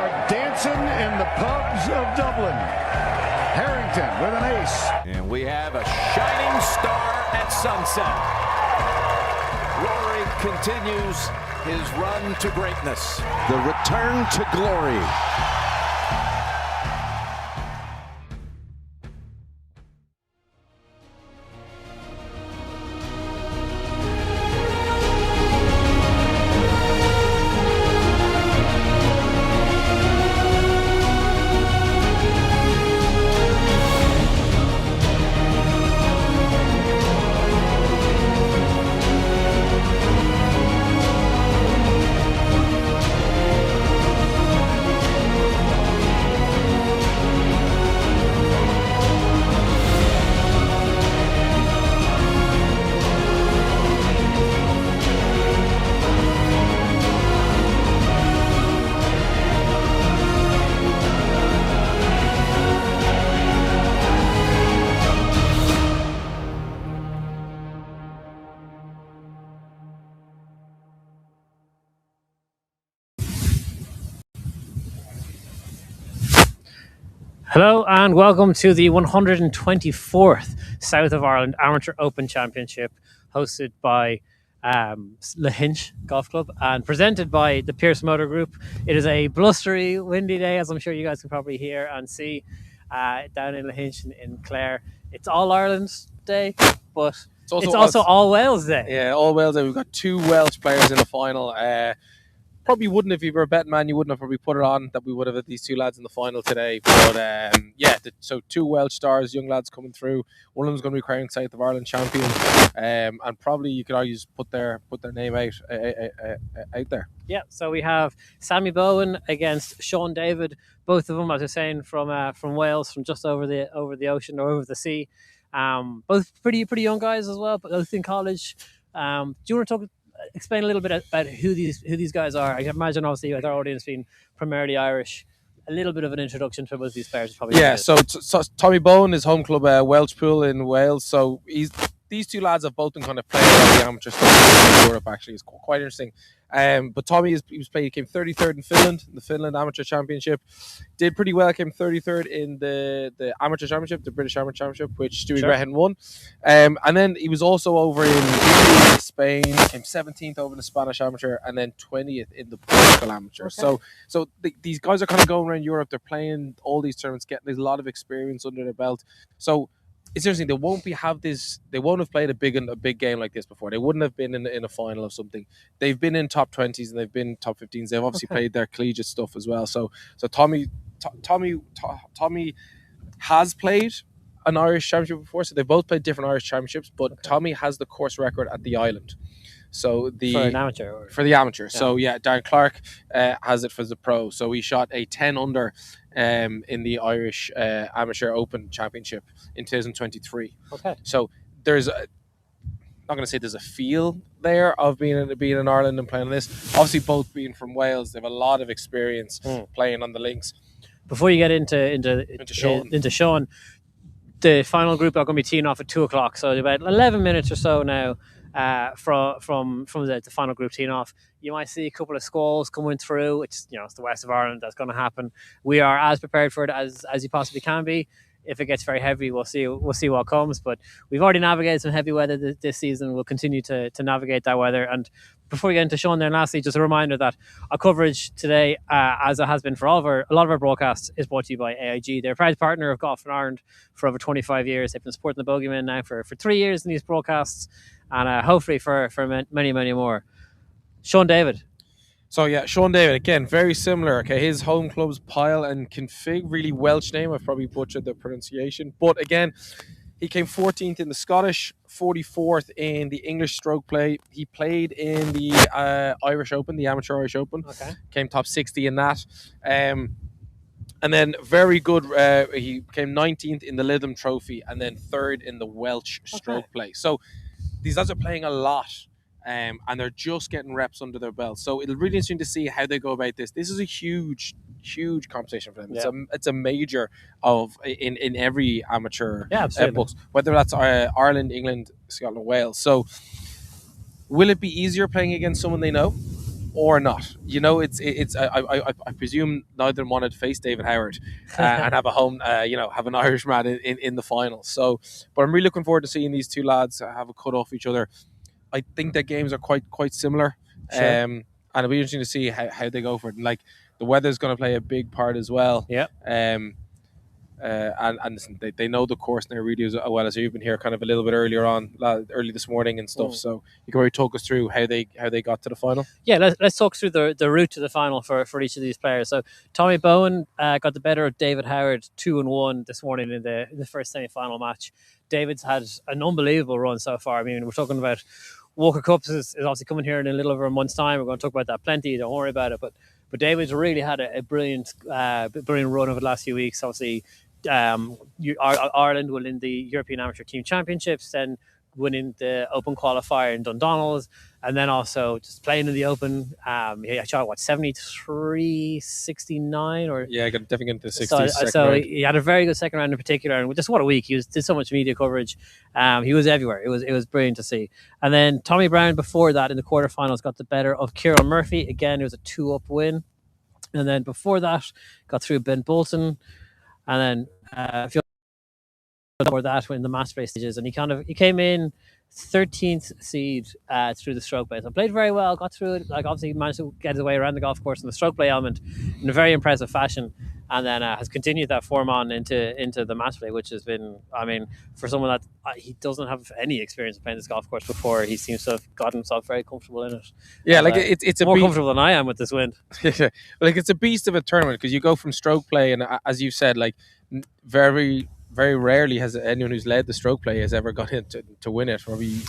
are dancing in the pubs of Dublin. Harrington with an ace. And we have a shining star at sunset. Rory continues his run to greatness. The return to glory. Hello and welcome to the 124th South of Ireland Amateur Open Championship, hosted by Lahinch Golf Club and presented by the Pierce Motor Group. It is a blustery, windy day, as I'm sure you guys can probably hear and see down in Lahinch in Clare. It's All Ireland Day, but it's also All Wales Day. Yeah, All Wales Day. We've got two Welsh players in the final. Probably wouldn't, if you were a betting man, you wouldn't have probably put it on that we would have had these two lads in the final today. But so two Welsh stars, young lads coming through. One of them's going to be crowned South of Ireland champion, and probably you could always put their name out there. Yeah, so we have Sammy Bowen against Sean David. Both of them, as I was saying, from Wales, from just over the ocean or over the sea. Both pretty young guys as well, but both in college. Do you want to explain a little bit about who these guys are? I can imagine, obviously, with our audience being primarily Irish, a little bit of an introduction to both these players is probably. Yeah, so Tommy Bowen is home club Welshpool in Wales. So these two lads have both been kind of playing around the amateur stuff in Europe. Actually, it's quite interesting. But Tommy he came 33rd in Finland, in the Finland Amateur Championship. Did pretty well, came 33rd in the Amateur Championship, the British Amateur Championship, which Stewie Grehan won. And then he was also over in Spain, came 17th over in the Spanish Amateur, and then 20th in the Portugal Amateur. Okay. So these guys are kind of going around Europe. They're playing all these tournaments, getting a lot of experience under their belt. So it's interesting. They won't have played a big game like this before. They wouldn't have been in a final of something. They've been in top 20s and they've been top 15s. They've obviously played their collegiate stuff as well. So Tommy has played an Irish championship before. So they've both played different Irish championships. But Tommy has the course record at the island. So for an amateur. For the amateur. Yeah. So Darren Clark has it for the pro. So he shot a 10 under in the Irish Amateur Open Championship in 2023. Okay. So I'm not going to say there's a feel there of being in Ireland and playing this. Obviously, both being from Wales, they have a lot of experience playing on the links. Before you get into Sean, the final group are going to be teeing off at 2:00. So about 11 minutes or so now. From the final group teeing off, you might see a couple of squalls coming through. It's the west of Ireland. That's going to happen. We are as prepared for it as you possibly can be. If it gets very heavy, we'll see what comes. But we've already navigated some heavy weather this season. We'll continue to navigate that weather. And before we get into Sean there, lastly, just a reminder that our coverage today, as it has been for a lot of our broadcasts, is brought to you by AIG. They're a proud partner of Golf in Ireland for over 25 years. They've been supporting the Bogeymen now for 3 years in these broadcasts, and hopefully for many, many more. Sean David. So Sean David, again, very similar. Okay, his home club's Pile and Config, really Welsh name. I've probably butchered the pronunciation, but again, he came 14th in the Scottish, 44th in the English stroke play. He played in the Irish Open, the Amateur Irish Open. Okay. Came top 60 in that. And then very good. He came 19th in the Lytham Trophy, and then 3rd in the Welsh stroke play. So these guys are playing a lot. And they're just getting reps under their belt. So it'll be really interesting to see how they go about this. This is a huge competition for them. Yeah. It's a major in every amateur books, whether that's Ireland, England, Scotland, Wales. So will it be easier playing against someone they know, or not. You know, I presume neither of them wanted to face David Howard and have a home, have an Irishman in the final. So, but I'm really looking forward to seeing these two lads have a cut off each other. I think their games are quite similar. Sure. And it'll be interesting to see how they go for it. And like the weather's going to play a big part as well. Yeah. And listen, they know the course now really as well as you've been here kind of a little bit early this morning and stuff. So you can really talk us through how they got to the final. Yeah, let's talk through the route to the final for each of these players. So Tommy Bowen got the better of David Howard 2-1 this morning in the first semi-final match. David's had an unbelievable run so far. I mean, we're talking about Walker Cups is obviously coming here in a little over a month's time. We're going to talk about that plenty. Don't worry about it. But David's really had a brilliant run over the last few weeks. Obviously, Ireland will win the European Amateur Team Championships, then winning the Open qualifier in Dundonald's, and then also just playing in the Open. He shot 73, 69, or I got definitely into the 60s. So he had a very good second round in particular, and just what a week! He did so much media coverage. He was everywhere. It was brilliant to see. And then Tommy Brown before that in the quarterfinals got the better of Kieran Murphy. Again, it was a 2-up win, and then before that got through Ben Bolton. And then before that, in the match play stages, and he came in 13th seed through the stroke play. So played very well, got through it. Like obviously managed to get his way around the golf course in the stroke play element in a very impressive fashion, and then has continued that form on into the match play, which has been, I mean, for someone that he doesn't have any experience of playing this golf course before, he seems to have got himself very comfortable in it. Yeah, like it's more comfortable than I am with this wind. Like it's a beast of a tournament because you go from stroke play, and as you said, like very very rarely has anyone who's led the stroke play has ever got in to win it.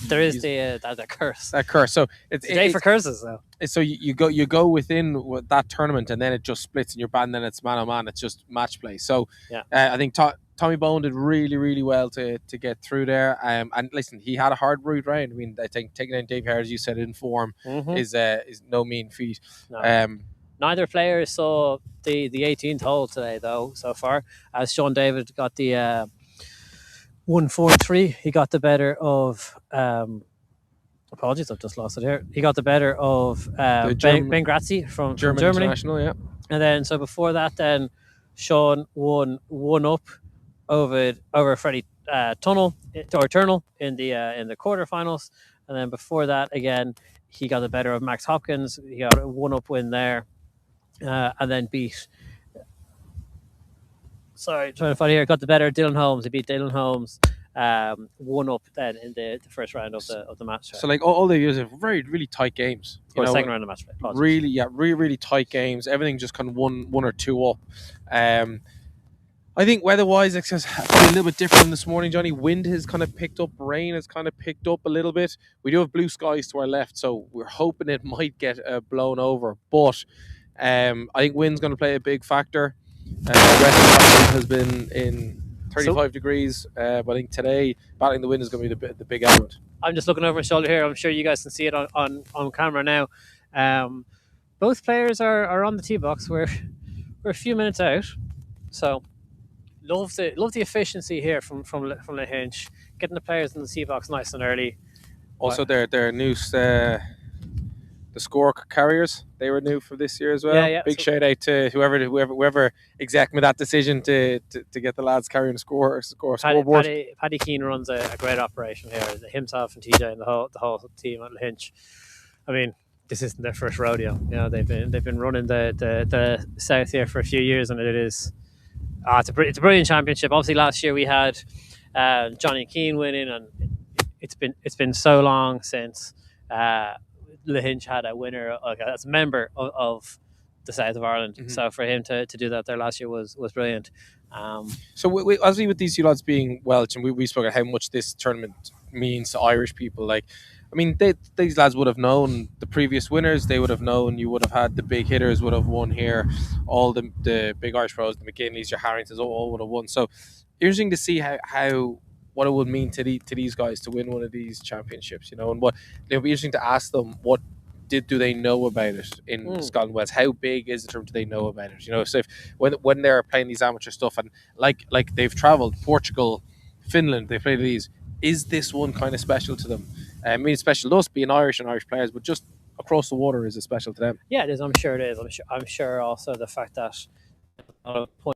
There is that curse. That curse. So it's a day for curses, though. So you go within that tournament, and then it just splits in your band. And then it's man on man. It's just match play. So yeah. I think Tommy Bowen did really really well to get through there. And listen, he had a hard route round. I mean, I think taking out Dave Howard, as you said, in form is no mean feat. No. Neither player saw the 18th hole today, though, so far. As Sean David got the 1-4-3, he got the better of... apologies, I've just lost it here. He got the better of Ben Grazzi from Germany. International, yeah. And then, so before that, then, Sean won 1-up over Freddie Turnell in the quarterfinals. And then before that, again, he got the better of Max Hopkins. He got a 1-up win there. And then beat. Trying to find here. Got the better of Dylan Holmes. He beat Dylan Holmes 1-up then in the first round of the match. So like all the years are very really tight games. Or second round of the match. Really tight games. Everything just kind of one or two up. I think weather-wise, it's just a little bit different this morning, Johnny. Wind has kind of picked up. Rain has kind of picked up a little bit. We do have blue skies to our left, so we're hoping it might get blown over. But I think wind's going to play a big factor. West has been in 35 degrees, but I think today battling the wind is going to be the big element. I'm just looking over my shoulder here. I'm sure you guys can see it on camera now. Both players are on the tee box. We're a few minutes out, so love the efficiency here from Lahinch, getting the players in the tee box nice and early. Also, their new the score carriers, they were new for this year as well. Yeah. Big shout out to whoever executed that decision to get the lads carrying the scoreboard. Paddy Keane runs a great operation here. Himself and TJ and the whole team at Lahinch. I mean, this isn't their first rodeo. You know, they've been running the South here for a few years, and it's a brilliant championship. Obviously, last year we had Johnny Keane winning, and it's been so long since Lahinch had a winner as a member of the South of Ireland. Mm-hmm. So for him to do that there last year was brilliant. So obviously with these two lads being Welsh, and we spoke about how much this tournament means to Irish people. Like, I mean, these lads would have known the previous winners. They would have known you would have had the big hitters would have won here. All the big Irish pros, the McGinleys, your Harringtons, all would have won. So interesting to see how what it would mean to these guys to win one of these championships, you know, and what it'll be interesting to ask them what do they know about it in Scotland West? How big is it, or do they know about it? You know, so when they're playing these amateur stuff and like they've travelled Portugal, Finland, they played these. Is this one kind of special to them? I mean, it's special to us being Irish and Irish players, but just across the water is special to them. Yeah, it is. I'm sure it is. I'm sure also the fact that point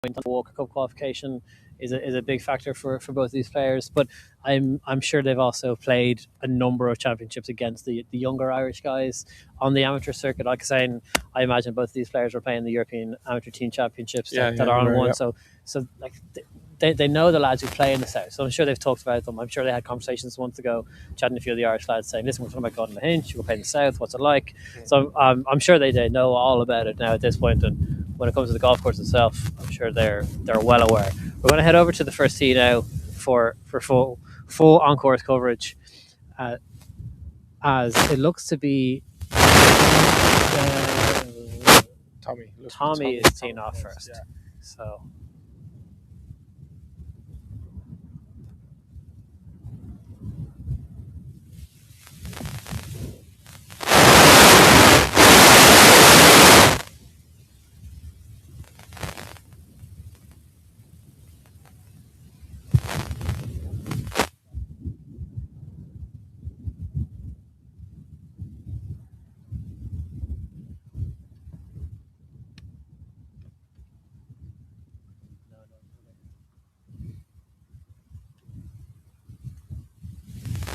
on the Walker Cup qualification is a big factor for both these players. But I'm sure they've also played a number of championships against the younger Irish guys on the amateur circuit. Like I say, I imagine both of these players were playing the European Amateur Team Championships that are on one. Yeah. So like they know the lads who play in the South. So I'm sure they've talked about them. I'm sure they had conversations months ago, chatting to a few of the Irish lads, saying, "Listen, we're talking about going to Lahinch. We're playing the South. What's it like?" So I'm sure they know all about it now at this point. And when it comes to the golf course itself, I'm sure they're well aware. We're going to head over to the first tee now for full on-course coverage, as it looks to be Tommy is teeing off first. Yeah. So.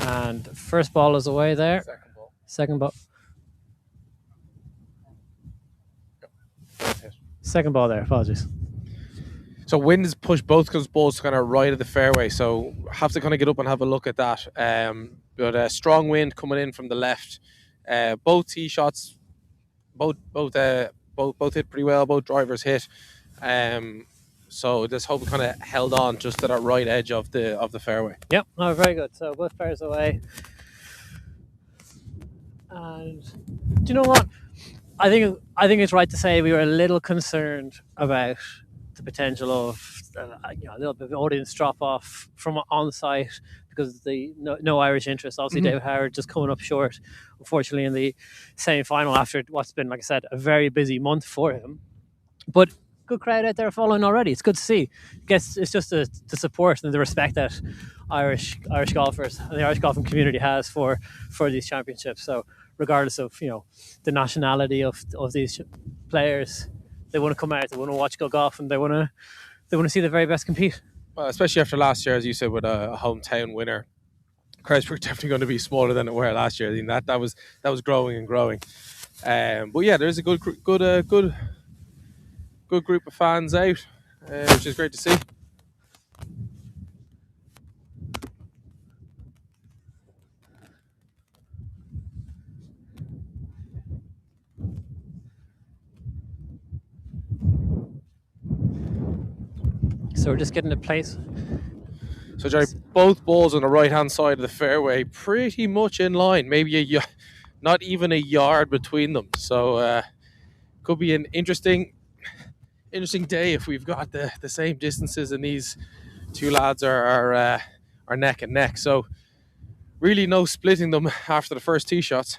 And first ball is away there. Second ball. Second ball there. Apologies. So wind has pushed both those balls kind of right at the fairway. So have to kind of get up and have a look at that. But a strong wind coming in from the left. Both tee shots, both hit pretty well. Both drivers hit. So this hope kind of held on just to that right edge of the fairway. Yep, no, very good. So both players away. And do you know what? I think it's right to say we were a little concerned about the potential of a little bit of audience drop off from on site because of the no Irish interest. Obviously, David Howard just coming up short, unfortunately, in the semi-final after what's been, like I said, a very busy month for him. But good crowd out there following already. It's good to see. I guess it's just the support and the respect that Irish golfers and the Irish golfing community has for these championships. So regardless of the nationality of these players, they want to come out, they want to watch go golf, and they want to see the very best compete. Well, especially after last year, as you said, with a hometown winner, crowds were definitely going to be smaller than it were last year. I think that was growing and growing. But yeah, there's a good group of fans out, which is great to see. So we're just getting a place. So Jerry, both balls on the right hand side of the fairway, pretty much in line. Maybe not even a yard between them. So could be an interesting day if we've got the same distances and these two lads are neck and neck. So really no splitting them after the first tee shots.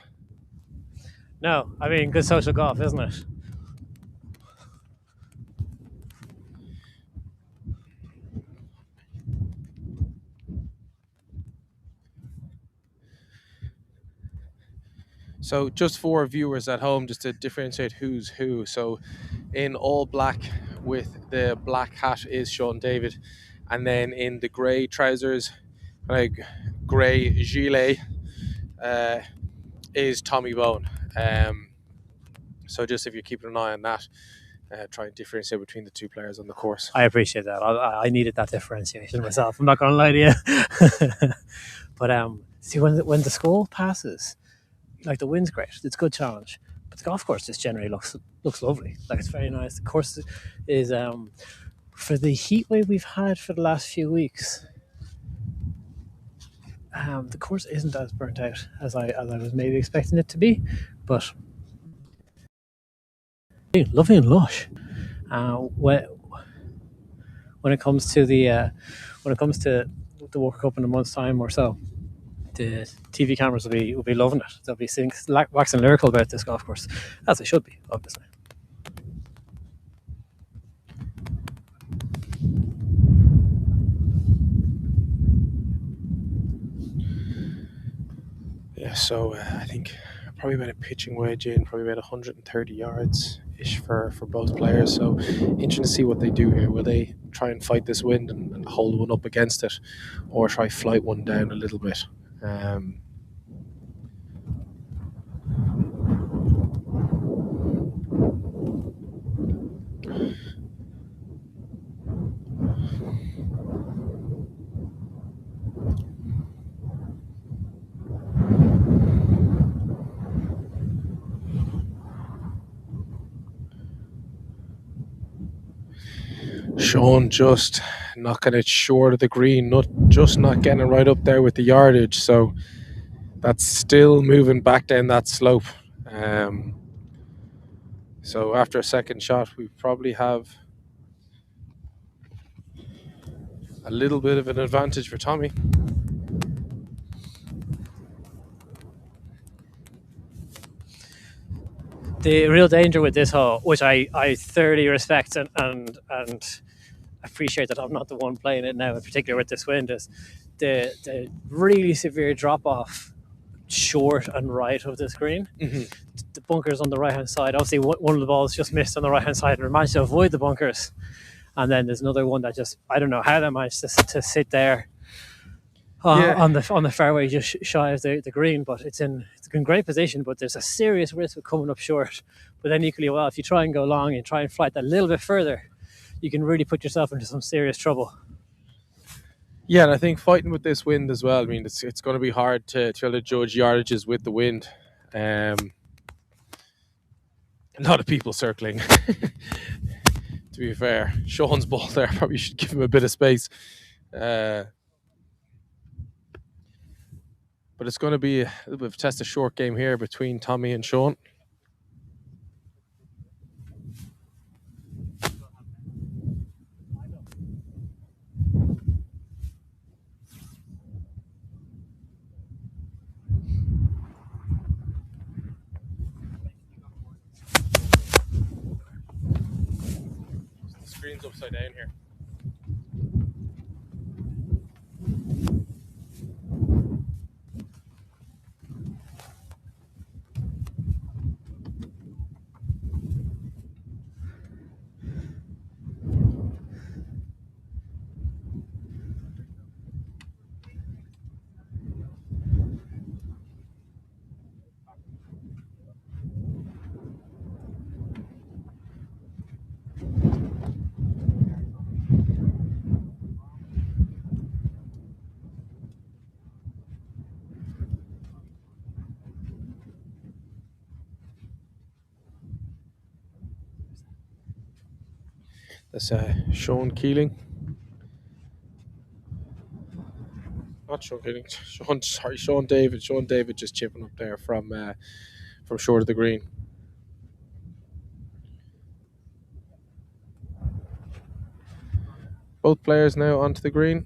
No, I mean, good social golf, isn't it? So just for viewers at home, just to differentiate who's who. So in all black with the black hat is Sean David. And then in the grey trousers, grey gilet, is Tommy Bone. So just if you're keeping an eye on that, try and differentiate between the two players on the course. I appreciate that. I needed that differentiation myself. I'm not going to lie to you. But see, when the score passes, like the wind's great. It's a good challenge. But the golf course just generally looks lovely. Like it's very nice. The course is for the heat wave we've had for the last few weeks. The course isn't as burnt out as I was maybe expecting it to be, but lovely and lush. When it comes to the Walker Cup in a month's time or so, the TV cameras will be loving it. They'll be waxing lyrical about this golf course, as they should be, obviously. Yeah, so I think probably about a pitching wedge in, probably about 130 yards ish for both players. So interesting to see what they do here. Will they try and fight this wind and hold one up against it, or try flight one down a little bit? Sean just knocking it short of the green, not getting it right up there with the yardage. So that's still moving back down that slope. So after a second shot, we probably have a little bit of an advantage for Tommy. The real danger with this hole, which I thoroughly respect and appreciate that I'm not the one playing it now, in particular with this wind, is the really severe drop off short and right of the screen. The bunkers on the right hand side. Obviously, one of the balls just missed on the right hand side and managed to avoid the bunkers. And then there's another one that just, I don't know how they managed to sit there on the fairway just shy of the green, but it's in great position. But there's a serious risk of coming up short. But then equally well, if you try and go long and try and flight that a little bit further, you can really put yourself into some serious trouble. Yeah, and I think fighting with this wind as well, I mean, it's going to be hard to try to judge yardages with the wind. A lot of people circling. To be fair, Sean's ball there, probably should give him a bit of space. But it's going to be a little bit of a test of short game here between Tommy and Sean. The screen's upside down here. That's Sean Keeling. Not Sean Keeling. Sean David. Sean David just chipping up there from short of the green. Both players now onto the green.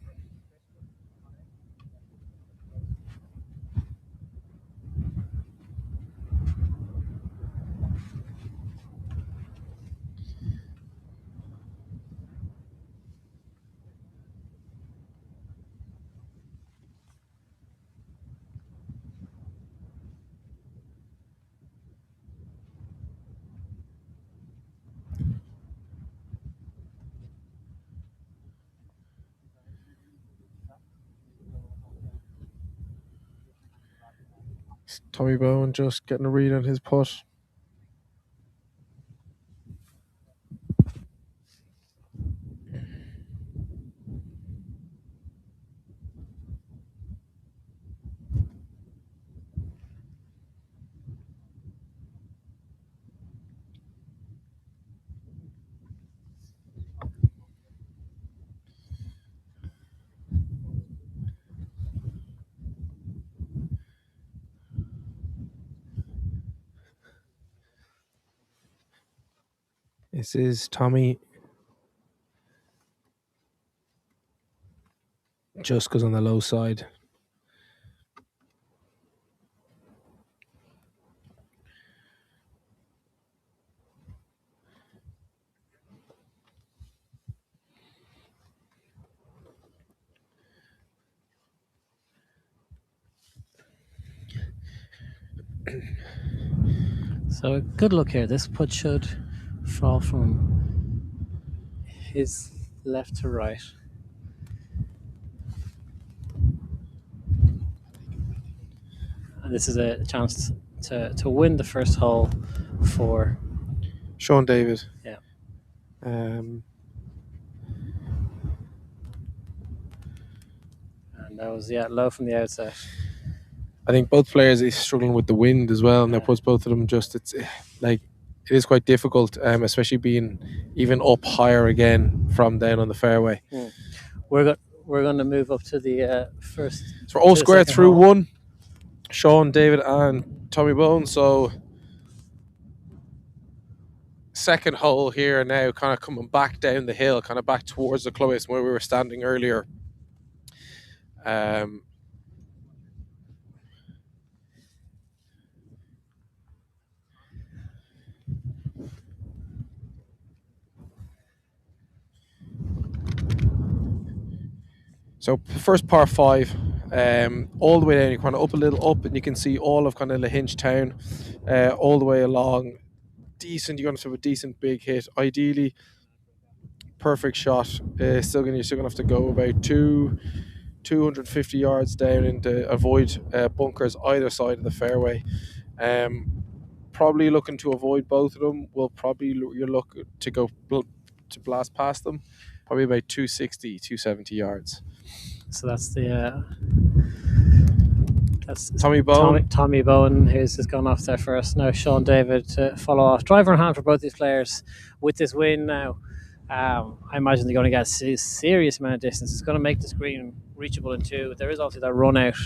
Tommy Bowen just getting a read on his putt. This is Tommy. Just goes on the low side. So good luck here. This putt should fall from his left to right. And this is a chance to win the first hole for Sean David. Yeah. Um, and that was low from the outset. I think both players are struggling with the wind as well, and that puts both of them it is quite difficult, especially being even up higher again from down on the fairway. We're going to move up to the first. So we're all square through hole. one. Sean, David, and Tommy Bone. So second hole here now, kind of coming back down the hill, kind of back towards the clubhouse where we were standing earlier. So first par 5, all the way down, you kind of up a little up, and you can see all of kind of Lahinch town, all the way along. Decent, you're going to have a decent big hit. Ideally, perfect shot. You're still going to have to go about 250 yards down and avoid bunkers either side of the fairway. Probably looking to avoid both of them. You're looking to go to blast past them, probably about 260, 270 yards. So that's Tommy Bowen. Tommy Bowen, who's just gone off there first. Now Sean David to follow off. Driver in hand for both these players with this win now. I imagine they're going to get a serious amount of distance. It's going to make the screen reachable in two. There is obviously that run out.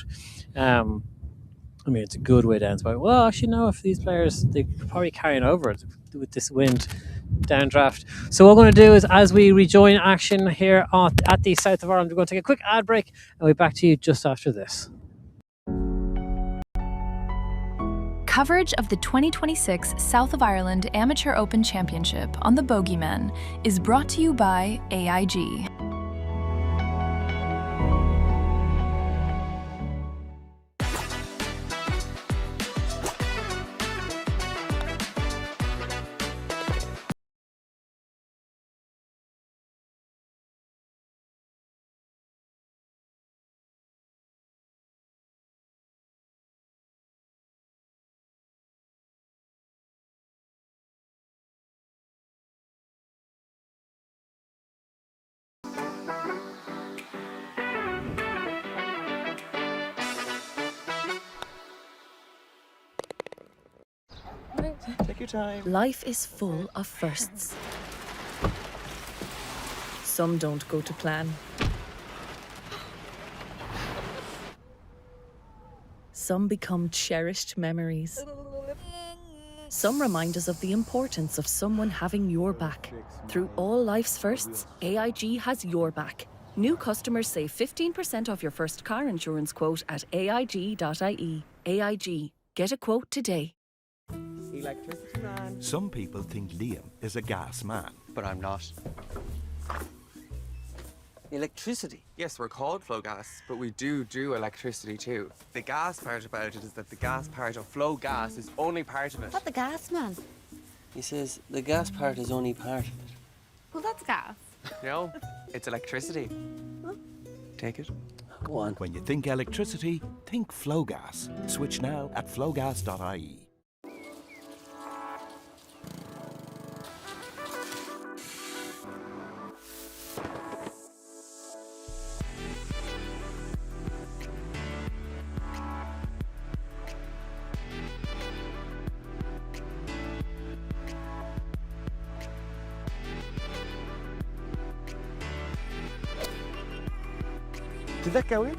I mean, it's a good way down. So, well, actually, no, if these players, they could probably carry it over with this wind downdraft. So what we're going to do is, as we rejoin action here at the south of Ireland, we're going to take a quick ad break and we'll be back to you just after this. Coverage of the 2026 South of Ireland Amateur Open Championship on the Bogeyman is brought to you by AIG. Take your time. Life is full of firsts. Some don't go to plan. Some become cherished memories. Some remind us of the importance of someone having your back. Through all life's firsts, AIG has your back. New customers save 15% off your first car insurance quote at aig.ie. AIG. Get a quote today. Electricity man. Some people think Liam is a gas man. But I'm not. Electricity. Yes, we're called Flow Gas, but we do electricity too. The gas part about it is that the gas part of Flow Gas is only part of it. What the gas, man? He says the gas part is only part of it. Well, that's gas. No, it's electricity. Huh? Take it. Go on. When you think electricity, think Flow Gas. Switch now at flowgas.ie. Did that go in?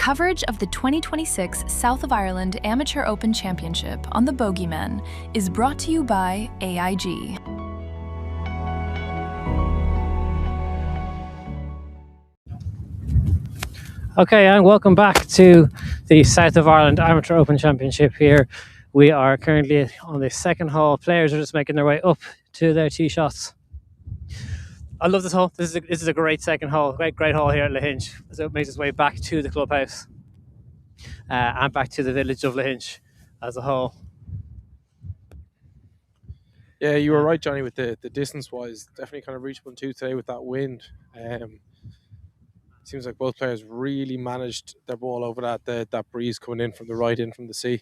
Coverage of the 2026 South of Ireland Amateur Open Championship on the Bogeymen is brought to you by AIG. Okay, and welcome back to the South of Ireland Amateur Open Championship here. We are currently on the second hole. Players are just making their way up to their tee shots. I love this hole. This is a great second hole. Great hole here at Lahinch. So it makes its way back to the clubhouse and back to the village of Lahinch as a whole. Yeah, you were right, Johnny, with the distance-wise. Definitely kind of reachable too today with that wind. Seems like both players really managed their ball over that breeze coming in from the right in from the sea.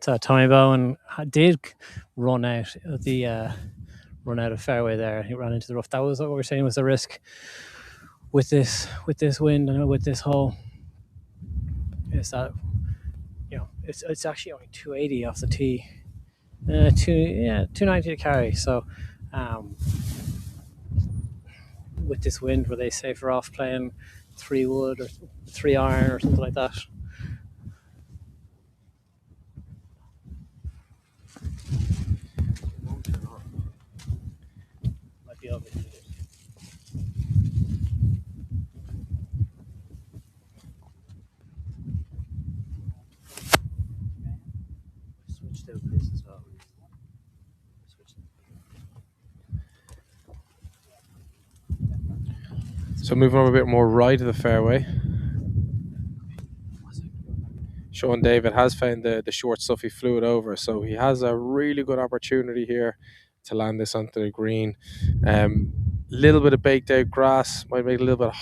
So Tommy Bowen did run out of fairway there. He ran into the rough. That was what we were saying was the risk with this wind and with this hole. Is that it's actually only 280 off the tee, 290 to carry. So with this wind, were they safer off playing 3 wood or 3 iron or something like that? Might be over here. Switched out this as well. So moving over a bit more right of the fairway. Sean David has found the short stuff he flew it over, so he has a really good opportunity here to land this onto the green. Little bit of baked out grass might make it a little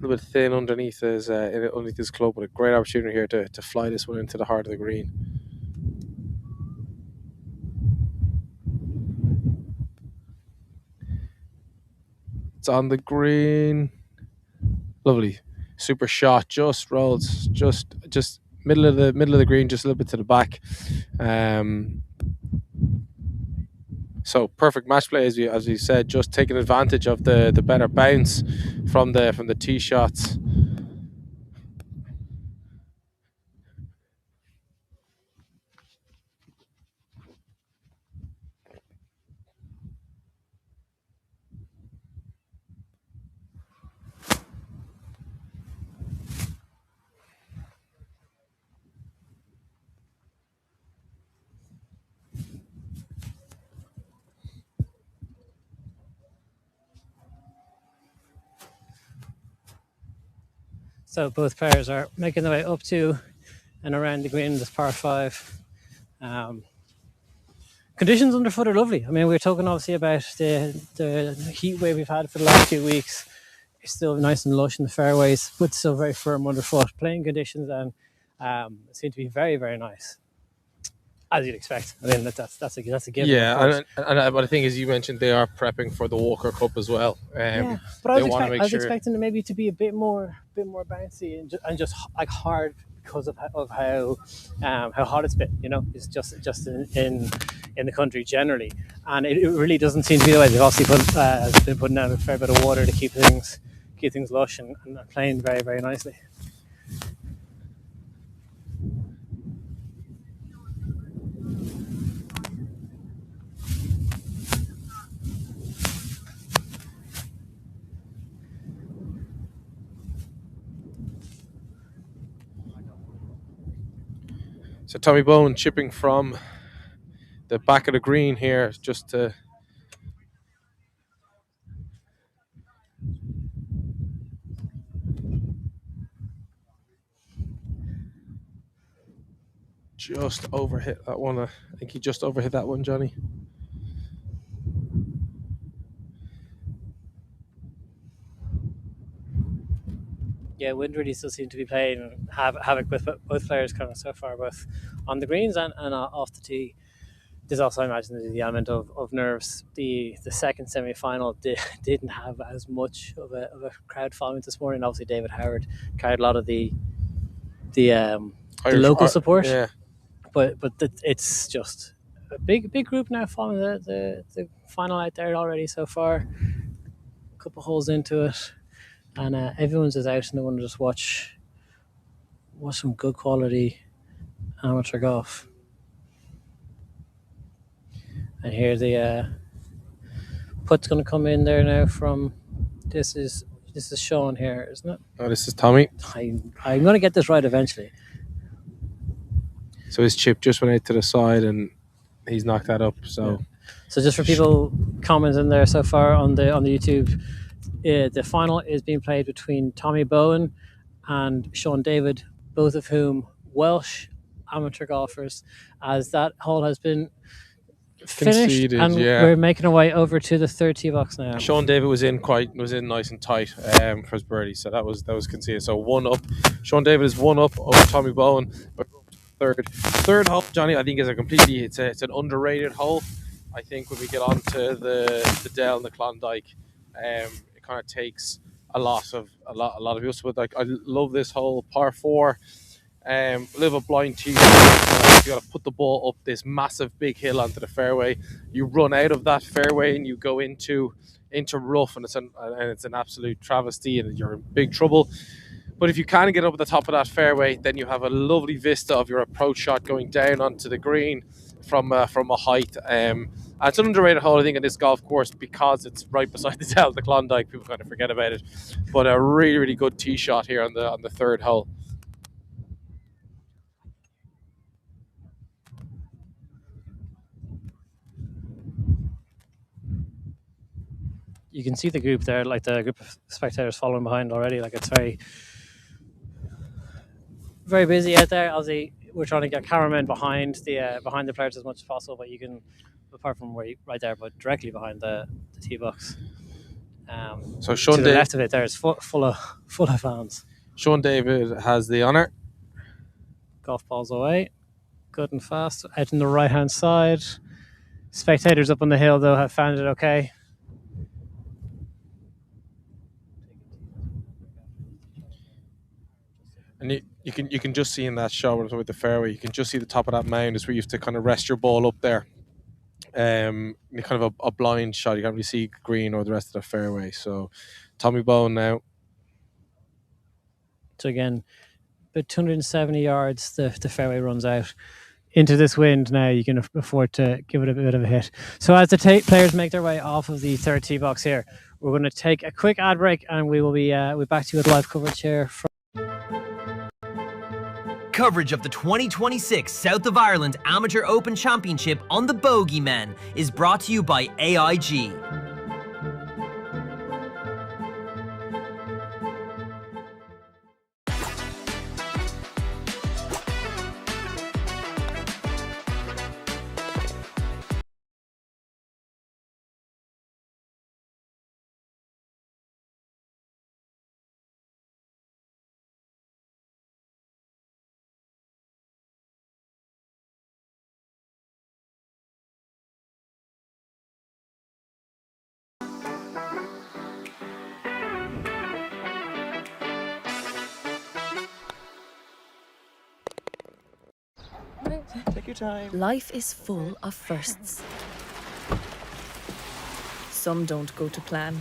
bit thin underneath his club, but a great opportunity here to fly this one into the heart of the green. It's on the green. Lovely. Super shot, just rolls, just middle of the green, just a little bit to the back. So perfect match play, as we said, just taking advantage of the better bounce from the tee shots. So both players are making their way up to and around the green, this par 5. Conditions underfoot are lovely. I mean, we're talking obviously about the heat wave we've had for the last few weeks. It's still nice and lush in the fairways, but still very firm underfoot. Playing conditions and seem to be very, very nice, as you'd expect. I mean, that's a given. Yeah, and what I think, as you mentioned, they are prepping for the Walker Cup as well. Yeah, but I was expecting them maybe to be a bit more bouncy and just like hard because of how hot it's been. It's just in the country generally, and it really doesn't seem to be the way. They've obviously been putting down a fair bit of water to keep things lush and playing very, very nicely. So Tommy Bowen chipping from the back of the green here, just to just overhit that one. I think he just overhit that one, Johnny. Yeah, wind really still seem to be playing havoc with both players kind of so far, both on the greens and off the tee. there's also, I imagine, the element of nerves. The second semi-final didn't have as much of a crowd following this morning. Obviously, David Howard carried a lot of the local support. Yeah. But it's just a big group now following the final out there already so far. A couple holes into it, and everyone's just out and they want to just watch some good quality amateur golf. And here the putt's going to come in there now from this is Sean here, isn't it? Oh, this is Tommy. I'm going to get this right eventually. So his chip just went out to the side and he's knocked that up. So, So just for people commenting there so far on the YouTube, the final is being played between Tommy Bowen and Sean David, both of whom Welsh amateur golfers, as that hole has been finished. Conceded, and yeah. We're making our way over to the third tee box now. Sean David was in nice and tight for his birdie, so that was conceded. So 1 up. Sean David is 1 up over Tommy Bowen. But third hole, Johnny, I think is it's an underrated hole. I think when we get onto the Dell and the Klondike, it kind of takes a lot of people. But like, I love this hole, par 4. Live a blind tee. You got to put the ball up this massive big hill onto the fairway. You run out of that fairway and you go into rough, and it's an absolute travesty, and you're in big trouble. But if you can get up at the top of that fairway, then you have a lovely vista of your approach shot going down onto the green from a height. And it's an underrated hole, I think, in this golf course because it's right beside the Dell, the Klondike. People kind of forget about it, but a really, really good tee shot here on the third hole. You can see the group there, like the group of spectators following behind already. Like, it's very, very busy out there. Obviously, we're trying to get cameramen behind the players as much as possible, but you can, apart from where right there, but directly behind the tee box. So Sean to the left of it, there is full of fans. Sean David has the honour. Golf balls away, good and fast. Out on the right hand side, spectators up on the hill though have found it okay. And you can just see in that shot with the fairway, you can just see the top of that mound is where you have to kind of rest your ball up there. Kind of a blind shot. You can't really see green or the rest of the fairway. So Tommy Bowen now. So again, about 270 yards, the fairway runs out. Into this wind now, you can afford to give it a bit of a hit. So as the players make their way off of the third tee box here, we're going to take a quick ad break and we will be we're back to you with live coverage here. Coverage of the 2026 South of Ireland Amateur Open Championship on the Bogeymen is brought to you by AIG. Take your time. Life is full of firsts. Some don't go to plan.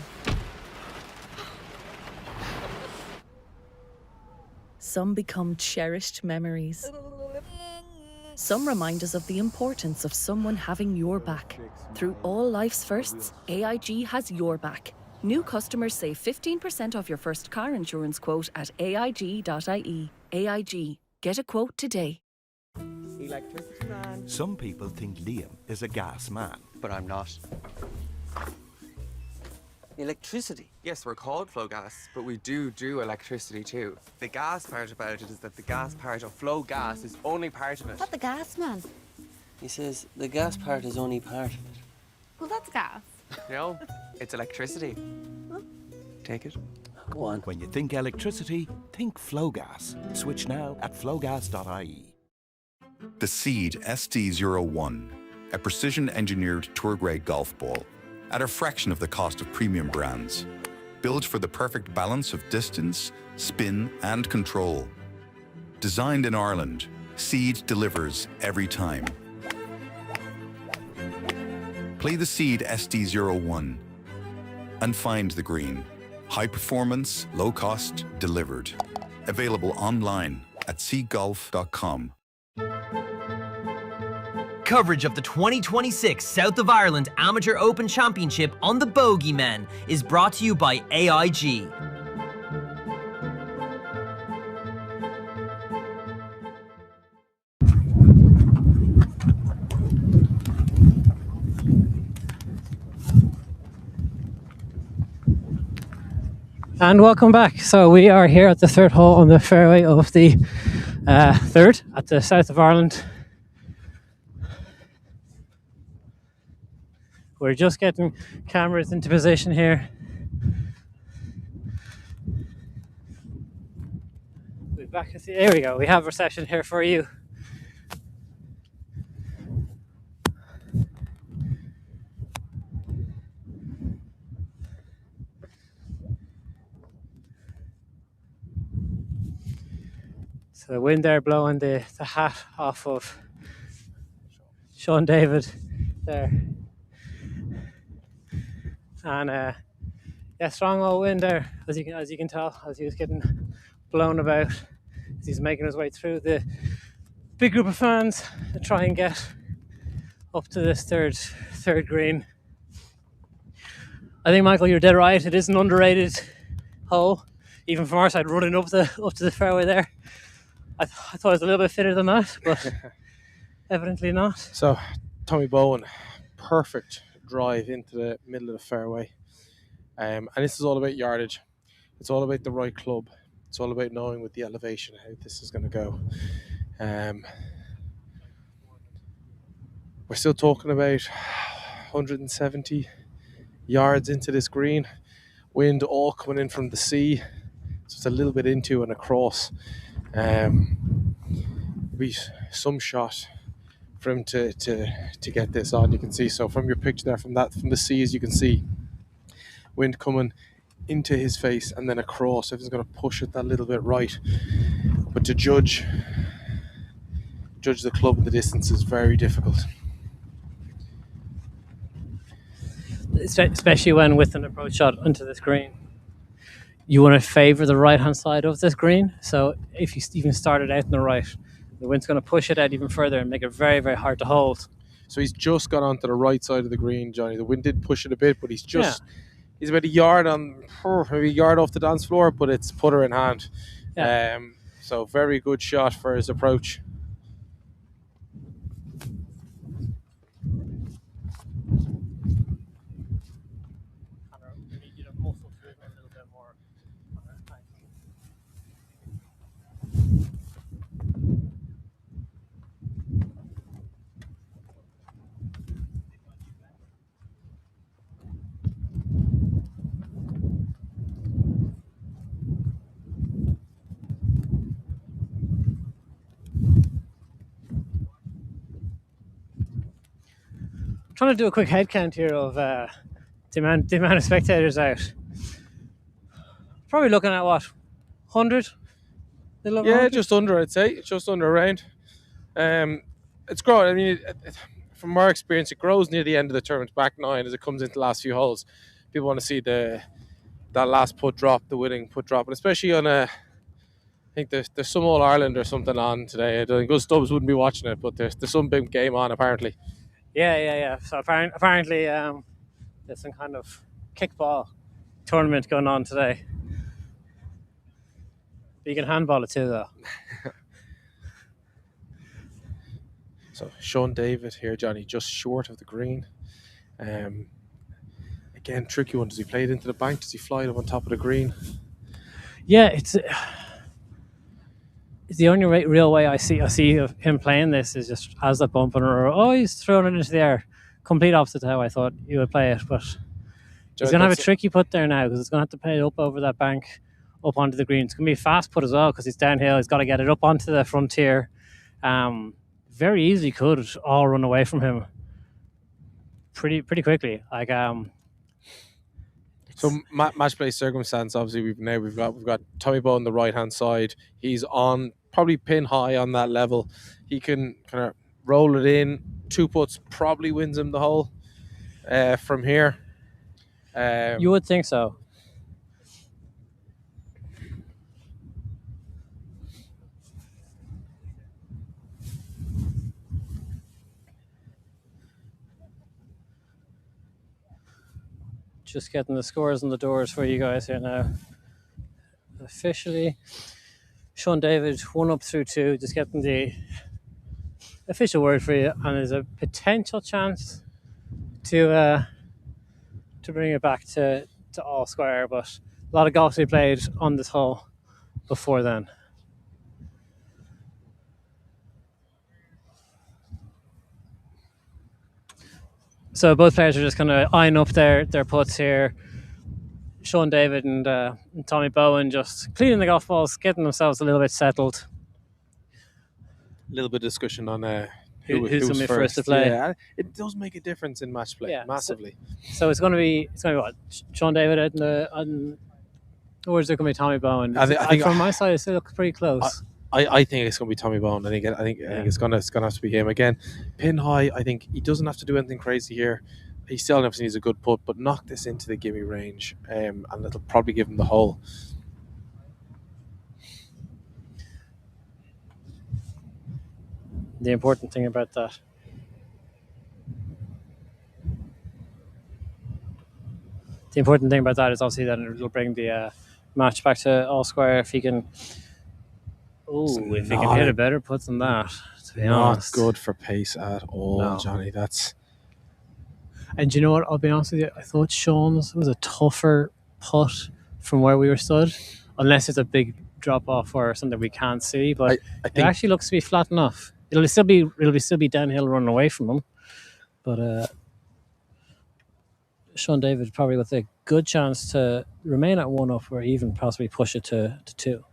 Some become cherished memories. Some remind us of the importance of someone having your back. Through all life's firsts, AIG has your back. New customers save 15% off your first car insurance quote at aig.ie. AIG. Get a quote today. Electricity man. Some people think Liam is a gas man. But I'm not. Electricity. Yes, we're called Flow Gas, but we do electricity too. The gas part about it is that the gas part of Flow Gas is only part of it. What the gas, man? He says the gas part is only part of it. Well, that's gas. No, it's electricity. Take it. Go on. When you think electricity, think Flow Gas. Switch now at flowgas.ie. The Seed ST01. a precision-engineered tour-grade golf ball at a fraction of the cost of premium brands, built for the perfect balance of distance, spin, and control. Designed in Ireland, Seed delivers every time. Play the Seed SD01 and find the green. High performance, low cost, delivered. Available online at seedgolf.com. Coverage of the 2026 South of Ireland Amateur Open Championship on the Bogeymen is brought to you by AIG. And welcome back. So we are here at the third hole on the fairway of the third at the South of Ireland. We're just getting cameras into position here. We're back at there we go. We have reception here for you. So the wind there blowing the hat off of Sean David there. And yeah, strong old wind there, as you can tell, as he was getting blown about, as he's making his way through the big group of fans to try and get up to this third green. I think, Michael, you're dead right. It is an underrated hole, even from our side, running up to the fairway there. I thought it was a little bit fitter than that, but evidently not. So, Tommy Bowen, perfect drive into the middle of the fairway. And this is all about yardage. It's all about the right club. It's all about knowing with the elevation how this is going to go. We're still talking about 170 yards into this green. Wind all coming in from the sea. So it's a little bit into and across. Be some shot for him to get this on. You can see, so from your picture there, from the sea, as you can see, wind coming into his face and then across. If he's going to push it that little bit right, but to judge the club in the distance is very difficult, especially when with an approach shot onto this green. You want to favour the right hand side of this green, so if you even started out on the right, the wind's going to push it out even further and make it very, very hard to hold. So he's just got onto the right side of the green, Johnny. The wind did push it a bit, but he's about a yard maybe a yard off the dance floor, but it's putter in hand. Yeah. So very good shot for his approach. Trying to do a quick head count here of the amount of spectators out. Probably looking at what, 100? Yeah, 100? just under, I'd say, just under around. It's growing. I mean, from our experience, it grows near the end of the tournament, back nine, as it comes into the last few holes. People want to see that last putt drop, the winning putt drop, and especially on I think there's some All Ireland or something on today. I don't think Gus Stubbs wouldn't be watching it, but there's some big game on apparently. Yeah. So apparently there's some kind of kickball tournament going on today. But you can handball it too, though. So Sean David here, Johnny, just short of the green. Again, tricky one. Does he play it into the bank? Does he fly it up on top of the green? Yeah, it's the only real way I see him playing this is just as a bump and he's throwing it into the air. Complete opposite to how I thought he would play it, but he's going to have a tricky putt there now because it's going to have to play it up over that bank, up onto the green. It's going to be a fast putt as well because he's downhill. He's got to get it up onto the frontier. Very easily could all run away from him. pretty quickly. Like So match play circumstance. Obviously, we've got Tommy Bowe on the right hand side. He's on probably pin high on that level. He can kind of roll it in. 2 putts probably wins him the hole from here. you would think so. Just getting the scores on the doors for you guys here now. Officially, Sean David 1 up through 2. Just getting the official word for you, and there's a potential chance to bring it back to all square, but a lot of golf to be played on this hole before then. So both players are just kind of eyeing up their putts here. Sean David and Tommy Bowen just cleaning the golf balls, getting themselves a little bit settled. A little bit of discussion on who's going to be first to play. Yeah, it does make a difference in match play, massively. So it's going to be what? Sean David or is it going to be Tommy Bowen? I think from my side, it still looks pretty close. I think it's going to be Tommy Bowen. I think it's going to have to be him again. Pin high. I think he doesn't have to do anything crazy here. He still obviously needs a good putt, but knock this into the gimme range, and it'll probably give him the hole. The important thing about that. The important thing about that is obviously that it'll bring the match back to all square if he can. Oh, if he can hit a better putt than that, to be honest. Not good for pace at all, no. Johnny. That's. And do you know what? I'll be honest with you. I thought Sean's was a tougher putt from where we were stood, unless it's a big drop off or something we can't see. But I think it actually looks to be flat enough. It'll still be downhill running away from him, but Sean David probably with a good chance to remain at 1 up or even possibly push it to 2.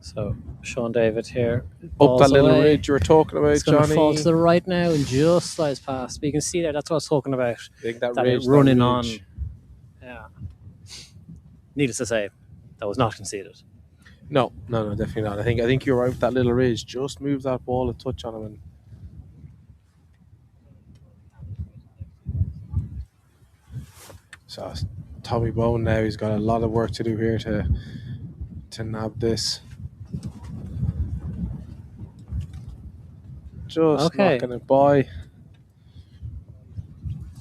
So Sean David here. Up that little ridge you were talking about, it's Johnny. It's going to fall to the right now and just slides past. But you can see there, that's what I was talking about. That ridge, running on. Yeah. Needless to say, that was not conceded. No, definitely not. I think you're right with that little ridge. Just move that ball a touch on him. And so Tommy Bowen now, he's got a lot of work to do here to nab this. Just knocking it by.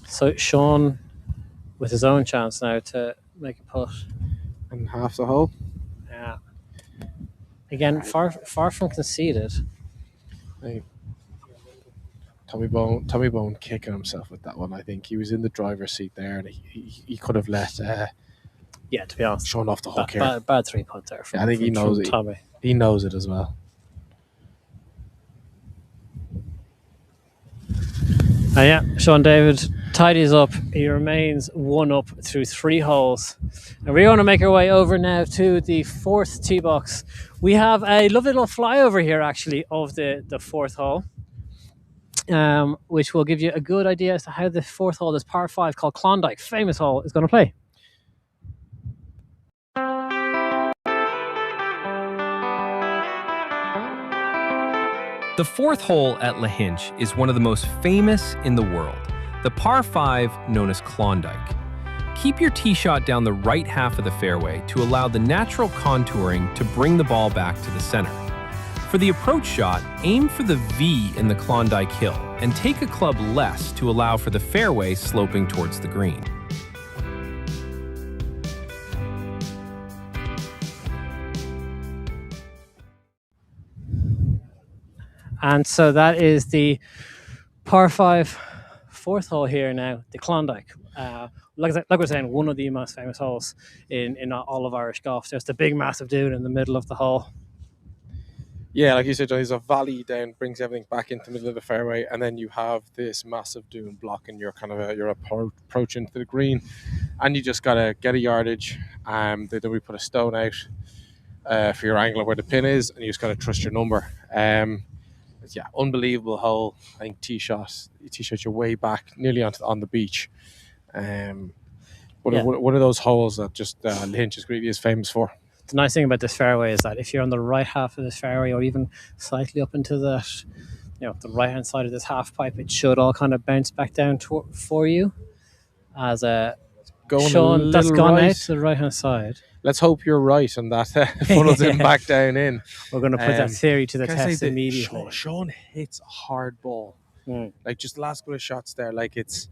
So Sean with his own chance now to make a putt. And half the hole. Yeah. Again, far from conceded. Hey. Tommy Bowen kicking himself with that one. I think he was in the driver's seat there, and he could have let. To be honest, Sean off the hook here. Bad 3 putt there. I think he knows it. Tommy. He knows it as well. Sean David tidies up. He remains 1 up through 3 holes. And we're going to make our way over now to the 4th tee box. We have a lovely little flyover here, actually, of the 4th hole, which will give you a good idea as to how the 4th hole, this par 5 called Klondike, famous hole, is going to play. The 4th hole at Lahinch is one of the most famous in the world, the par 5 known as Klondike. Keep your tee shot down the right half of the fairway to allow the natural contouring to bring the ball back to the center. For the approach shot, aim for the V in the Klondike Hill and take a club less to allow for the fairway sloping towards the green. And so that is the par 5 4th hole here now, the Klondike. Like we're saying, one of the most famous holes in all of Irish golf. There's the big massive dune in the middle of the hole. Yeah, like you said, there's a valley down, brings everything back into the middle of the fairway, and then you have this massive dune blocking your kind of your approach into the green, and you just gotta get a yardage. Then we put a stone out for your angle where the pin is, and you just gotta trust your number. Yeah, unbelievable hole. I think tee shot you're way back, nearly on the beach. One of those holes that just Lahinch really is famous for. The nice thing about this fairway is that if you're on the right half of this fairway, or even slightly up into the right hand side of this half pipe, it should all kind of bounce back down for you. As Sean, that's gone out to the right hand side. Let's hope you're right, and that funnels him back down in. We're going to put that theory to the test immediately. Sean hits a hard ball, like just the last couple of shots there. Like it's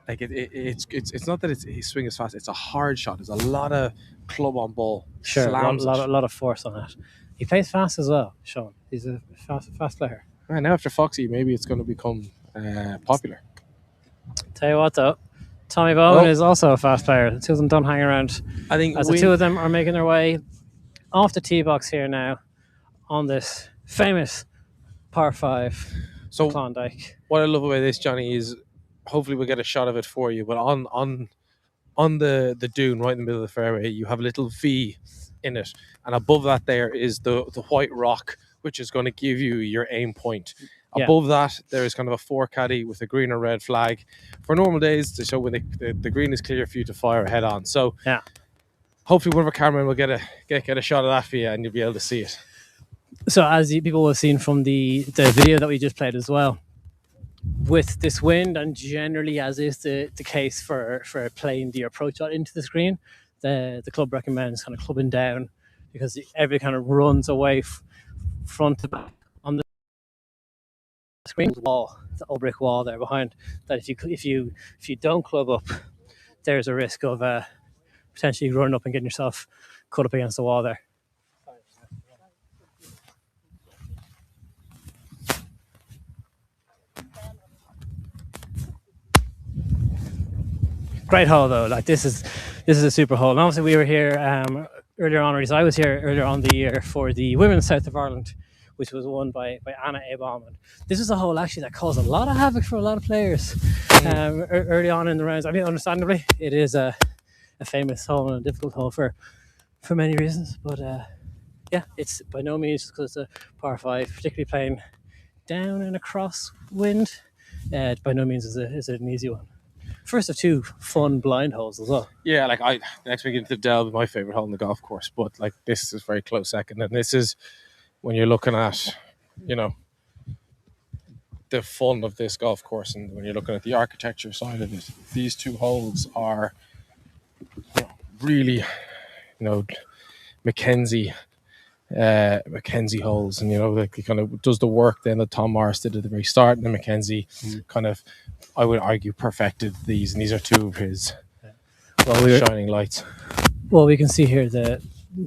not that his swing is fast. It's a hard shot. There's a lot of club on ball. Sure, a lot of force on it. He plays fast as well, Sean. He's a fast player. Right, now after Foxy, maybe it's going to become popular. Tell you what, though, Tommy Bowen is also a fast player. The two of them don't hang around. I think the two of them are making their way off the tee box here now on this famous par 5 Klondike. What I love about this, Johnny, is hopefully we'll get a shot of it for you. But on the dune right in the middle of the fairway, you have a little V in it, and above that there is the white rock, which is going to give you your aim point. Above that, there is kind of a 4 caddy with a green or red flag for normal days to show when the green is clear for you to fire head on. So hopefully one of our cameramen will get a shot of that for you, and you'll be able to see it. So as people have seen from the video that we just played as well, with this wind, and generally as is the case for playing the approach shot into the screen, the club recommends kind of clubbing down, because everybody kind of runs away front to back on the screen wall, the old brick wall there behind. That if you don't club up, there's a risk of potentially running up and getting yourself cut up against the wall there. Great hole though. Like this is a super hole. And obviously we were here earlier on, or I was here earlier on the year for the Women's South of Ireland, which was won by Anna Abom. And this is a hole actually that caused a lot of havoc for a lot of players early on in the rounds. I mean, understandably, it is a famous hole and a difficult hole for many reasons. But it's by no means because it's a par 5, particularly playing down in a crosswind. By no means is it an easy one. First of 2 fun blind holes as well. Yeah, like next we get into the Delve, my favorite hole in the golf course, but like this is very close second, and this is when you're looking at, the fun of this golf course, and when you're looking at the architecture side of it, these 2 holes are really, Mackenzie holes, and like he kind of does the work then that Tom Morris did at the very start, and then Mackenzie kind of, I would argue, perfected these, and these are 2 of his shining lights. Well, we can see here that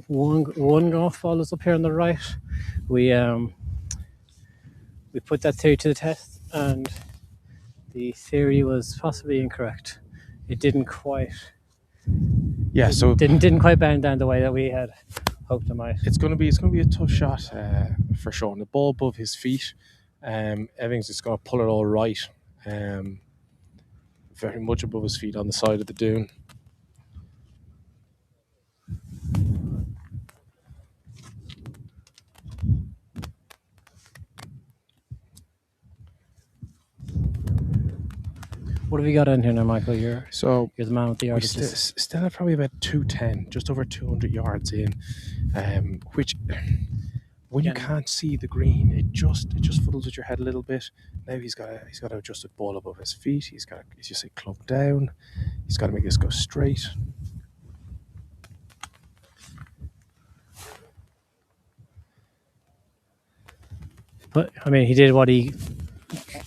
one golf ball is up here on the right. We put that theory to the test, and the theory was possibly incorrect. It didn't quite. Yeah, so didn't quite bend down the way that we had hoped it might. It's going to be a tough shot for Sean. The ball above his feet, everything's just going to pull it all right. Very much above his feet on the side of the dune. What have we got in here now, Michael? You're the man with the yards. Still at probably about 210, just over 200 yards in, which when you can't see the green, it just fuddles with your head a little bit. Now he's got to adjust the ball above his feet. He's got to, as you say, club down. He's got to make this go straight. But I mean, he did what he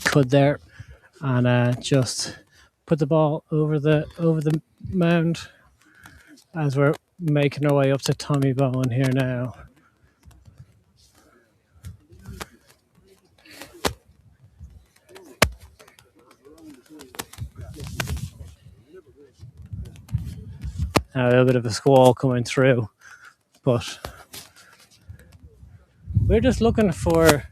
could there, and just put the ball over the mound as we're making our way up to Tommy Bowen here now. Now a little bit of a squall coming through, but We're just looking for.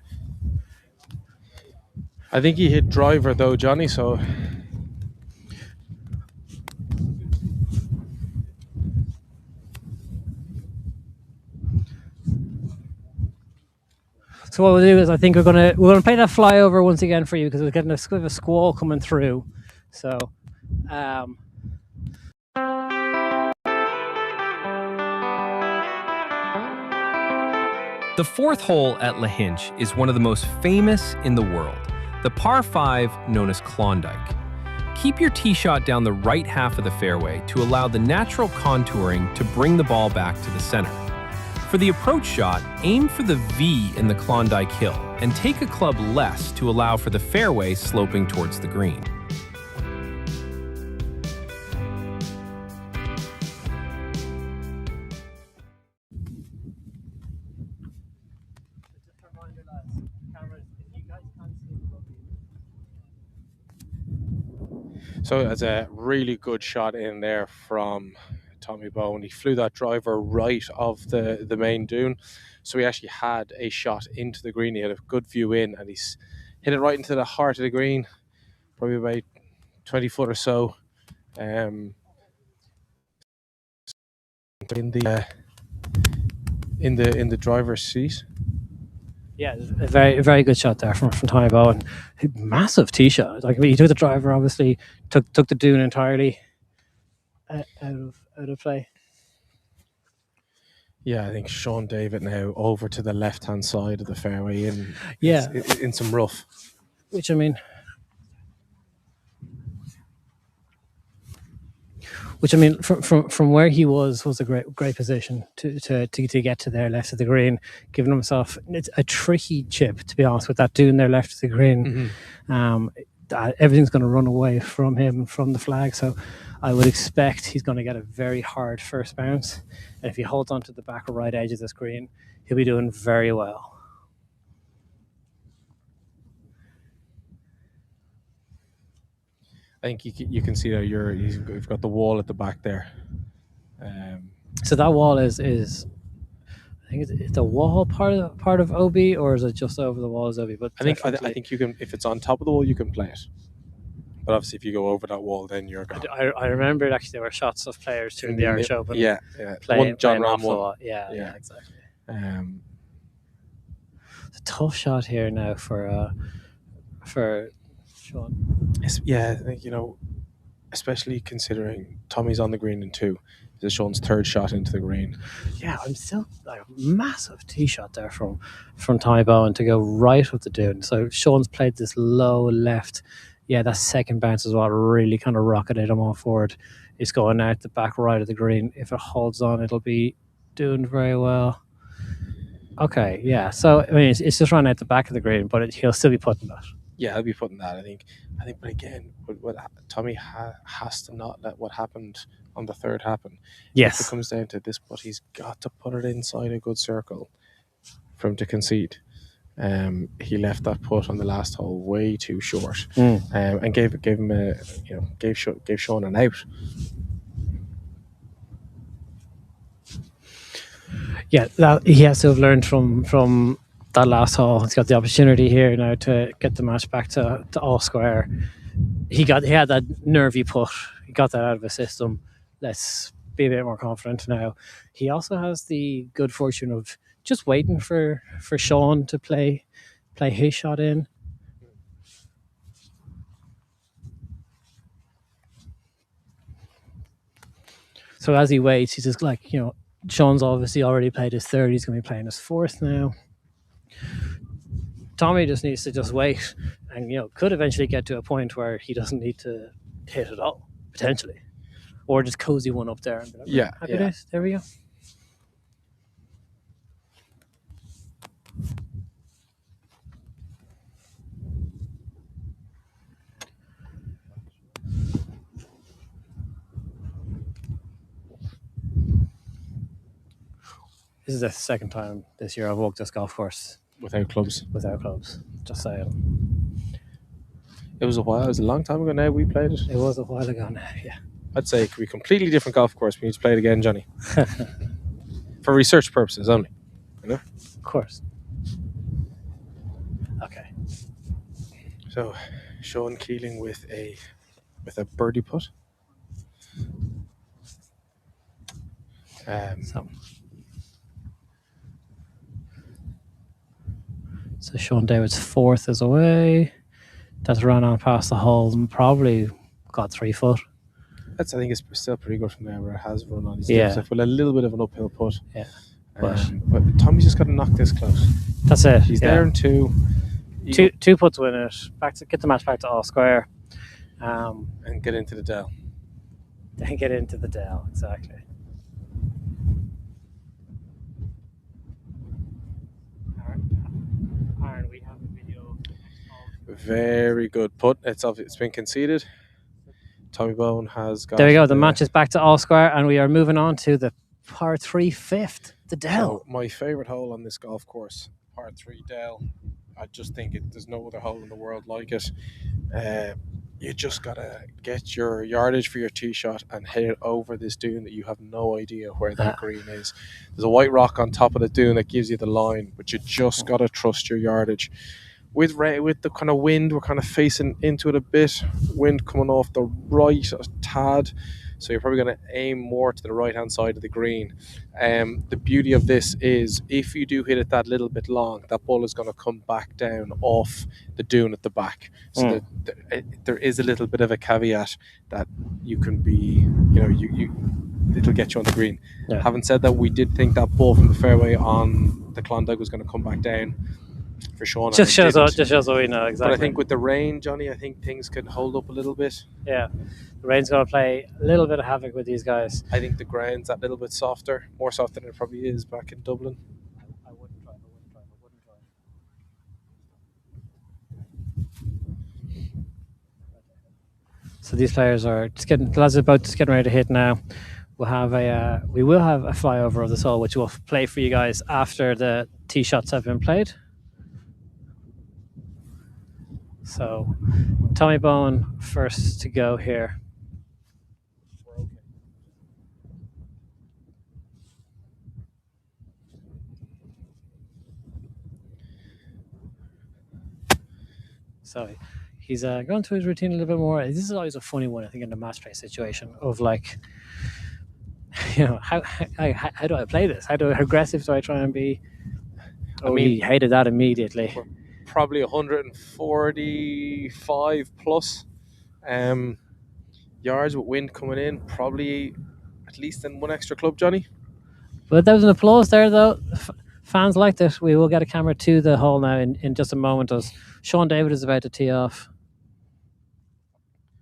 I think he hit driver though, Johnny. So So what we'll do is I think we're gonna play that flyover once again for you because we're getting a bit of a squall coming through. So. The fourth hole at Lahinch is one of the most famous in the world, the par 5 known as Klondike. Keep your tee shot down the right half of the fairway to allow the natural contouring to bring the ball back to the center. For the approach shot, aim for the V in the Klondike Hill and take a club less to allow for the fairway sloping towards the green. So that's a really good shot in there from Tommy Bowen. He flew that driver right of the main dune. So he actually had a shot into the green. He had a good view in and he's hit it right into the heart of the green, probably about 20 foot or so. In the driver's seat. Yeah, a very good shot there from Tommy Bowen. Massive tee shot. Like he took the driver, obviously took the dune entirely out of play. Yeah, I think Sean David now over to the left hand side of the fairway in some rough. Which I mean, from where he was a great position to get to there left of the green, giving himself it's a tricky chip to be honest with that dune there left of the green. Everything's going to run away from him from the flag, so I would expect he's going to get a very hard first bounce, and if he holds on to the back right edge of the screen, he'll be doing very well. I think you can see that you've got the wall at the back there. So that wall is I think it's the wall part of OB, or is it just over the wall as OB? But I think you can, if it's on top of the wall, you can play it. But obviously, if you go over that wall, then you're gone. I remember actually there were shots of players during the Irish Open. Yeah. Playing John off Rahm the won. wall. Yeah, exactly. It's a tough shot here now for Sean. Yeah, I think especially considering Tommy's on the green in 2. This is Sean's third shot into the green. Yeah, I'm still like massive tee shot there from Tommy Bowen to go right with the dune. So Sean's played this low left. Yeah, that second bounce is what really kind of rocketed him on forward. It's going out the back right of the green. If it holds on, it'll be doing very well. Okay, yeah. So I mean, it's just run out the back of the green, but he'll still be putting that. Yeah, I'll be putting that. I think. But again, Tommy has to not let what happened on the third happen. Yes, if it comes down to this, but he's got to put it inside a good circle for him to concede. He left that putt on the last hole way too short, and gave him gave Sean an out. Yeah, he has to have learned from that last hole. He's got the opportunity here now to get the match back to all square. He had that nervy putt. He got that out of his system. Let's be a bit more confident now. He also has the good fortune of just waiting for Sean to play his shot in. So as he waits, he's just like, Sean's obviously already played his third. He's going to be playing his fourth now. Tommy just needs to just wait and, could eventually get to a point where he doesn't need to hit at all, potentially. Or just cozy one up there. And be like, happy days. There we go. This is the second time this year I've walked this golf course without clubs. Just saying. It was a while. It was a long time ago now we played it. It was a while ago now, yeah. I'd say it could be a completely different golf course. We need to play it again, Johnny. For research purposes only. Of course. So Sean Keeling with a birdie putt. So Sean David's fourth is away. That's run on past the hole and probably got 3 foot. I think it's still pretty good from there where it has run on. He's with a little bit of an uphill putt. Yeah. But Tommy's just got to knock this close. That's it. He's there in 2. Two putts win it. Get the match back to all square. And get into the Dell. Then get into the Dell, exactly. Aaron, we have a video. Very good putt. It's been conceded. Tommy Bone has got. There we go. The match is back to all square, and we are moving on to the par 3 fifth, the Dell. So my favourite hole on this golf course, par 3 Dell. I just think there's no other hole in the world like it. You just gotta get your yardage for your tee shot and hit it over this dune that you have no idea where that green is. There's a white rock on top of the dune that gives you the line, but you just gotta trust your yardage. With the kind of wind, we're kind of facing into it a bit. Wind coming off the right a tad, so you're probably going to aim more to the right-hand side of the green. The beauty of this is if you do hit it that little bit long, that ball is going to come back down off the dune at the back. So there is a little bit of a caveat that you can be, it'll get you on the green. Yeah. Having said that, we did think that ball from the fairway on the Klondike was going to come back down. For Sean, just shows what we know exactly. But I think with the rain, Johnny, I think things could hold up a little bit. Yeah, the rain's going to play a little bit of havoc with these guys. I think the ground's that little bit softer, more softer than it probably is back in Dublin. I wouldn't try. So these players are just getting. The lads are about just getting ready to hit now. We will have a flyover of this hole, which we'll play for you guys after the tee shots have been played. So, Tommy Bone first to go here. So, he's going through his routine a little bit more. This is always a funny one, I think, in the match play situation of like, how do I play this? How aggressive do I try and be? He hated that immediately. Probably 145 plus yards with wind coming in, probably at least in one extra club, Johnny. But there was an applause there, though. Fans liked it. We will get a camera to the hole now in just a moment as Sean David is about to tee off.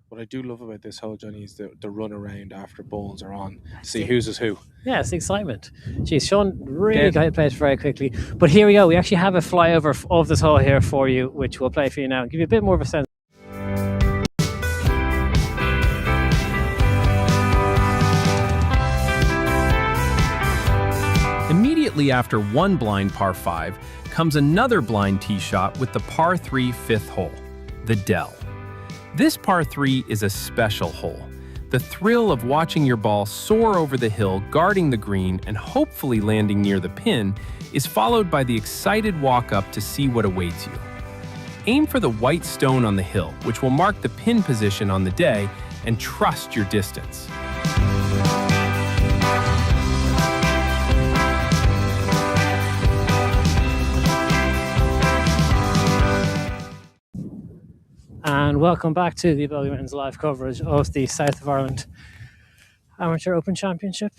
What I do love about this hole, Johnny, is the run around after balls are on to see whose is who. Yeah, it's the excitement. Geez, Sean really got played very quickly. But here we go. We actually have a flyover of this hole here for you, which we'll play for you now and give you a bit more of a sense. Immediately after one blind par 5 comes another blind tee shot with the par 3 fifth hole, the Dell. This par 3 is a special hole. The thrill of watching your ball soar over the hill, guarding the green, and hopefully landing near the pin is followed by the excited walk up to see what awaits you. Aim for the white stone on the hill, which will mark the pin position on the day, and trust your distance. And welcome back to the Bogeyman's live coverage of the South of Ireland Amateur Open Championship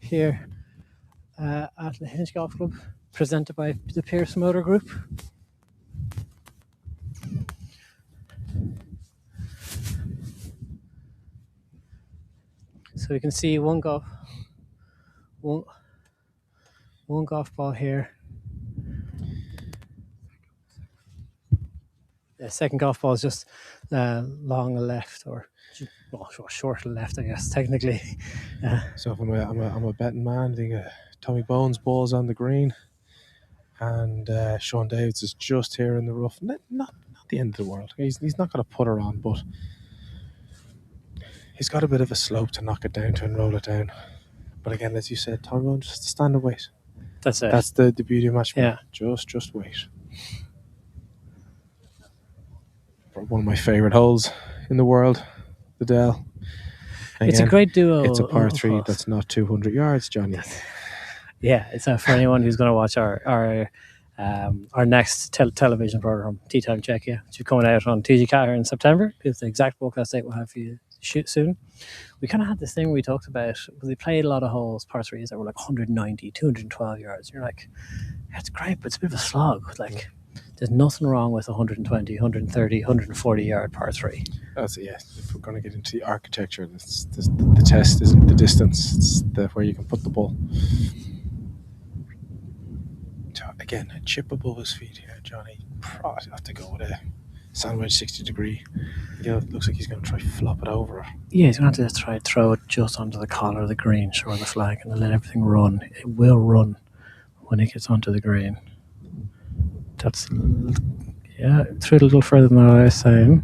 here at Lahinch Golf Club, presented by the Pierce Motor Group. So we can see one golf ball here. The second golf ball is just long left, or short left, I guess, technically. So if I'm a betting man, I think Tommy Bone's ball's on the green, and Sean Davids is just here in the rough. Not the end of the world. He's not going to put her on, but he's got a bit of a slope to knock it down to and roll it down. But again, as you said, Tommy Bone just stand and wait. That's it. That's the beauty of match. Yeah. Just wait. one of my favourite holes in the world, the Dell. It's a great duo. It's a par of 3 holes. that's not 200 yards, Johnny. Yeah, it's for anyone who's going to watch our next television program, Tea Time Czechia, which is coming out on TG Car in September. It's the exact broadcast date we'll have for you shoot soon. We kind of had this thing we talked about. They played a lot of holes, par 3s that were like 190, 212 yards. You're like, yeah, it's great, but it's a bit of a slog. Like, there's nothing wrong with 120, 130, 140 yard par 3. That's it, yeah. If we're going to get into the architecture, the test isn't the distance, it's where you can put the ball. So again, a chip above his feet here, Johnny. Probably have to go with a sandwich 60 degree. It looks like he's going to try flop it over. Yeah, he's going to have to try throw it just onto the collar of the green, show the flag, and then let everything run. It will run when it gets onto the green. That's, yeah, threw it a little further than what I was saying.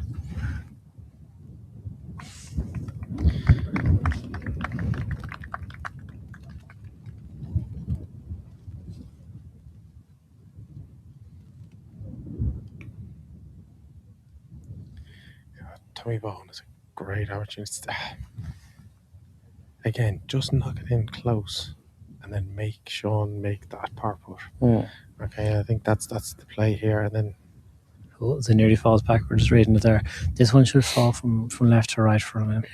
Tommy Bowen is a great opportunity. Again, just knock it in close and then make Sean make that par putt. Okay, I think that's the play here. And then it nearly falls backwards, reading it there. This one should fall from left to right for him.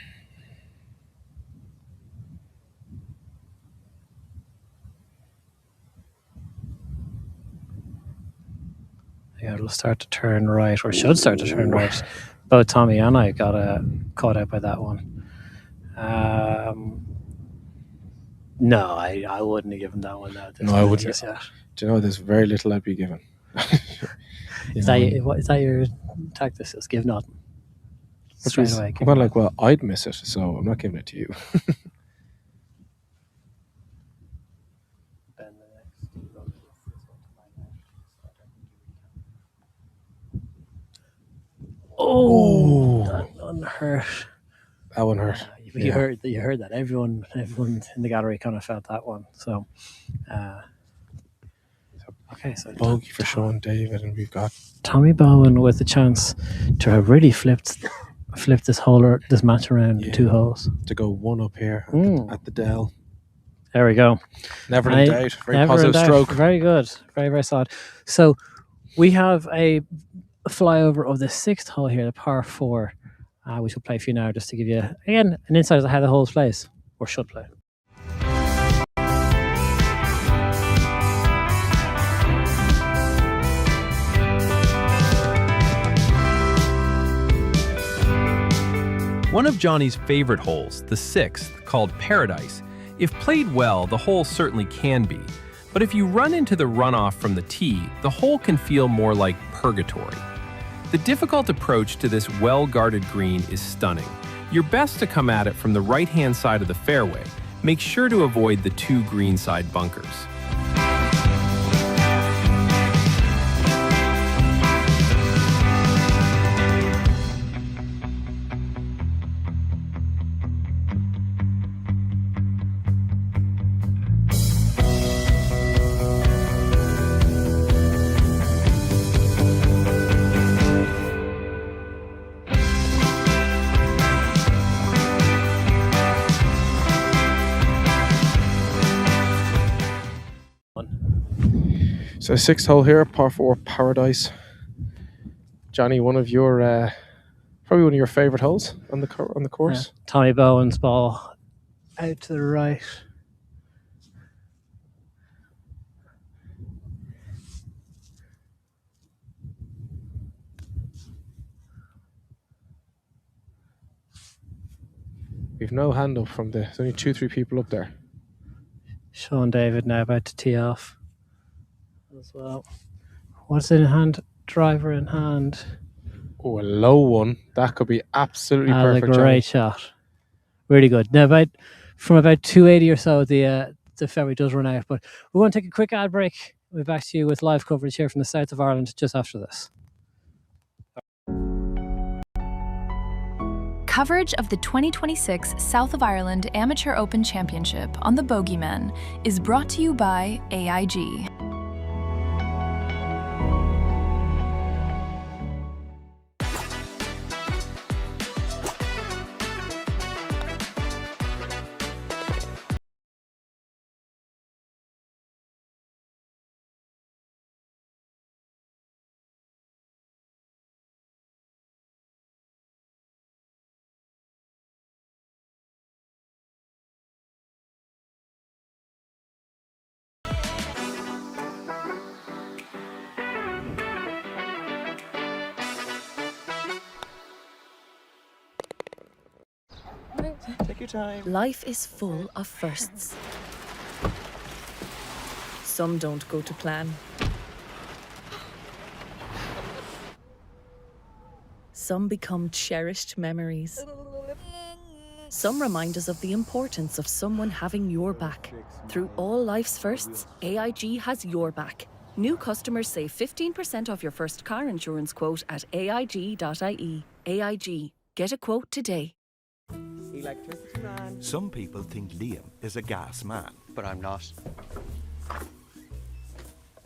Yeah, it'll start to turn right, or should start to turn right. Both Tommy and I got caught out by that one. No, I wouldn't have given that one. No, I wouldn't. Do you know, there's very little I'd be given. Is that your tactic? Is give nothing straight away? Well, I'd miss it, so I'm not giving it to you. Oh, that one hurt. That one hurt. You heard that. Everyone in the gallery kind of felt that one. So, okay, so bogey for Sean David, and we've got Tommy Bowen with the chance to have really flipped this match around in 2 holes. To go one up here at the Dell. There we go. Never in doubt. Very positive stroke. Very good. Very, very solid. So we have a flyover of the 6th hole here, the par 4, which we'll play for you now, just to give you, again, an insight as to how the holes plays, or should play. One of Johnny's favorite holes, the 6th, called Paradise, if played well, the hole certainly can be. But if you run into the runoff from the tee, the hole can feel more like purgatory. The difficult approach to this well-guarded green is stunning. You're best to come at it from the right-hand side of the fairway. Make sure to avoid the 2 greenside bunkers. So 6th hole here, par 4 Paradise. Johnny, one of your probably one of your favourite holes on the course. Yeah. Tommy Bowen's ball out to the right. We've no hand up from there's only 2-3 people up there. Sean David now about to tee off as well. What's in hand? Driver in hand. Oh, a low one. That could be absolutely perfect. A great shot. Really good. Now, from about 280 or so, the fairway does run out. But we're going to take a quick ad break. We'll be back to you with live coverage here from the south of Ireland just after this. Coverage of the 2026 South of Ireland Amateur Open Championship on the Bogeymen is brought to you by AIG. Take your time. Life is full of firsts. Some don't go to plan. Some become cherished memories. Some remind us of the importance of someone having your back. Through all life's firsts, AIG has your back. New customers save 15% off your first car insurance quote at aig.ie. AIG. Get a quote today. Electricity man. Some people think Liam is a gas man. But I'm not.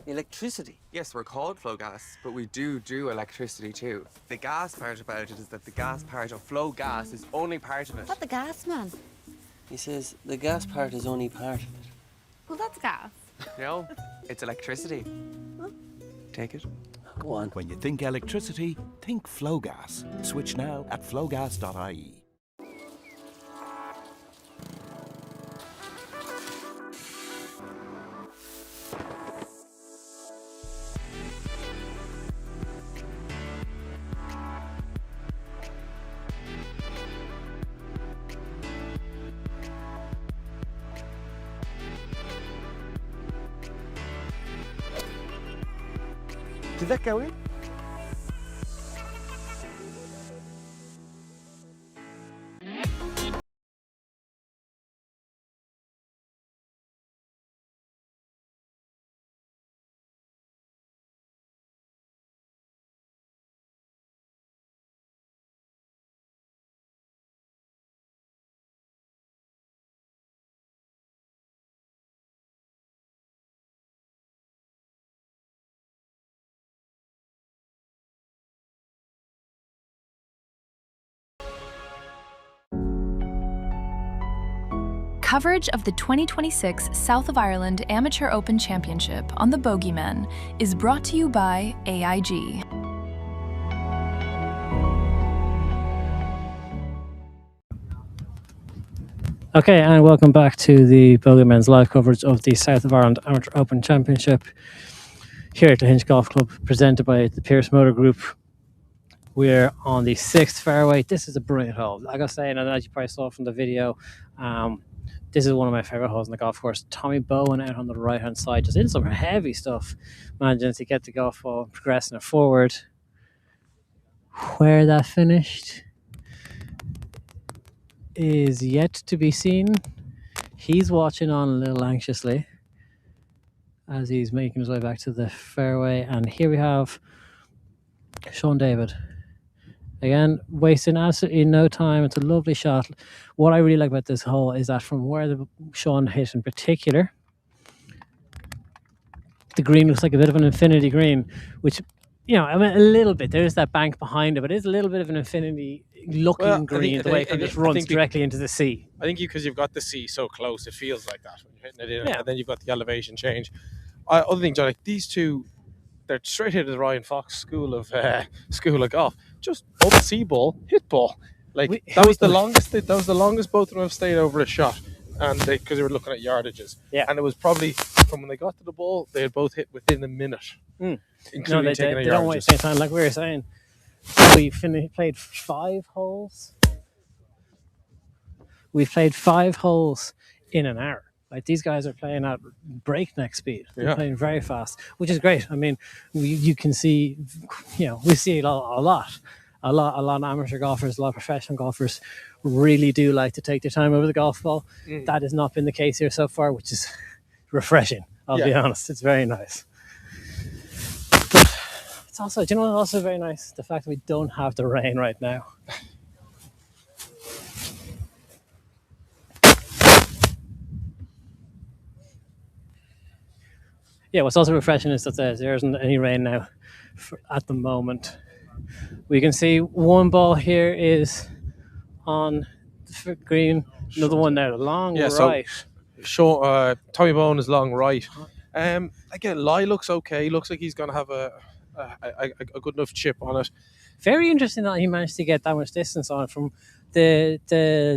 Electricity. Yes, we're called flow gas, but we do electricity too. The gas part about it is that the gas part of flow gas is only part of it. What the gas, man? He says the gas part is only part of it. Well, that's gas. No, it's electricity. Take it. Go on. When you think electricity, think Flowgas. Switch now at flowgas.ie. Did that go in? Coverage of the 2026 South of Ireland Amateur Open Championship on the Bogeymen is brought to you by AIG. Okay, and welcome back to the Bogeymen's live coverage of the South of Ireland Amateur Open Championship here at Lahinch Golf Club, presented by the Pierce Motor Group. We're on the 6th fairway. This is a brilliant hole. Like I was saying, and as you probably saw from the video, this is one of my favorite holes in the golf course. Tommy Bowen out on the right-hand side, just in some heavy stuff, managing to get the golf ball, progressing it forward. Where that finished is yet to be seen. He's watching on a little anxiously as he's making his way back to the fairway. And here we have Sean David. Again, wasting absolutely no time. It's a lovely shot. What I really like about this hole is that from where Sean hit in particular, the green looks like a bit of an infinity green, which, you know, I mean, a little bit. There's that bank behind it, but it's a little bit of an infinity looking green, the way it just runs directly into the sea. I think because you've got the sea so close, it feels like that when you're hitting it in, and then you've got the elevation change. Other thing, John, like these two, they're straight out of the Ryan Fox school of golf. Just up sea ball, hit ball. Like that was the longest. That was the longest both of them have stayed over a shot, and because they were looking at yardages. Yeah, and it was probably from when they got to the ball, they had both hit within a minute, including taking a they don't waste any time. Like we were saying, we played 5 holes. We've played 5 holes in an hour. Like these guys are playing at breakneck speed. They're playing very fast, which is great. I mean, you can see, you know, we see it a lot of amateur golfers, a lot of professional golfers really do like to take their time over the golf ball. That has not been the case here so far, which is refreshing. I'll be honest, it's very nice. But it's also, do you know what's also very nice? The fact that we don't have the rain right now. Yeah, what's also refreshing is that there isn't any rain now at the moment. We can see one ball here is on the green, another one there, long right. So Tommy Bowen is long right. Again, Lai looks okay. Looks like he's going to have a good enough chip on it. Very interesting that he managed to get that much distance on it. From the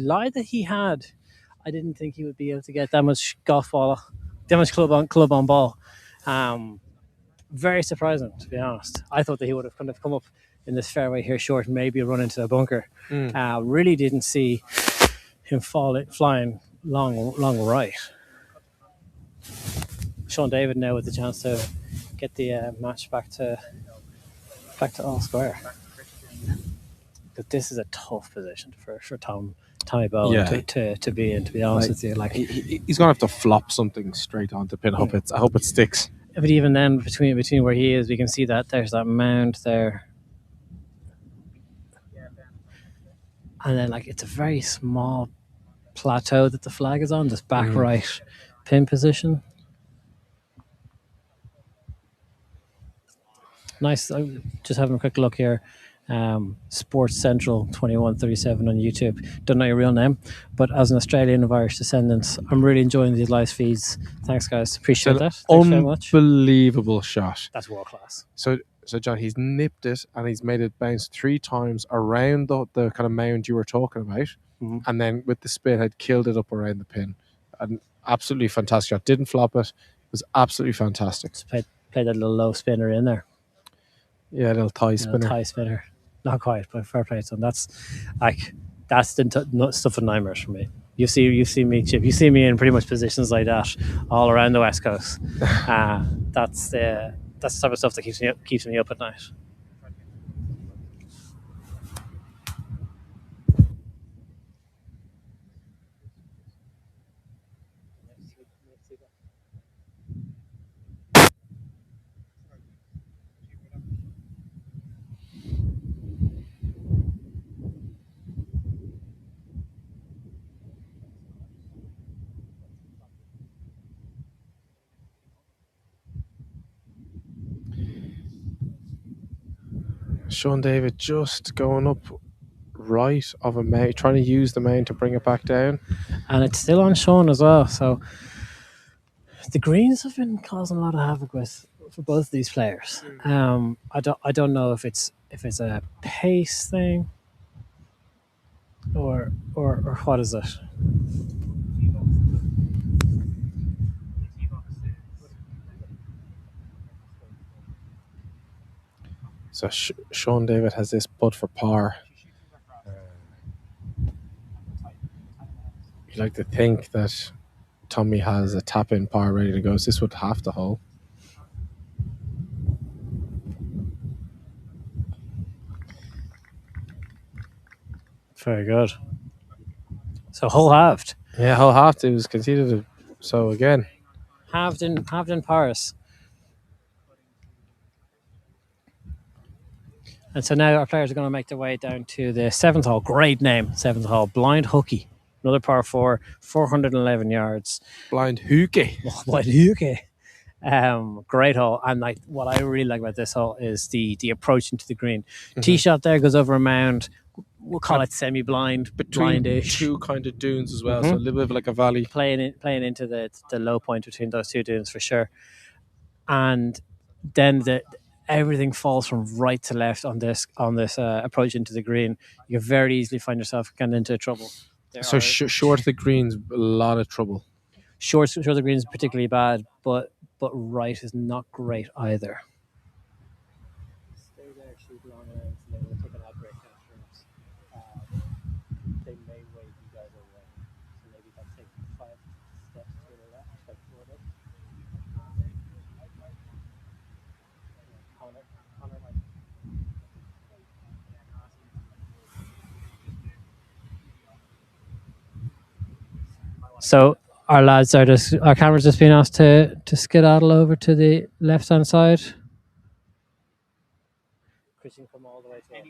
lie that he had, I didn't think he would be able to get that much golf ball, that much club on ball. Very surprising, to be honest. I thought that he would have kind of come up in this fairway here short and maybe run into a bunker. Really didn't see him flying long right. Sean David now with the chance to get the match back to all square. But this is a tough position for Tommy Bowen to be in. To be honest with you, he's gonna have to flop something straight onto pin. I hope it sticks. But even then, between where he is, we can see that there's that mound there, and then it's a very small plateau that the flag is on. This back right pin position. Nice. Just having a quick look here. Sports Central 2137 on YouTube. Don't know your real name, but as an Australian of Irish descendants, I'm really enjoying these live feeds. Thanks, guys. Appreciate that. Thanks very much. Unbelievable shot. That's world class. So John, he's nipped it and he's made it bounce 3 times around the kind of mound you were talking about, and then with the spin had killed it up around the pin. An absolutely fantastic shot. Didn't flop it. It was absolutely fantastic. Just play that little low spinner in there. Yeah, a little tie spinner. Not quite, but fair play to him. That's the stuff of nightmares for me. You see me, Chip. You see me in pretty much positions like that all around the West Coast. That's the type of stuff that keeps me up at night. Sean David just going up right of a main, trying to use the main to bring it back down. And it's still on Sean as well. So the greens have been causing a lot of havoc for both of these players. I don't know if it's a pace thing or what is it? So Sean David has this putt for par. You like to think that Tommy has a tap-in par ready to go. So this would half the hole. Very good. So hole halved. Yeah, hole halved. It was conceded. So again, halved in pars. And so now our players are going to make their way down to the 7th hole. Great name, 7th hole. Blind Hooky. Another par 4, 411 yards. Blind Hooky. Oh, Blind Hooky. Great hole. And what I really like about this hole is the approach into the green. Tee shot there goes over a mound. We'll call it semi-blind, blindish. 2 kind of dunes as well. So a little bit of like a valley. Playing into the low point between those 2 dunes for sure. And then everything falls from right to left on this approach into the green. You can very easily find yourself getting into trouble. Short of the greens, a lot of trouble. Short of the greens is particularly bad, but right is not great either. Stay there, shoot long ends, and they will take an great catch. They may wave you guys away, so maybe they'll take 5 steps to the left, step forward. So our cameras just been asked to skedaddle over to the left hand side. Christian, come all the way to us.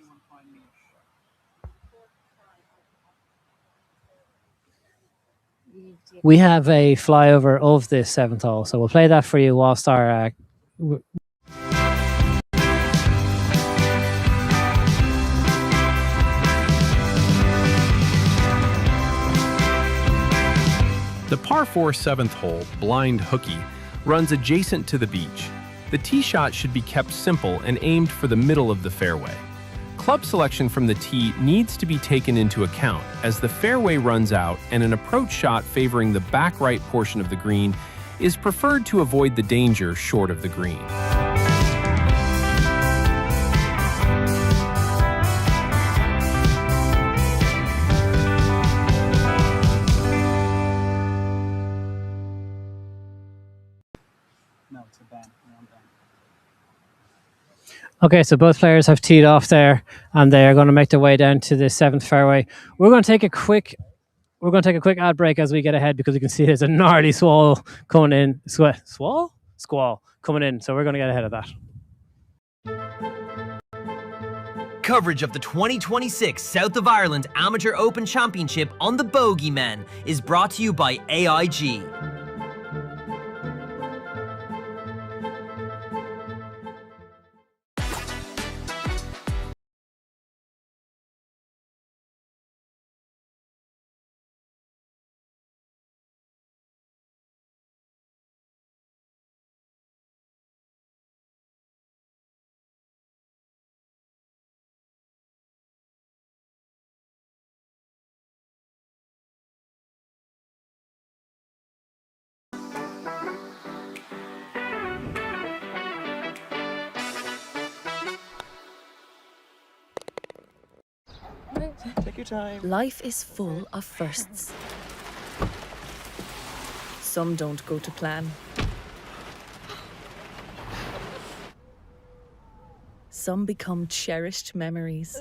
We have a flyover of the 7th hole, so we'll play that for you whilst our The par 4 7th hole, Blind Hooky, runs adjacent to the beach. The tee shot should be kept simple and aimed for the middle of the fairway. Club selection from the tee needs to be taken into account as the fairway runs out, and an approach shot favoring the back right portion of the green is preferred to avoid the danger short of the green. Okay, so both players have teed off there, and they are going to make their way down to the 7th fairway. We're going to take a quick ad break as we get ahead, because you can see there's a gnarly squall coming in. Squall coming in. So we're going to get ahead of that. Coverage of the 2026 South of Ireland Amateur Open Championship on the Bogeymen is brought to you by AIG. Take your time. Life is full of firsts. Some don't go to plan. Some become cherished memories.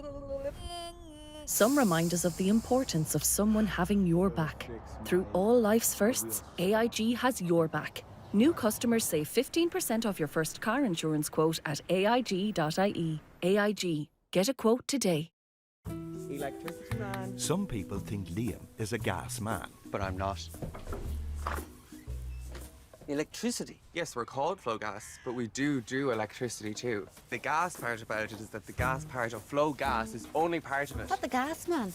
Some remind us of the importance of someone having your back. Through all life's firsts, AIG has your back. New customers save 15% off your first car insurance quote at aig.ie. AIG. Get a quote today. Electricity man. Some people think Liam is a gas man. But I'm not. Electricity. Yes, we're called Flow Gas, but we do electricity too. The gas part about it is that the gas part of Flow Gas is only part of it. What the gas, man?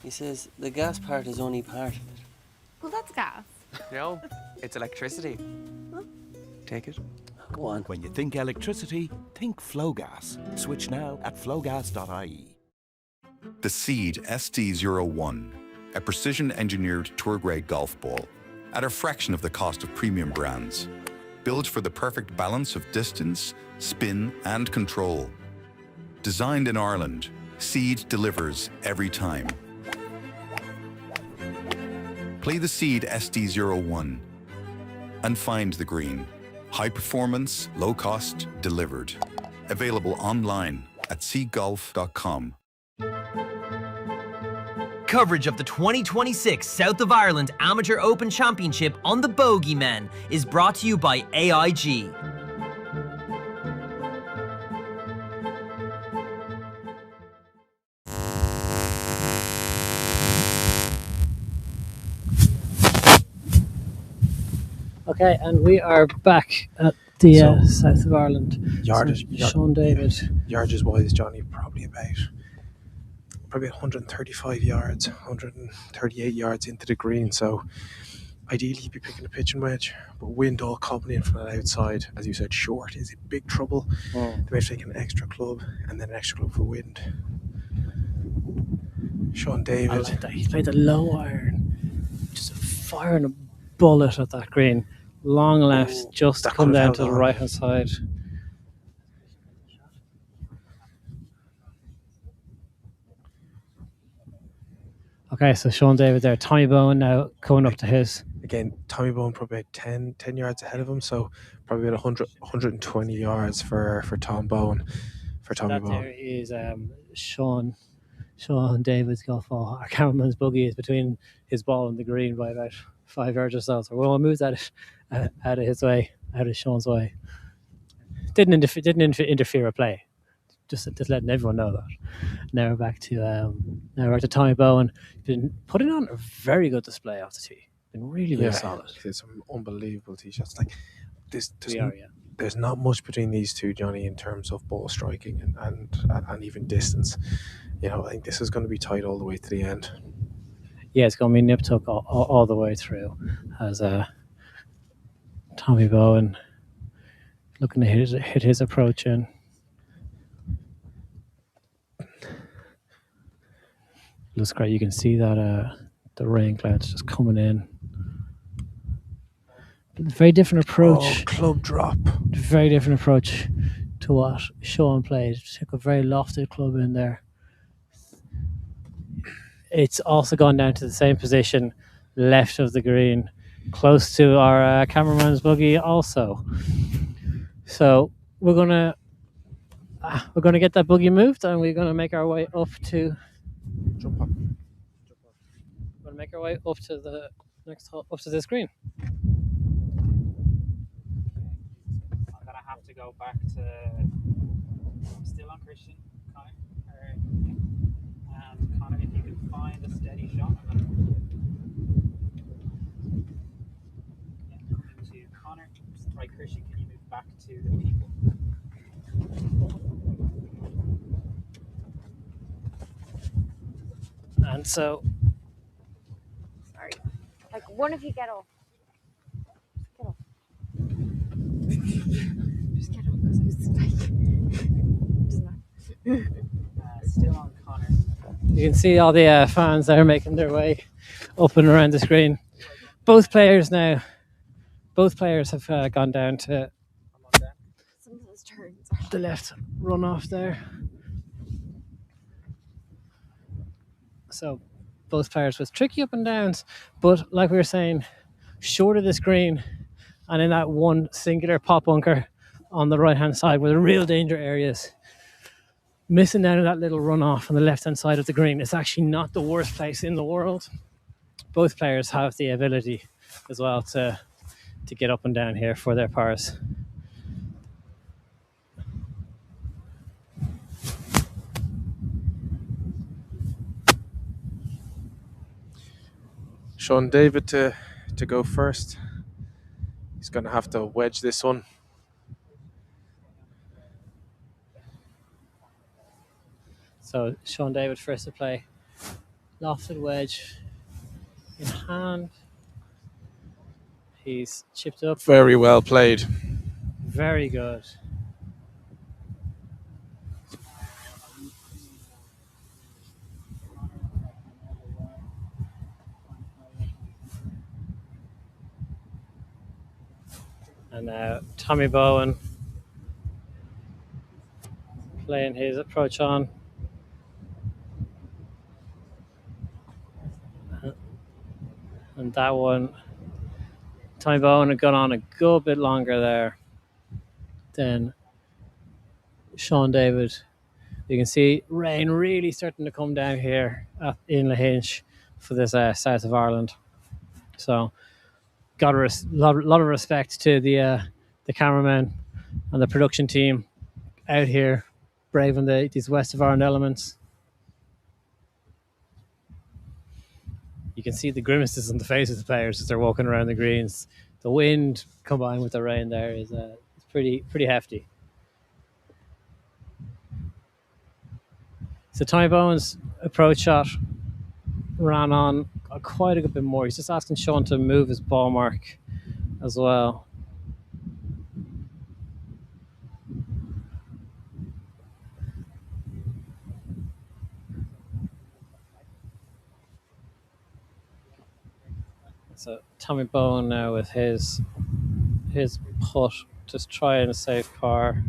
He says the gas part is only part of it. Well, that's gas. No, it's electricity. Take it. Go on. When you think electricity, think Flowgas. Switch now at flowgas.ie. The Seed SD01, a precision-engineered tour-grade golf ball at a fraction of the cost of premium brands, built for the perfect balance of distance, spin, and control. Designed in Ireland, Seed delivers every time. Play the Seed SD01 and find the green. High performance, low cost, delivered. Available online at seedgolf.com. Coverage of the 2026 South of Ireland Amateur Open Championship on the Bogeymen is brought to you by AIG. Okay, and we are back at the South of Ireland. Sean David. Yardage wise, Johnny, probably about 135 yards, 138 yards into the green. So ideally you'd be picking a pitching wedge, but wind all coming in from the outside, as you said, short is in big trouble. They may take an extra club and then an extra club for wind. Sean David. I like that. He played the low iron, just firing a bullet at that green. Long left, just to come down to the right hand side. Okay, so Sean David there. Tommy Bowen now coming up to his. Again, Tommy Bowen probably about 10 yards ahead of him, so probably about 120 yards for Tom Bowen. For Tommy Bowen. There is Sean David's golf ball. Our cameraman's buggy is between his ball and the green by about 5 yards or so. So we'll move that out of his way, out of Sean's way. Didn't interfere with play. Just letting everyone know that. Now we're back to Tommy Bowen. Been putting on a very good display off the tee. Been really solid. It's some unbelievable tee shots. Like there's not much between these two, Johnny, in terms of ball striking and even distance. You know, I think this is going to be tight all the way to the end. Yeah, it's going to be nip tuck all the way through. As Tommy Bowen looking to hit his approach in. Looks great. You can see that the rain clouds just coming in. Very different approach. Club drop. Very different approach to what Sean played. Took a very lofted club in there. It's also gone down to the same position, left of the green, close to our cameraman's buggy also. So we're going to we're going to get that buggy moved, and we're going to make our way up to. Jump on. We're going to make our way up to the next hole, up to this green. I'm going to have to go back to. I'm still on Christian, Connor. And Connor, if you can find a steady shot, I'm going to Connor. Right, Christian, can you move back to the people? And so, Sorry. Like, one of you get off. Get off. Just get off because I was like, doesn't matter. still on Connor. You can see all the fans there making their way up and around the screen. Both players have gone down to Some of those turns. the left runoff there. So both players with tricky up and downs, but like we were saying, short of the screen and in that one singular pop bunker on the right hand side where the real danger areas. Missing down in that little runoff on the left hand side of the green, it's actually not the worst place in the world. Both players have the ability as well to get up and down here for their pars. Sean David to go first. He's going to have to wedge this one. So Sean David first to play. Lofted wedge in hand. He's chipped up. Very well played. Very good. And now Tommy Bowen playing his approach on. And that one, Tommy Bowen had gone on a good bit longer there than Sean David. You can see rain really starting to come down here in Lahinch for this south of Ireland. So got a lot of respect to the cameramen and the production team out here braving these west of Ireland elements. You can see the grimaces on the faces of the players as they're walking around the greens. The wind combined with the rain there is it's pretty hefty. So Tommy Bowen's approach shot ran on quite a good bit more. He's just asking Sean to move his ball mark as well. So Tommy Bowen now with his putt, just trying a safe par.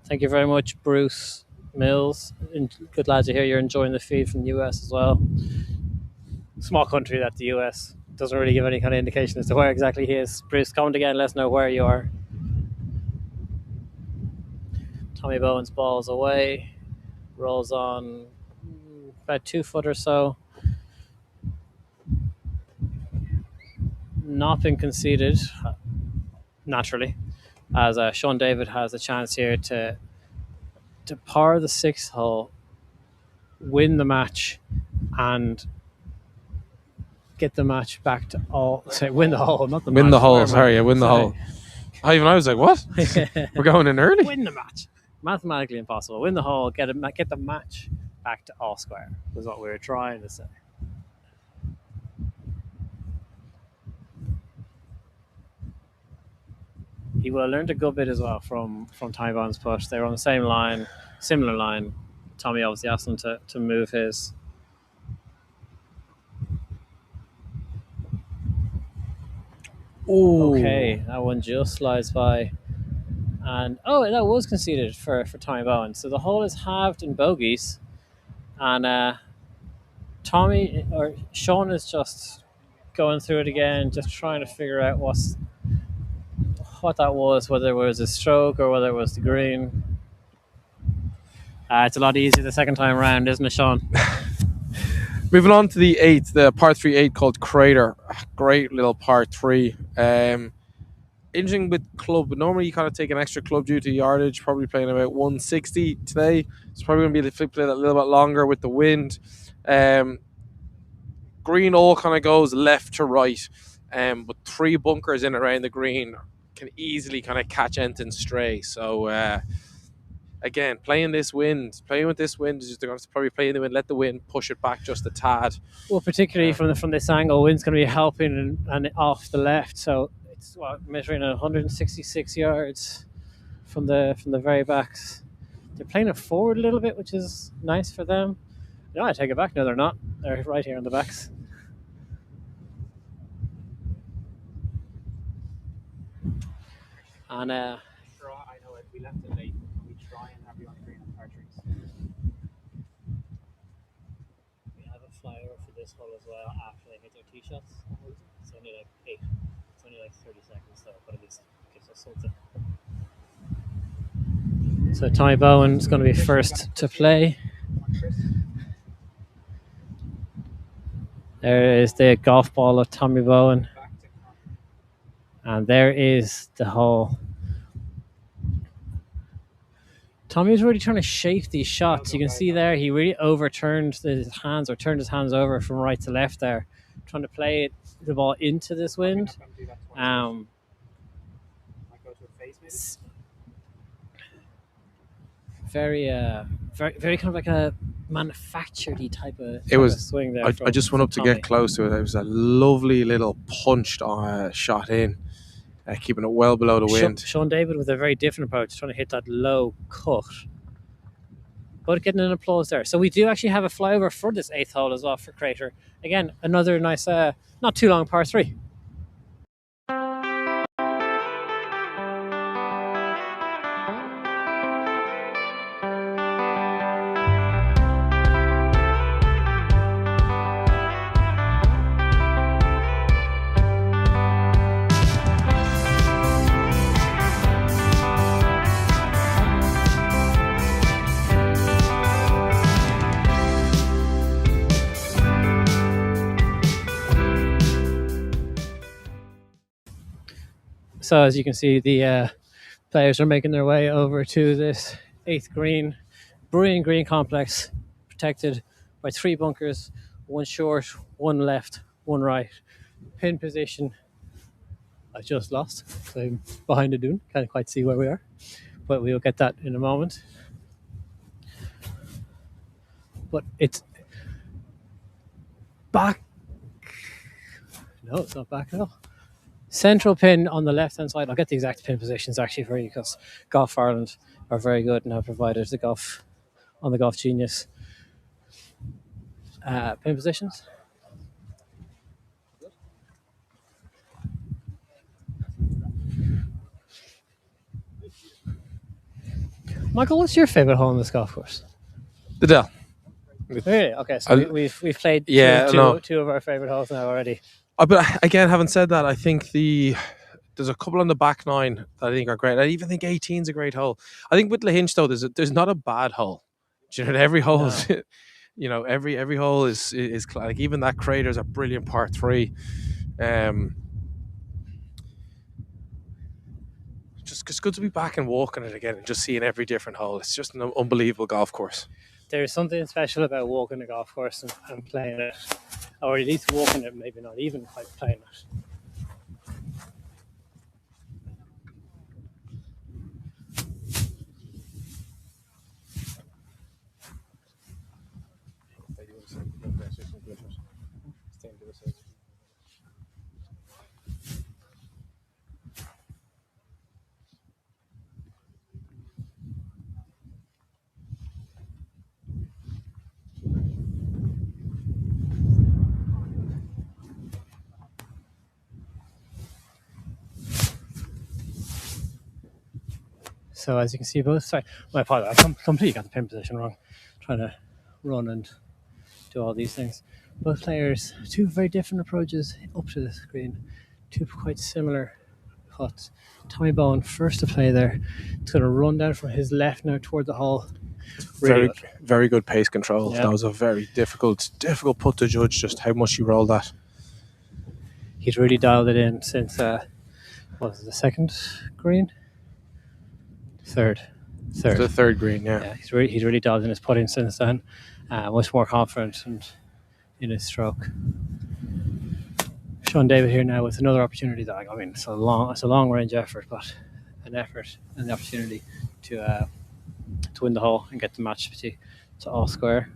Thank you very much, Bruce Mills. Good lad to hear you're enjoying the feed from the US as well. Small country that the US doesn't really give any kind of indication as to where exactly he is. Bruce, comment again, let us know where you are. Tommy Bowen's ball's away, rolls on about 2 foot or so. Not been conceded, naturally, as Sean David has a chance here to par the 6th hole, win the match, and get the match back to all. Say, win the hole, not the match. Win the hole. Sorry, win the hole. I was like, what? We're going in early. Win the match. Mathematically impossible. Win the hole. Get the match back to all square. Was what we were trying to say. He will have learned a good bit as well from Tommy Bowen's putt. They were on the same line, similar line. Tommy obviously asked him to move his. Ooh. Okay, that one just slides by. And that was conceded for Tommy Bowen. So the hole is halved in bogeys. And Sean is just going through it again, just trying to figure out what that was, whether it was a stroke or whether it was the green. It's a lot easier the second time around, isn't it, Sean? Moving on to the 8th, the par 3 8 called Crater. Great little par 3. Interesting with club. Normally you kind of take an extra club due to yardage, probably playing about 160 today. It's probably going to be played a little bit longer with the wind. Green all kind of goes left to right, but 3 bunkers in around the green can easily kind of catch anything stray. So again, playing with this wind is just going to probably play in the wind, let the wind push it back just a tad. Well, particularly from this angle, wind's going to be helping and off the left. So it's measuring at 166 yards from the very backs. They're playing it forward a little bit, which is nice for them. No, I take it back. No, they're not. They're right here on the backs. And I know if we left it late, we try and have you on green on par 3s. We have a flyover for this hole as well after they hit their tee shots. It's only like 8. It's only like 30 seconds though, but at least it gives us something. So Tommy Bowen's going to be first to play. There is the golf ball of Tommy Bowen. And there is the hole. Tommy's really trying to shape these shots. You can see there he really overturned his hands, or turned his hands over from right to left there, trying to play the ball into this wind. Very kind of like a manufactured type of swing there. I just went up to Tommy. get close to it. It was a lovely little punched shot in, keeping it well below the wind. Sean David with a very different approach, trying to hit that low cut. But getting an applause there. So we do actually have a flyover for this 8th hole as well for Crater. Again, another nice, not too long par 3. So as you can see, the players are making their way over to this 8th green, brilliant green complex, protected by 3 bunkers, 1 short, 1 left, 1 right. Pin position, I just lost, so I'm behind the dune, can't quite see where we are, but we'll get that in a moment. But it's back. No, it's not back at all. Central pin on the left-hand side. I'll get the exact pin positions actually for you, because Golf Ireland are very good and have provided the golf on the Golf Genius pin positions. Michael, what's your favourite hole on this golf course? The Dell. Really? Okay, so we've played two of our favourite holes now already. But again, having said that, I think there's a couple on the back 9 that I think are great. I even think 18's a great hole. I think with Lahinch though, there's not a bad hole. Do you know, every hole is, you know, every hole is like, even that Crater is a brilliant par 3. Just good to be back and walking it again and just seeing every different hole. It's just an unbelievable golf course. There's something special about walking a golf course and playing it, or at least walking it, maybe not even quite playing it. So as you can see, my apologies, I completely got the pin position wrong, trying to run and do all these things. Both players, 2 very different approaches up to the screen, 2 quite similar putt. Tommy Bowen first to play there. It's going to run down from his left now toward the hole. Really good. Very good pace control. Yeah. That was a very difficult putt to judge just how much he rolled that. He's really dialed it in since what was it, the second green? Third. The third green, yeah. He's really dialed in his putting since then. Much more confident and in his stroke. Sean David here now with another opportunity. That I mean, it's a long range effort, but an effort and the opportunity to win the hole and get the match to all square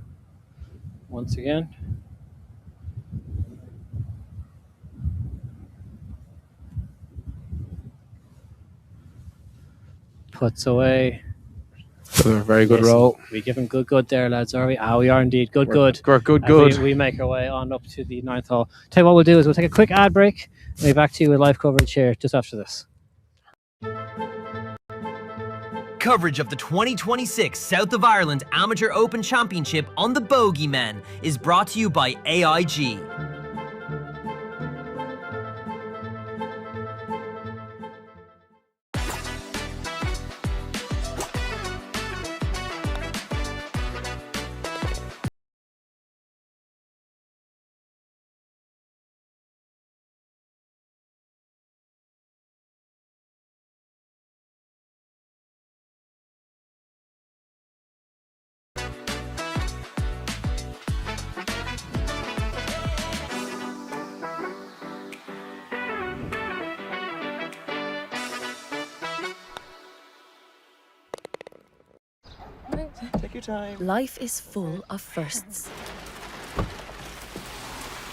once again. Puts away. A very good roll. We give him good there, lads, are we? We are indeed. Good. We're good. We make our way on up to the 9th hole. Tell you what we'll do is we'll take a quick ad break. We'll be back to you with live coverage here just after this. Coverage of the 2026 South of Ireland Amateur Open Championship on the Bogeymen is brought to you by AIG. Take your time. Life is full of firsts.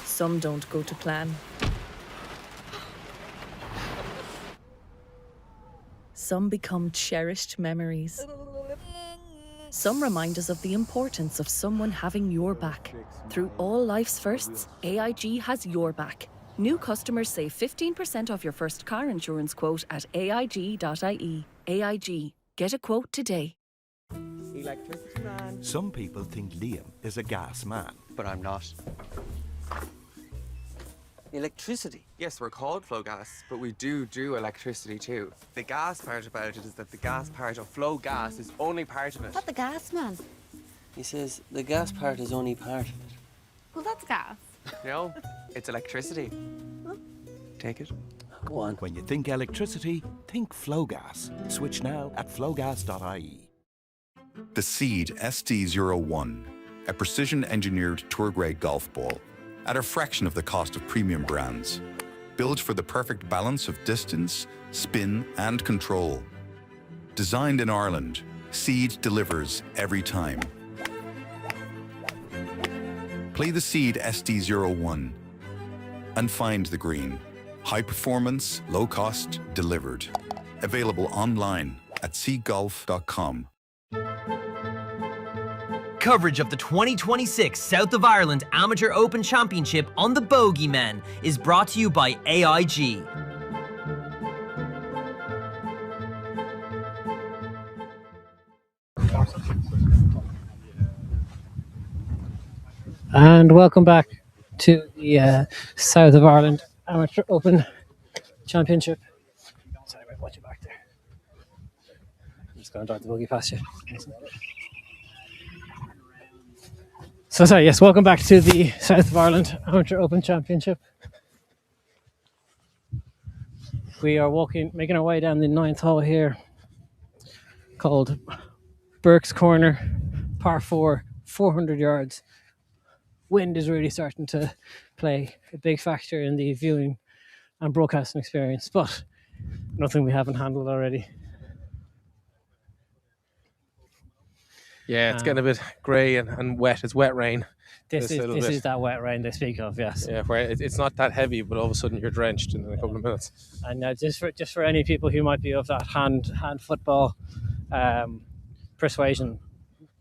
Some don't go to plan. Some become cherished memories. Some remind us of the importance of someone having your back. Through all life's firsts, AIG has your back. New customers save 15% off your first car insurance quote at aig.ie. AIG. Get a quote today. Electricity man. Some people think Liam is a gas man. But I'm not. Electricity? Yes, we're called flow gas, but we do electricity too. The gas part about it is that the gas part of flow gas is only part of it. What the gas, man? He says the gas part is only part of it. Well, that's gas. No, it's electricity. Take it. Go on. When you think electricity, think flow gas. Switch now at flowgas.ie. The Seed SD01, a precision-engineered tour-grade golf ball at a fraction of the cost of premium brands, built for the perfect balance of distance, spin, and control. Designed in Ireland, Seed delivers every time. Play the Seed SD01 and find the green. High performance, low cost, delivered. Available online at seedgolf.com. Coverage of the 2026 South of Ireland Amateur Open Championship on the Bogeymen is brought to you by AIG. And welcome back to the South of Ireland Amateur Open Championship. Sorry about watching back there. I'm just going to drive the buggy past you. So sorry, yes, welcome back to the South of Ireland Amateur Open Championship. We are making our way down the 9th hole here, called Burke's Corner, par 4, 400 yards. Wind is really starting to play a big factor in the viewing and broadcasting experience, but nothing we haven't handled already. Yeah, it's getting a bit grey and wet. It's wet rain. This is that wet rain they speak of, yes. Yeah, where it's not that heavy, but all of a sudden you're drenched in a couple of minutes. And just for any people who might be of that hand football persuasion,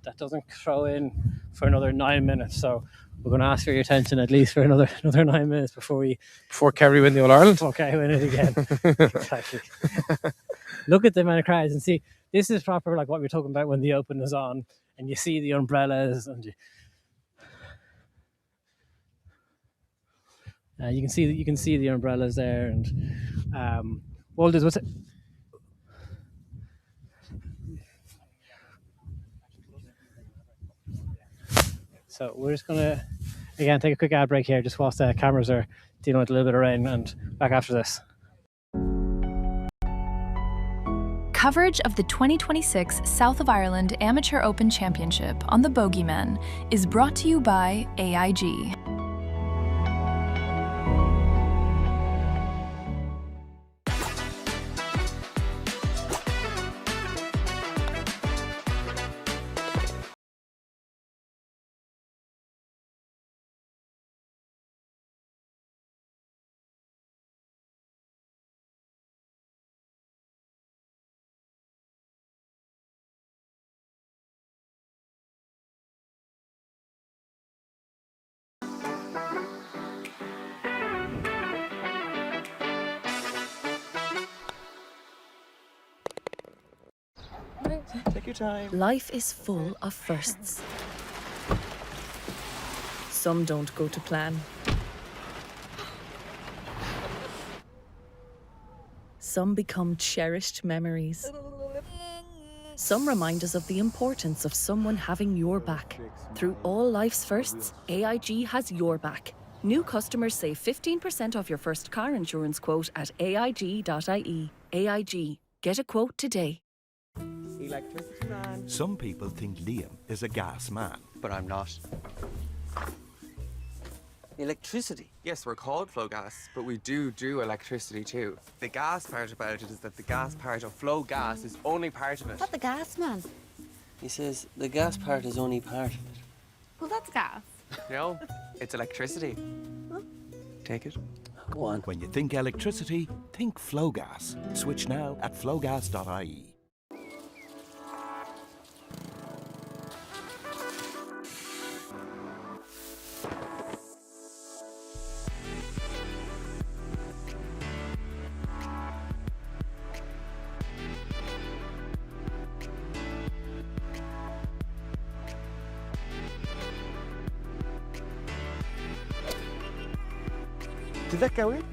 that doesn't throw in for another 9 minutes. So we're going to ask for your attention at least for another 9 minutes before Kerry win the All Ireland. Before Kerry win it again. Exactly. Look at the amount of crowds and see. This is proper like what we were talking about when the Open is on, and you see the umbrellas, and you can see the umbrellas there, and Walters, what's it? So we're just gonna again take a quick ad break here, just whilst the cameras are dealing with a little bit of rain, and back after this. Coverage of the 2026 South of Ireland Amateur Open Championship on the Bogeymen is brought to you by AIG. Take your time. Life is full of firsts. Some don't go to plan. Some become cherished memories. Some remind us of the importance of someone having your back. Through all life's firsts, AIG has your back. New customers save 15% off your first car insurance quote at aig.ie. AIG. Get a quote today. Electricity man. Some people think Liam is a gas man. But I'm not. Electricity? Yes, we're called Flow Gas, but we do electricity too. The gas part about it is that the gas part of Flow Gas is only part of it. Not the gas man. He says the gas part is only part of it. Well, that's gas. No, it's electricity. Take it. Go on. When you think electricity, think Flowgas. Switch now at flowgas.ie. Did that go in?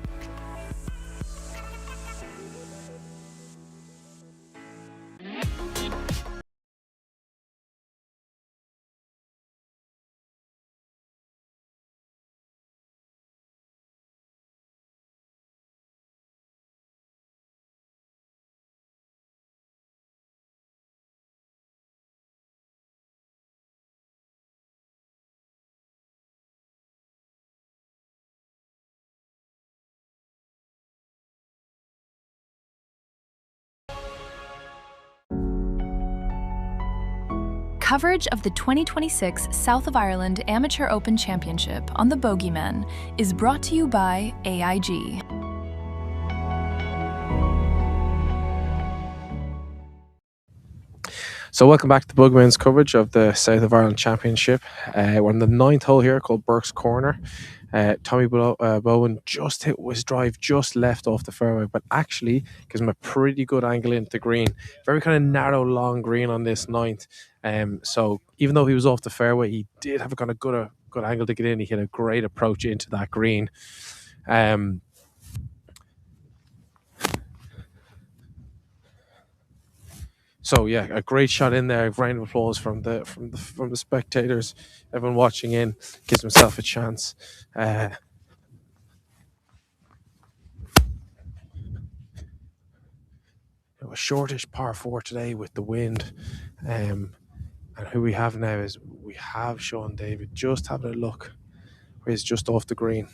Coverage of the 2026 South of Ireland Amateur Open Championship on the Bogeymen is brought to you by AIG. So welcome back to the Bugman's coverage of the South of Ireland Championship. We're on the 9th hole here called Burke's Corner. Tommy Bowen just hit his drive just left off the fairway, but actually gives him a pretty good angle into the green. Very kind of narrow, long green on this 9th. So even though he was off the fairway, he did have a kind of good angle to get in. He hit a great approach into that green. So yeah, a great shot in there. Round of applause from the spectators. Everyone watching in gives himself a chance. A shortish par 4 today with the wind. And who we have now is we have Sean David just having a look where he's just off the green.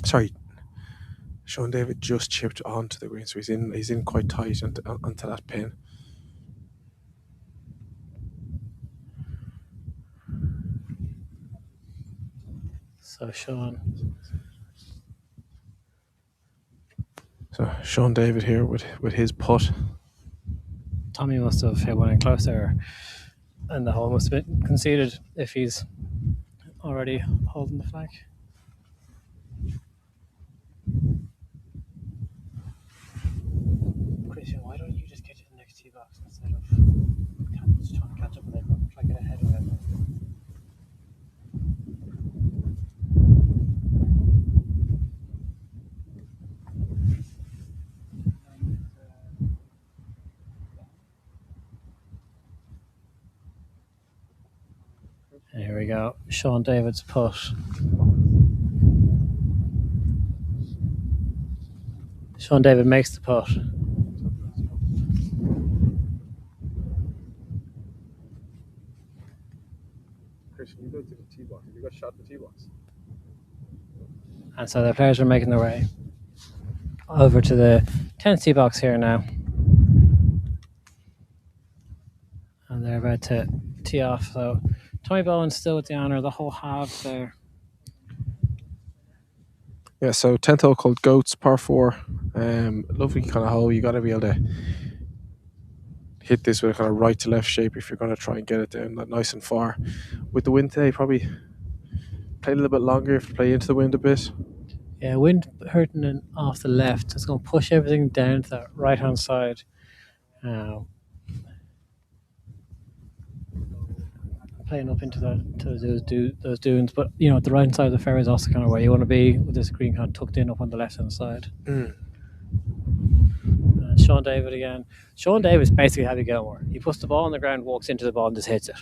Sorry, Sean David just chipped onto the green, so he's in quite tight onto that pin. So Sean David here with his putt. Tommy must have hit one in close there, and the hole must have been conceded if he's already holding the flag. Christian, why don't you just get to the next tee box instead of trying to catch up with everyone? Try to get ahead of everyone. go. Sean David's putt. Sean David makes the putt. Christian, you go to the tee box. Have you got shot in the tee box? And so the players are making their way over to the 10th tee box here now. And they're about to tee off. So Tommy Bowen's still with the honour, the whole half there. Yeah, so 10th hole called Goats, par 4. Lovely kind of hole. You got to be able to hit this with a kind of right to left shape if you're going to try and get it down that nice and far. With the wind today, probably play a little bit longer if you play into the wind a bit. Yeah, wind hurting it off the left. It's going to push everything down to that right-hand side. Playing up into those dunes, but you know, the right side of the fairway is also kind of where you want to be, with this green kind of tucked in up on the left-hand side. Sean David again. Sean David's basically Happy Gilmore. He puts the ball on the ground, walks into the ball, and just hits it.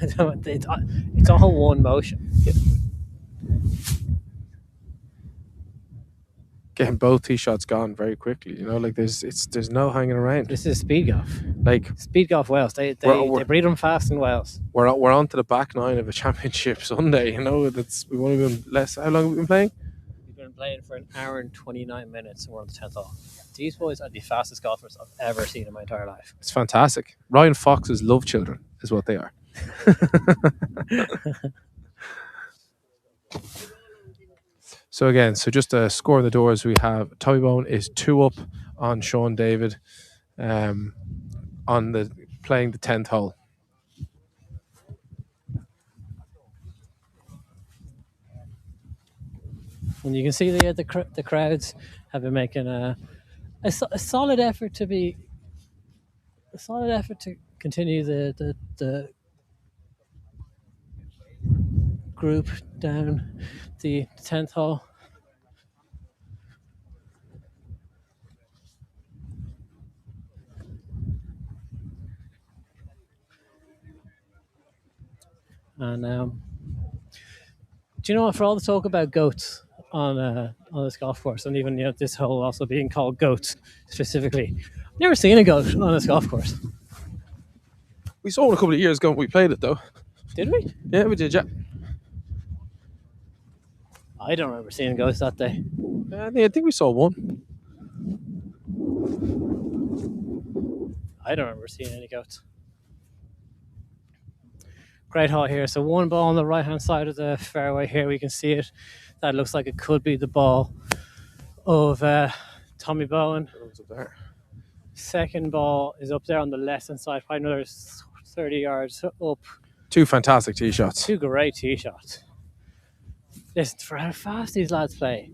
It's all one motion. Getting both tee shots gone very quickly, you know, like there's no hanging around. This is speed golf. Like speed golf Wales. They breed them fast in Wales. We're on to the back nine of a championship Sunday, you know. We've only been less. How long have we been playing? We've been playing for an hour and 29 minutes, and we're on the 10th hole. These boys are the fastest golfers I've ever seen in my entire life. It's fantastic. Ryan Fox's love children is what they are. So again, just a score in the doors. We have Tommy Bowen is 2 up on Sean David, on playing the 10th hole. And you can see the crowds have been making a solid effort to continue the group down the 10th hole. And do you know what? For all the talk about goats on this golf course, and even this hole also being called Goats specifically, I've never seen a goat on this golf course. We saw one a couple of years ago when we played it, though. Did we? Yeah, we did. Yeah. I don't remember seeing ghosts that day. I think we saw one. I don't remember seeing any goats. Great hole here. So one ball on the right-hand side of the fairway here. We can see it. That looks like it could be the ball of Tommy Bowen. Second ball is up there on the left-hand side. Probably another 30 yards up. 2 fantastic tee shots. 2 great tee shots. Listen, for how fast these lads play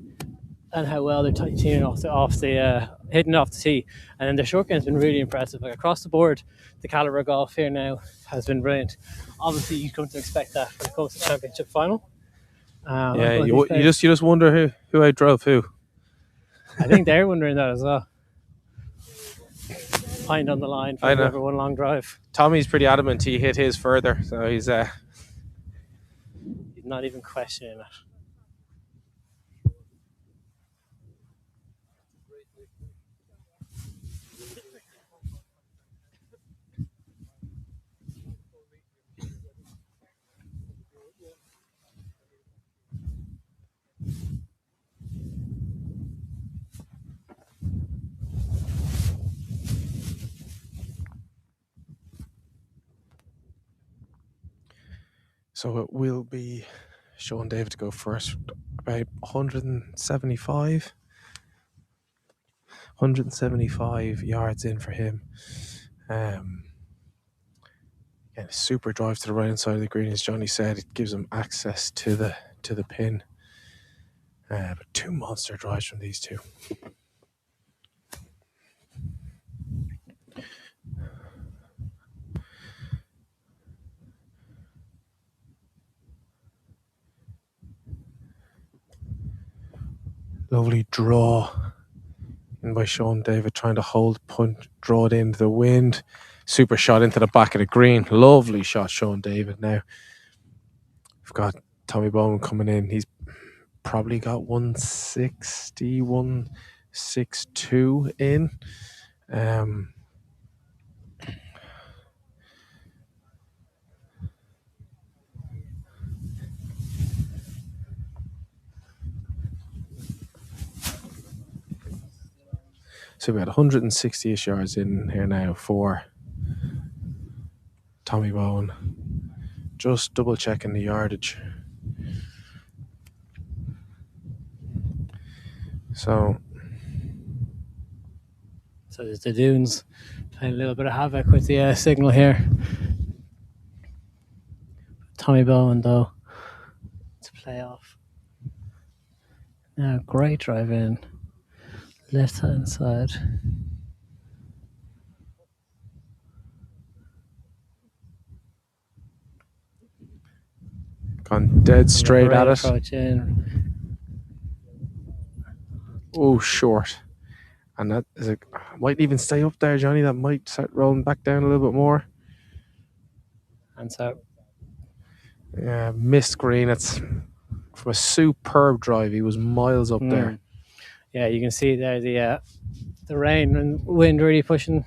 and how well they're hitting off the tee, and then their short game's been really impressive. Like across the board, the caliber of golf here now has been brilliant. Obviously, you come to expect that when it comes to the championship final. You just wonder who outdrove who. I think they're wondering that as well. Pint on the line for whoever one long drive. Tommy's pretty adamant he hit his further, so he's not even questioning it. So it will be Sean David to go first. About 175 yards in for him. Again, a super drive to the right hand side of the green, as Johnny said. It gives him access to the pin. But 2 monster drives from these two. Lovely draw in by Sean David, trying to hold, punt, draw it into the wind. Super shot into the back of the green. Lovely shot, Sean David now. we've got Tommy Bowen coming in. He's probably got 160, 162 in. So we had 160-ish yards in here now for Tommy Bowen. Just double checking the yardage. So there's the dunes playing a little bit of havoc with the signal here. Tommy Bowen though to play off. Now great drive in, left hand side. Gone dead straight at it. Approach in. Oh, short. And that is might even stay up there, Johnny. That might start rolling back down a little bit more. And so, yeah, missed green. It's from a superb drive. He was miles up there. Yeah, you can see there the rain and wind really pushing.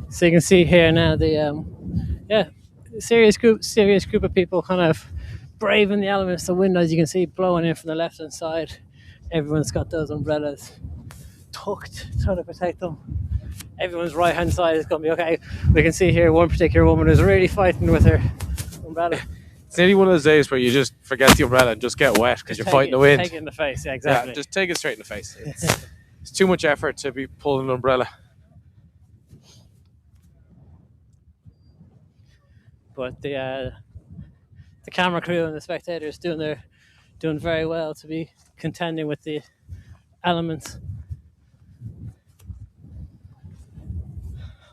So you can see here now the serious group of people kind of braving the elements. The wind, as you can see, blowing in from the left hand side. Everyone's got those umbrellas tucked, trying to protect them. Everyone's right hand side is going to be okay. We can see here one particular woman is really fighting with her umbrella. It's nearly one of those days where you just forget the umbrella and just get wet because you're fighting the wind. Take it in the face, yeah, exactly. Yeah, just take it straight in the face. It's too much effort to be pulling an umbrella. But the camera crew and the spectators doing very well to be contending with the elements.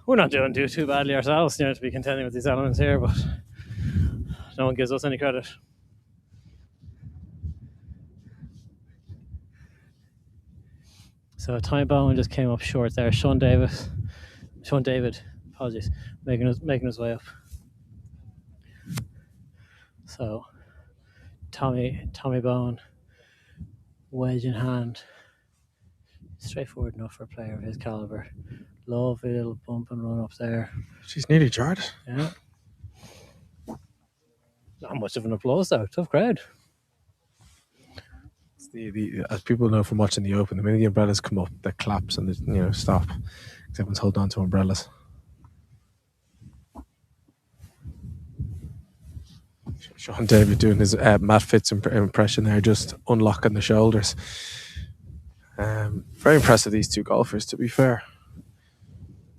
We're not doing too badly ourselves, to be contending with these elements here, but no one gives us any credit. So Tommy Bowen just came up short there. Sean David, apologies, making his way up. So Tommy Bowen, wedge in hand. Straightforward enough for a player of his caliber. Lovely little bump and run up there. She's nearly jarred. Yeah. Not much of an applause though. Tough crowd. As people know from watching the Open, the minute the umbrellas come up, they claps and they stop. Because everyone's holding on to umbrellas. Sean David doing his Matt Fitz impression there, just unlocking the shoulders. Very impressive, these two golfers, to be fair.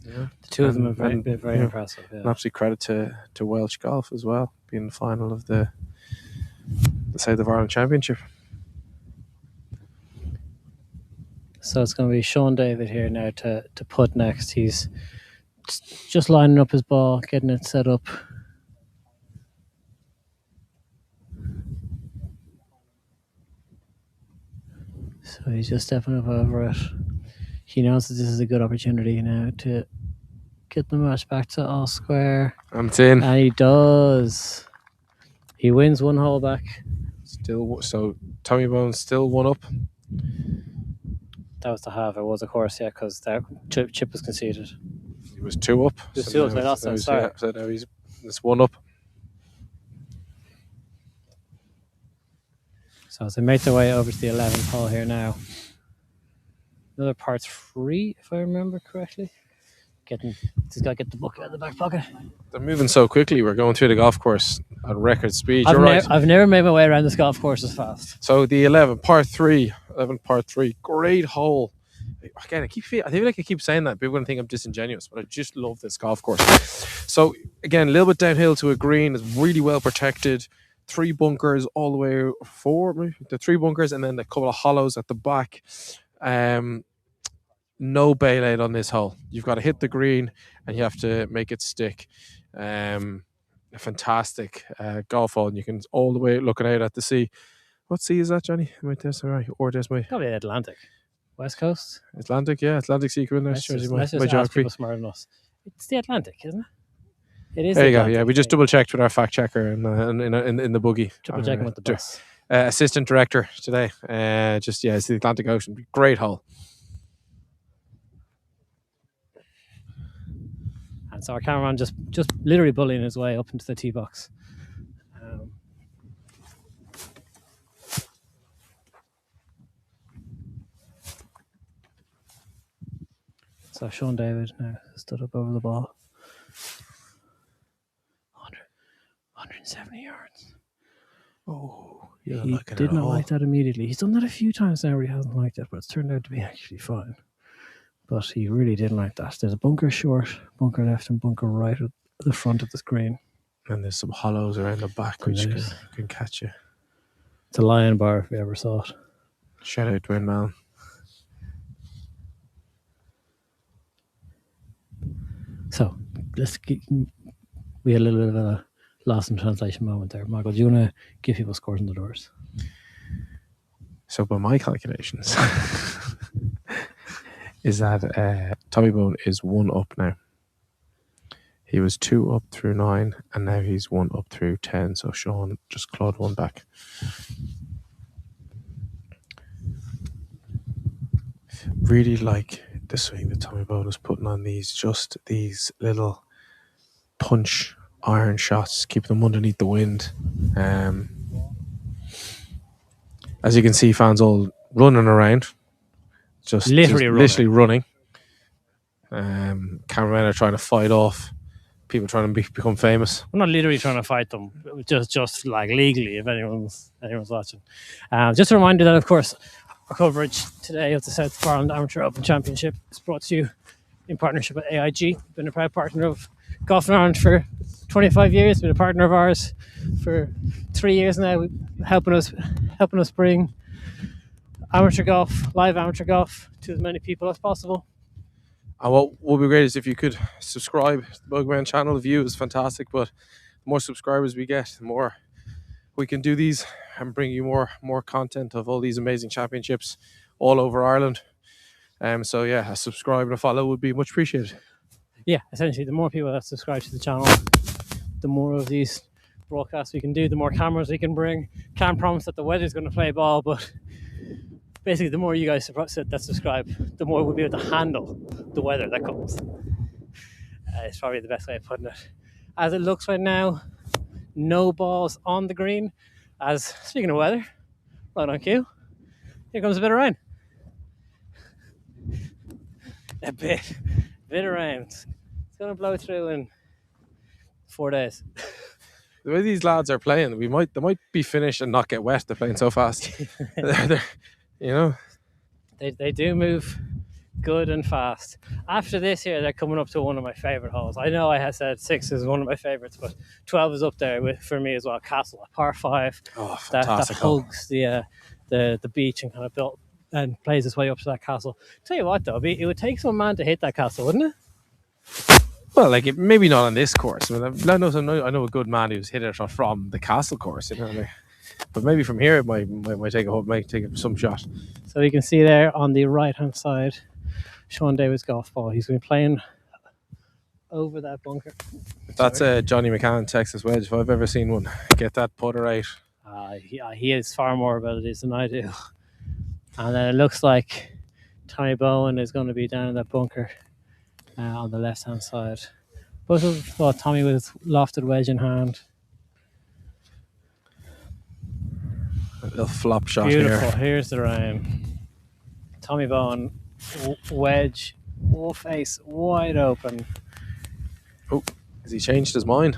Yeah. The two of them have been very impressive. Yeah. And absolute credit to Welsh golf as well, being the final of the South of Ireland Championship. So it's going to be Sean David here now to putt next. He's just lining up his ball, getting it set up. So he's just stepping up over it. He knows that this is a good opportunity now to get the match back to all square. And it's in. And he does. He wins one hole back. So Tommy Bowen still one up. That was the half. It was, of course, yeah, because that chip was conceded. He was two up. He was two up. I lost that. Sorry. So now he's one up. So as they make their way over to the 11th hole here now. Another par 3, if I remember correctly. Just got to get the book out of the back pocket. They're moving so quickly. We're going through the golf course at record speed. I've never made my way around this golf course as fast. So the 11 par 3, great hole. Again, I feel like I keep saying that. People are going to think I'm disingenuous, but I just love this golf course. So again, a little bit downhill to a green. It's really well protected. 3 bunkers all the way, 4 maybe, the 3 bunkers, and then a couple of hollows at the back. No bailout on this hole. You've got to hit the green and you have to make it stick. A fantastic golf hole, and you can all the way looking out at the sea. What sea is that, Johnny? Am I this right? Or there's my Probably Atlantic, West Coast. Atlantic, yeah, Atlantic Sea. Let's just ask people smarter than us. It's the Atlantic, isn't it? It is. There you Atlantic, go. Yeah, we just double checked with our fact checker in the buggy. Triple checking with the bus. Assistant director today. It's the Atlantic Ocean. Great hole. And so our cameraman just literally bullying his way up into the tee box. So Sean David now stood up over the ball. 170 yards. Oh, he did not like that immediately. He's done that a few times now where he hasn't liked it, but it's turned out to be actually fine. But he really didn't like that. There's a bunker short, bunker left, and bunker right at the front of the screen. And there's some hollows around the back which can catch you. It's a lion bar if we ever saw it. Shout out to Mal. So we had a little bit of a lost in translation moment there. Michael, do you want to give people scores on the doors? So by my calculations, is that Tommy Bowen is 1 up now. He was 2 up through 9, and now he's 1 up through 10. So Sean just clawed 1 back. Really like the swing that Tommy Bowen was putting on these little punch iron shots, keep them underneath the wind. As you can see, fans all running around, just literally running. Cameramen are trying to fight off people trying to become famous. We're not literally trying to fight them, just like legally, if anyone's watching. Just a reminder that, of course, our coverage today of the South of Ireland Amateur Open Championship is brought to you in partnership with AIG. Been a proud partner of Golf in Ireland for 25 years. Been a partner of ours for 3 years now, helping us bring amateur golf, live amateur golf, to as many people as possible. And what would be great is if you could subscribe to the Bogeyman channel. The view is fantastic, but the more subscribers we get, the more we can do these and bring you more content of all these amazing championships all over Ireland. So yeah, a subscribe and a follow would be much appreciated. Yeah, essentially, the more people that subscribe to the channel, the more of these broadcasts we can do, the more cameras we can bring. Can't promise that the weather's going to play ball, but basically, the more you guys that subscribe, the more we'll be able to handle the weather that comes. It's probably the best way of putting it. As it looks right now, no balls on the green. As speaking of weather, right on cue, here comes a bit of rain. A bit of rain. It's going to blow through in 4 days. The way these lads are playing, they might be finished and not get wet. They're playing so fast. They do move good and fast. After this here, they're coming up to one of my favourite holes. I know I had said 6 is one of my favourites, but 12 is up there for me as well. Castle, a par 5. Oh, fantastic that hugs the beach and kind of built and plays its way up to that castle. Tell you what, though, it would take some man to hit that castle, wouldn't it? Well, like maybe not on this course. I know a good man who's hit it from the castle course, but maybe from here it might take some shot. So you can see there on the right hand side, Sean David's golf ball. He's been playing over that bunker. That's a Johnny McCann Texas wedge. If I've ever seen one, get that putter out. He has far more abilities than I do. And then it looks like Tommy Bowen is going to be down in that bunker on the left hand side. Tommy with lofted wedge in hand. A little flop shot. Beautiful. Here's the rain. Tommy Bowen, wedge, face wide open. Oh, has he changed his mind?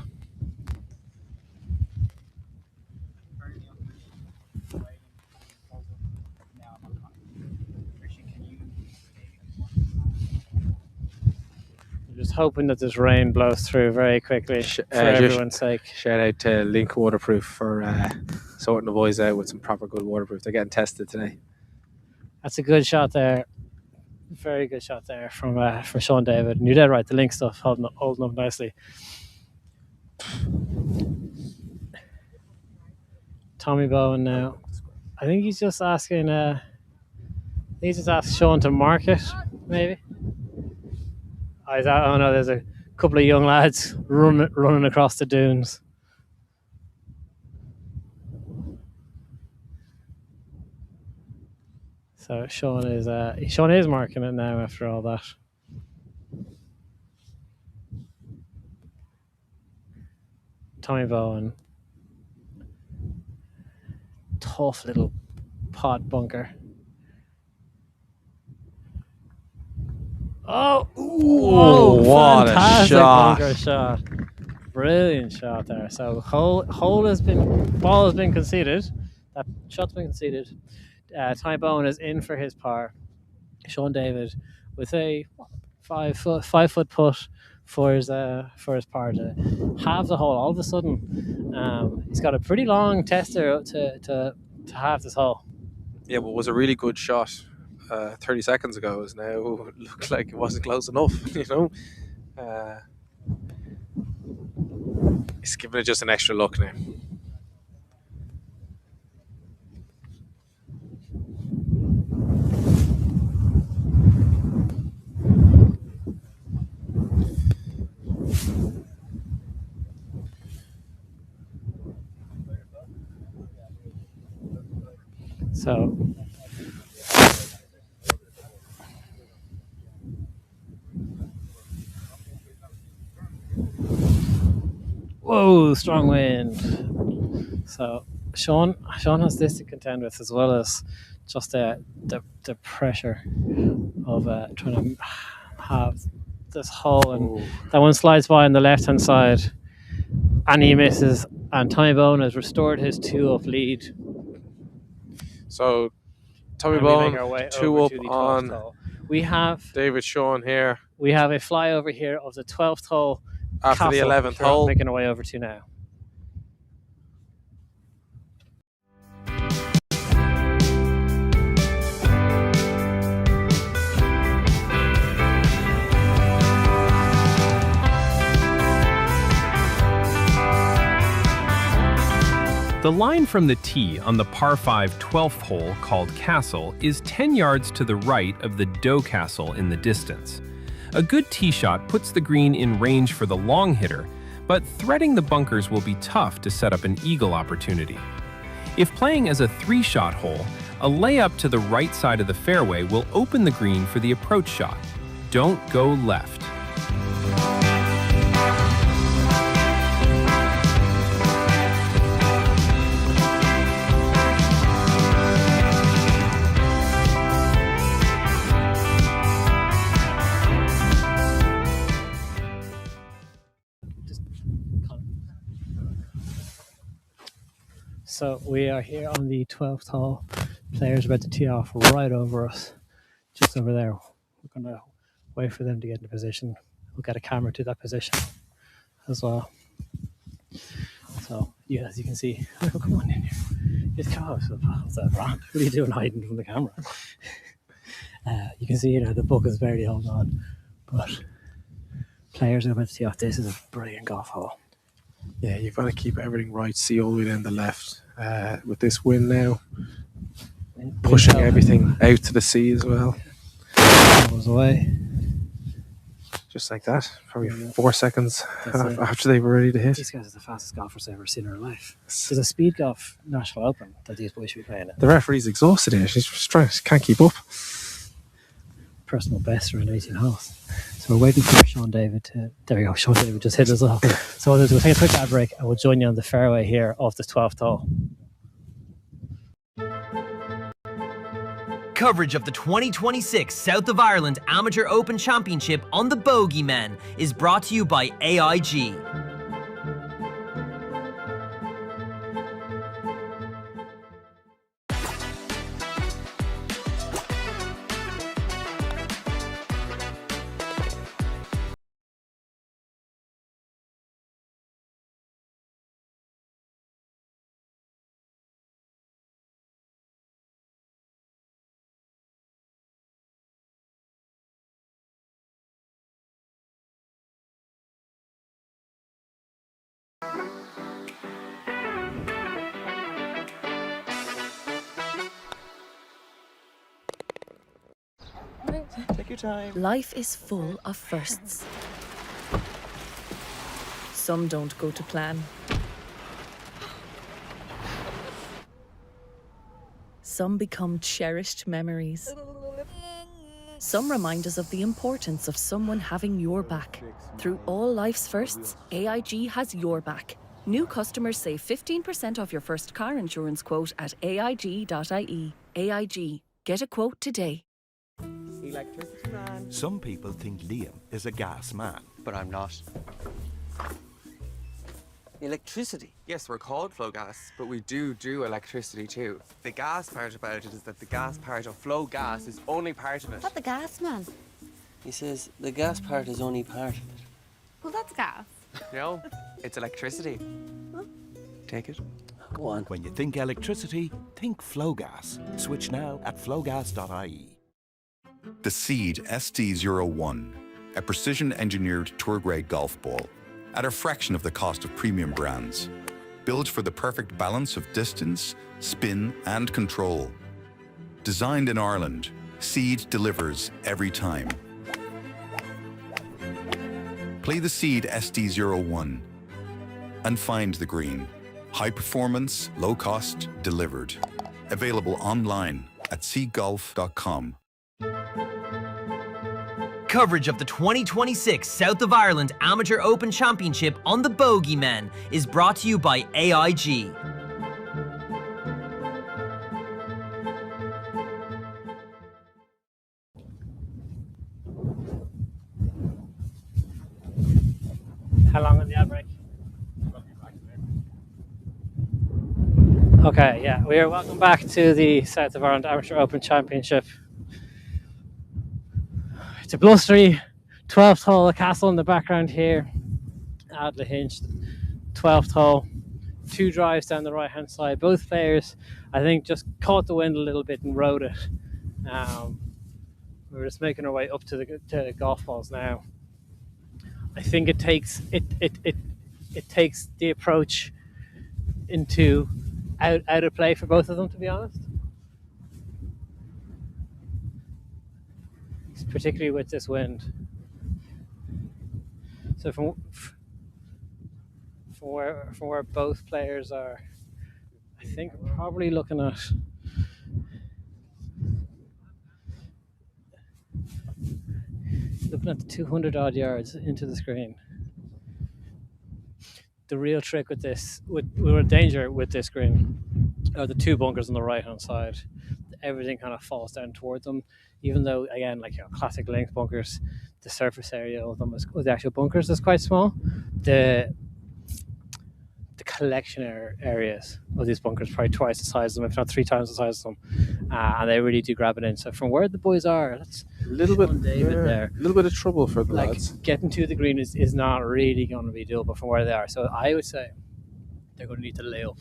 Just hoping that this rain blows through very quickly for everyone's sake. Shout out to Link Waterproof for sorting the boys out with some proper good waterproof. They're getting tested today. That's a good shot there. Very good shot there from Sean David. And you're dead right. The Link stuff holding up nicely. Tommy Bowen now. I think he's just asking. He's just asked Sean to mark it, maybe. Oh no, there's a couple of young lads running across the dunes. So Sean is marking it now after all that. Tommy Bowen. Tough little pot bunker. Oh, what a shot. Bunker shot. Brilliant shot there. So ball has been conceded. That shot's been conceded. Tommy Bowen is in for his par. Sean David with a 5 foot putt for his par to have the hole. All of a sudden, he's got a pretty long tester to have this hole. Yeah, but it was a really good shot 30 seconds ago. Is now looked like it wasn't close enough. You know, he's giving it just an extra look now. So whoa, strong wind. So Sean has this to contend with, as well as just the pressure of trying to have this hole, and that one slides by on the left hand side and he misses, and Tommy Bowen has restored his 2-up lead. So Tommy Bowen 2 up on we have David Sean here. We have a flyover here of the 12th hole after the 11th hole, making our way over to now. The line from the tee on the par 5 12th hole, called Castle, is 10 yards to the right of the Doe Castle in the distance. A good tee shot puts the green in range for the long hitter, but threading the bunkers will be tough to set up an eagle opportunity. If playing as a 3-shot hole, a layup to the right side of the fairway will open the green for the approach shot. Don't go left. So we are here on the 12th hole. Players about to tee off right over us, just over there. We're going to wait for them to get into position. We'll get a camera to that position as well. So, yeah, as you can see, oh, come on in here. Just come out. What's that, Ron? What are you doing hiding from the camera? You can see, you know, the book is barely holding on, but players are about to tee off. This is a brilliant golf hole. Yeah, you've got to keep everything right. See all the way down the left. With this wind now, pushing everything out to the sea as well. Goes away. Just like that. Probably 4 seconds after they were ready to hit. These guys are the fastest golfers I've ever seen in their life. There's a speed golf national open that these boys should be playing at. The referee's exhausted here. She's just trying, can't keep up. Personal best around 18 holes. So we're waiting for Sean David to... There we go, Sean David just hit us off. So we'll take a quick ad break and we'll join you on the fairway here of the 12th hole. Coverage of the 2026 South of Ireland Amateur Open Championship on the Bogeymen is brought to you by AIG. Take your time. Life is full of firsts. Some don't go to plan. Some become cherished memories. Some remind us of the importance of someone having your back. Through all life's firsts, AIG has your back. New customers save 15% off your first car insurance quote at aig.ie. AIG. Get a quote today. Electricity man. Some people think Liam is a gas man. But I'm not. Electricity? Yes, we're called Flow Gas, but we do electricity too. The gas part about it is that the gas part of Flow Gas is only part of it. What the gas, man? He says the gas part is only part of it. Well, that's gas. No, it's electricity. Take it. Go on. When you think electricity, think Flowgas. Switch now at flowgas.ie. The Seed SD01, a precision-engineered tour-grade golf ball at a fraction of the cost of premium brands, built for the perfect balance of distance, spin, and control. Designed in Ireland, Seed delivers every time. Play the Seed SD01 and find the green. High performance, low cost, delivered. Available online at seedgolf.com. Coverage of the 2026 South of Ireland Amateur Open Championship on the Bogeymen is brought to you by AIG. How long on the ad break? Okay, yeah, we are welcome back to the South of Ireland Amateur Open Championship. It's a blustery 12th hole, a castle in the background here at Lahinch, 12th hole. 2 drives down the right hand side. Both players, I think, just caught the wind a little bit and rode it. We're just making our way up to the golf balls now. I think it takes the approach into out of play for both of them, to be honest. Particularly with this wind. So from where both players are, I think we're probably looking at the 200 odd yards into the screen. The real trick with this, we're in danger with this green, are the 2 bunkers on the right hand side. Everything kind of falls down towards them, even though, again, like, you know, classic length bunkers, the surface area of them the actual bunkers is quite small. The collection areas of these bunkers probably twice the size of them, if not 3 times the size of them, and they really do grab it in. So from where the boys are, that's a little bit there. A little bit of trouble for the lads. Getting to the green is not really going to be doable from where they are. So I would say they're going to need to lay up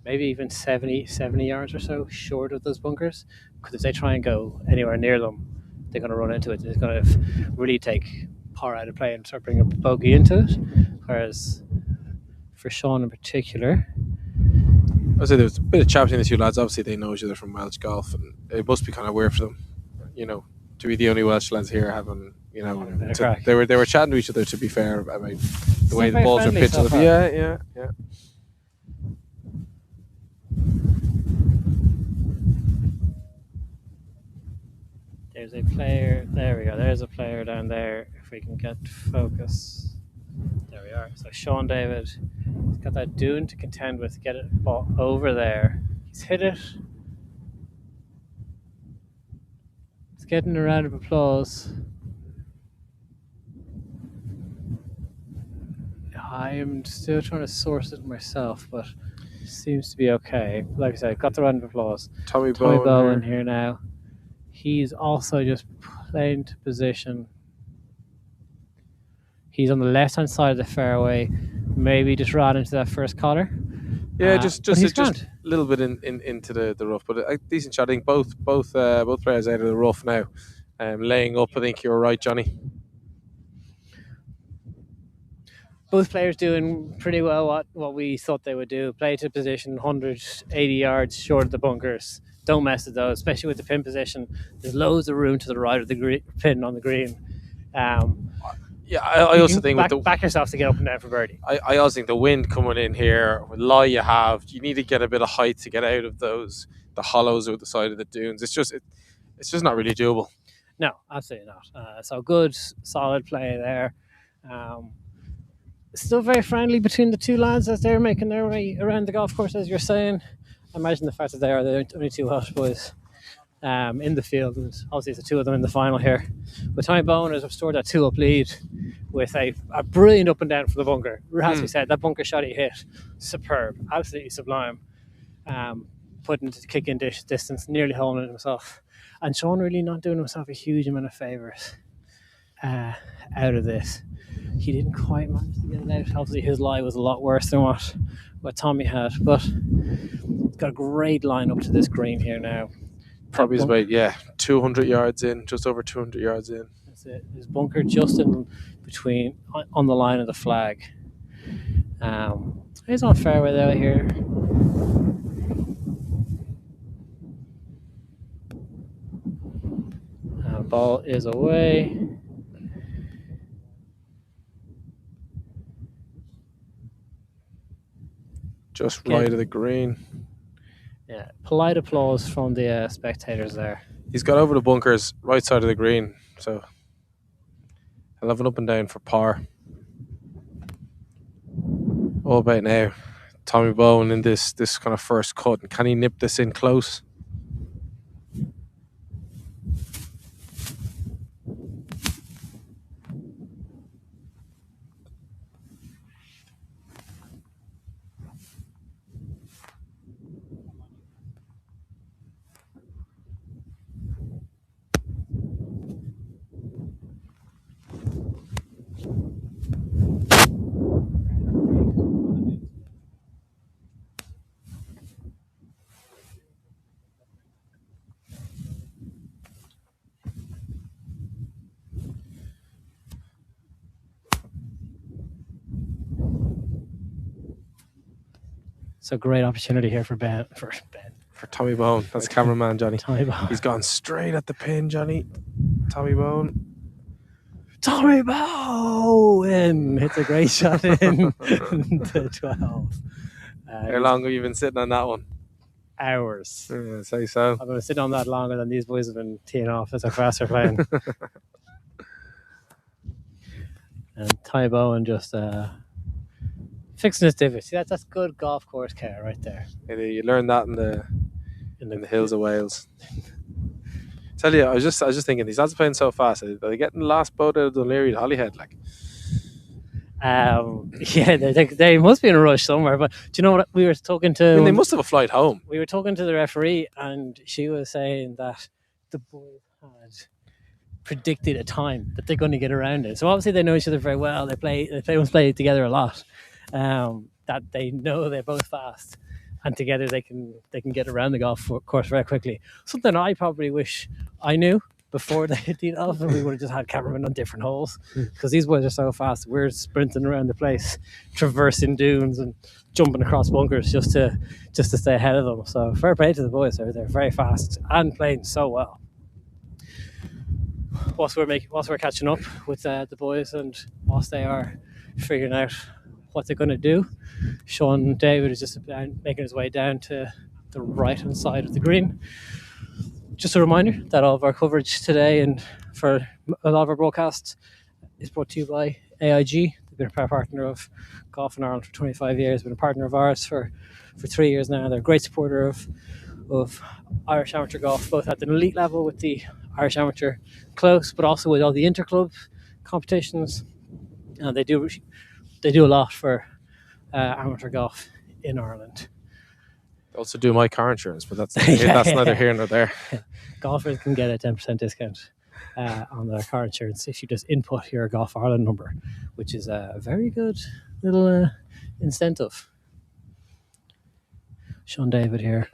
maybe even 70 yards or so short of those bunkers, because if they try and go anywhere near them, they're going to run into it. It's going to really take par out of play and start bringing a bogey into it. Whereas for Sean in particular, I say there's a bit of chat between the 2 lads. Obviously, they know each other from Welsh golf, and it must be kind of weird for them, you know, to be the only Welsh lads here having, you know, they were chatting to each other. To be fair, about the way the balls are pitched. Yeah. There's a player. There we go. There's a player down there. If we can get focus. There we are. So Sean David, he's got that dune to contend with. Get it ball over there. He's hit it. He's getting a round of applause. I'm still trying to source it myself, but it seems to be okay. Like I said, got the round of applause. Tommy Bowen here now. He's also just playing to position. He's on the left-hand side of the fairway. Maybe just ran into that first collar. Yeah, just a little bit into the rough, but a decent shot. I think both players out of the rough now, laying up. I think you're right, Johnny. Both players doing pretty well what we thought they would do. Play to position 180 yards short of the bunkers. don't mess with those, especially with the pin position. There's loads of room to the right of the pin on the green. I also think back yourself to get up and down for birdie. I also think the wind coming in here, with lie you need to get a bit of height to get out of the hollows or the side of the dunes. It's just not really doable. No, absolutely not. So good, solid play there. Still very friendly between the two lads as they're making their way around the golf course, as you're saying. I imagine the fact that they are the only two Welsh boys in the field, and obviously the two of them in the final here. But Tommy Bowen has restored that 2-up lead with a brilliant up and down from the bunker. As we said, that bunker shot he hit, superb, absolutely sublime. Putting it to kick in distance, nearly holding it himself. And Sean really not doing himself a huge amount of favours out of this. He didn't quite manage to get it out. Obviously his lie was a lot worse than what Tommy had, but he's got a great line up to this green here now. Probably is about 200 yards in, just over 200 yards in. That's it. His bunker just in between, on the line of the flag. He's on fairway though here. Ball is away. Just right of the green. Yeah, polite applause from the spectators there. He's got over the bunkers, right side of the green, so he'll have an up and down for par. All about now. Tommy Bowen in this kind of first cut, and can he nip this in close? It's a great opportunity here for Tommy Bowen. That's cameraman Johnny. Tommy Bowen. He's gone straight at the pin, Johnny. Tommy Bowen. Tommy Bowen hits a great shot in to 12. How long have you been sitting on that one? Hours. Yeah, I'd say so. I've been sitting on that longer than these boys have been teeing off. That's how fast they're playing. And Tommy Bowen just fixing his divot. See, that's good golf course care right there. Yeah, you learn that in the hills of Wales. Tell you, I was just thinking, these lads are playing so fast. Are they getting the last boat out of Dunleary to Holyhead? Like, yeah, they must be in a rush somewhere. But do you know what we were talking to? I mean, they must have a flight home. We were talking to the referee, and she was saying that the boys had predicted a time that they're going to get around it. So obviously they know each other very well. They play together a lot. That they know they're both fast, and together they can get around the golf course very quickly. Something I probably wish I knew before they did off, and we would have just had cameramen on different holes, because these boys are so fast. We're sprinting around the place, traversing dunes and jumping across bunkers just to stay ahead of them. So fair play to the boys. They're very fast and playing so well. Whilst we're catching up with the boys, and whilst they are figuring out what they're going to do, Sean David is just making his way down to the right hand side of the green. Just a reminder that all of our coverage today and for a lot of our broadcasts is brought to you by AIG. They've been a partner of Golf in Ireland for 25 years, been a partner of ours for 3 years now. They're a great supporter of Irish amateur golf, both at the elite level with the Irish Amateur Close, but also with all the interclub competitions. And they do a lot for amateur golf in Ireland. They also do my car insurance, but that's neither here nor there. Golfers can get a 10% discount on their car insurance if you just input your Golf Ireland number, which is a very good little incentive. Sean David here,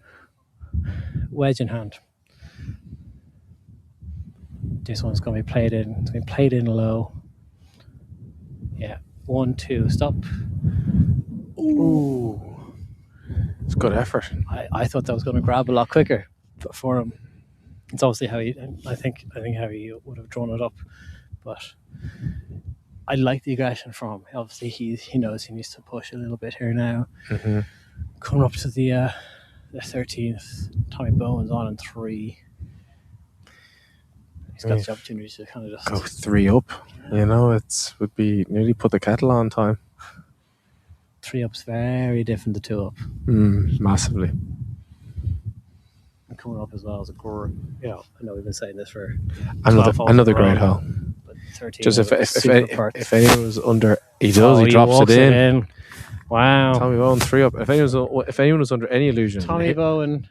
wedge in hand. This one's going to be played in. It's going to be played in low. Yeah, 1, 2, stop. Ooh. It's good effort. I thought that was going to grab a lot quicker. for him. It's obviously how I think how he would have drawn it up, but I like the aggression from him. Obviously, he knows he needs to push a little bit here now. Mm-hmm. Coming up to the 13th, Tommy Bowen's on in 3. He's got the opportunity to kind of just go 3 up. Would be nearly put the kettle on time. 3 up's very different to 2 up. Massively. And coming up as well as a great, I know we've been saying this for another great hole. But 13 Just if anyone was under, he drops walks it in. Wow. Tommy Bowen 3 up. If anyone was under any illusion, Tommy Bowen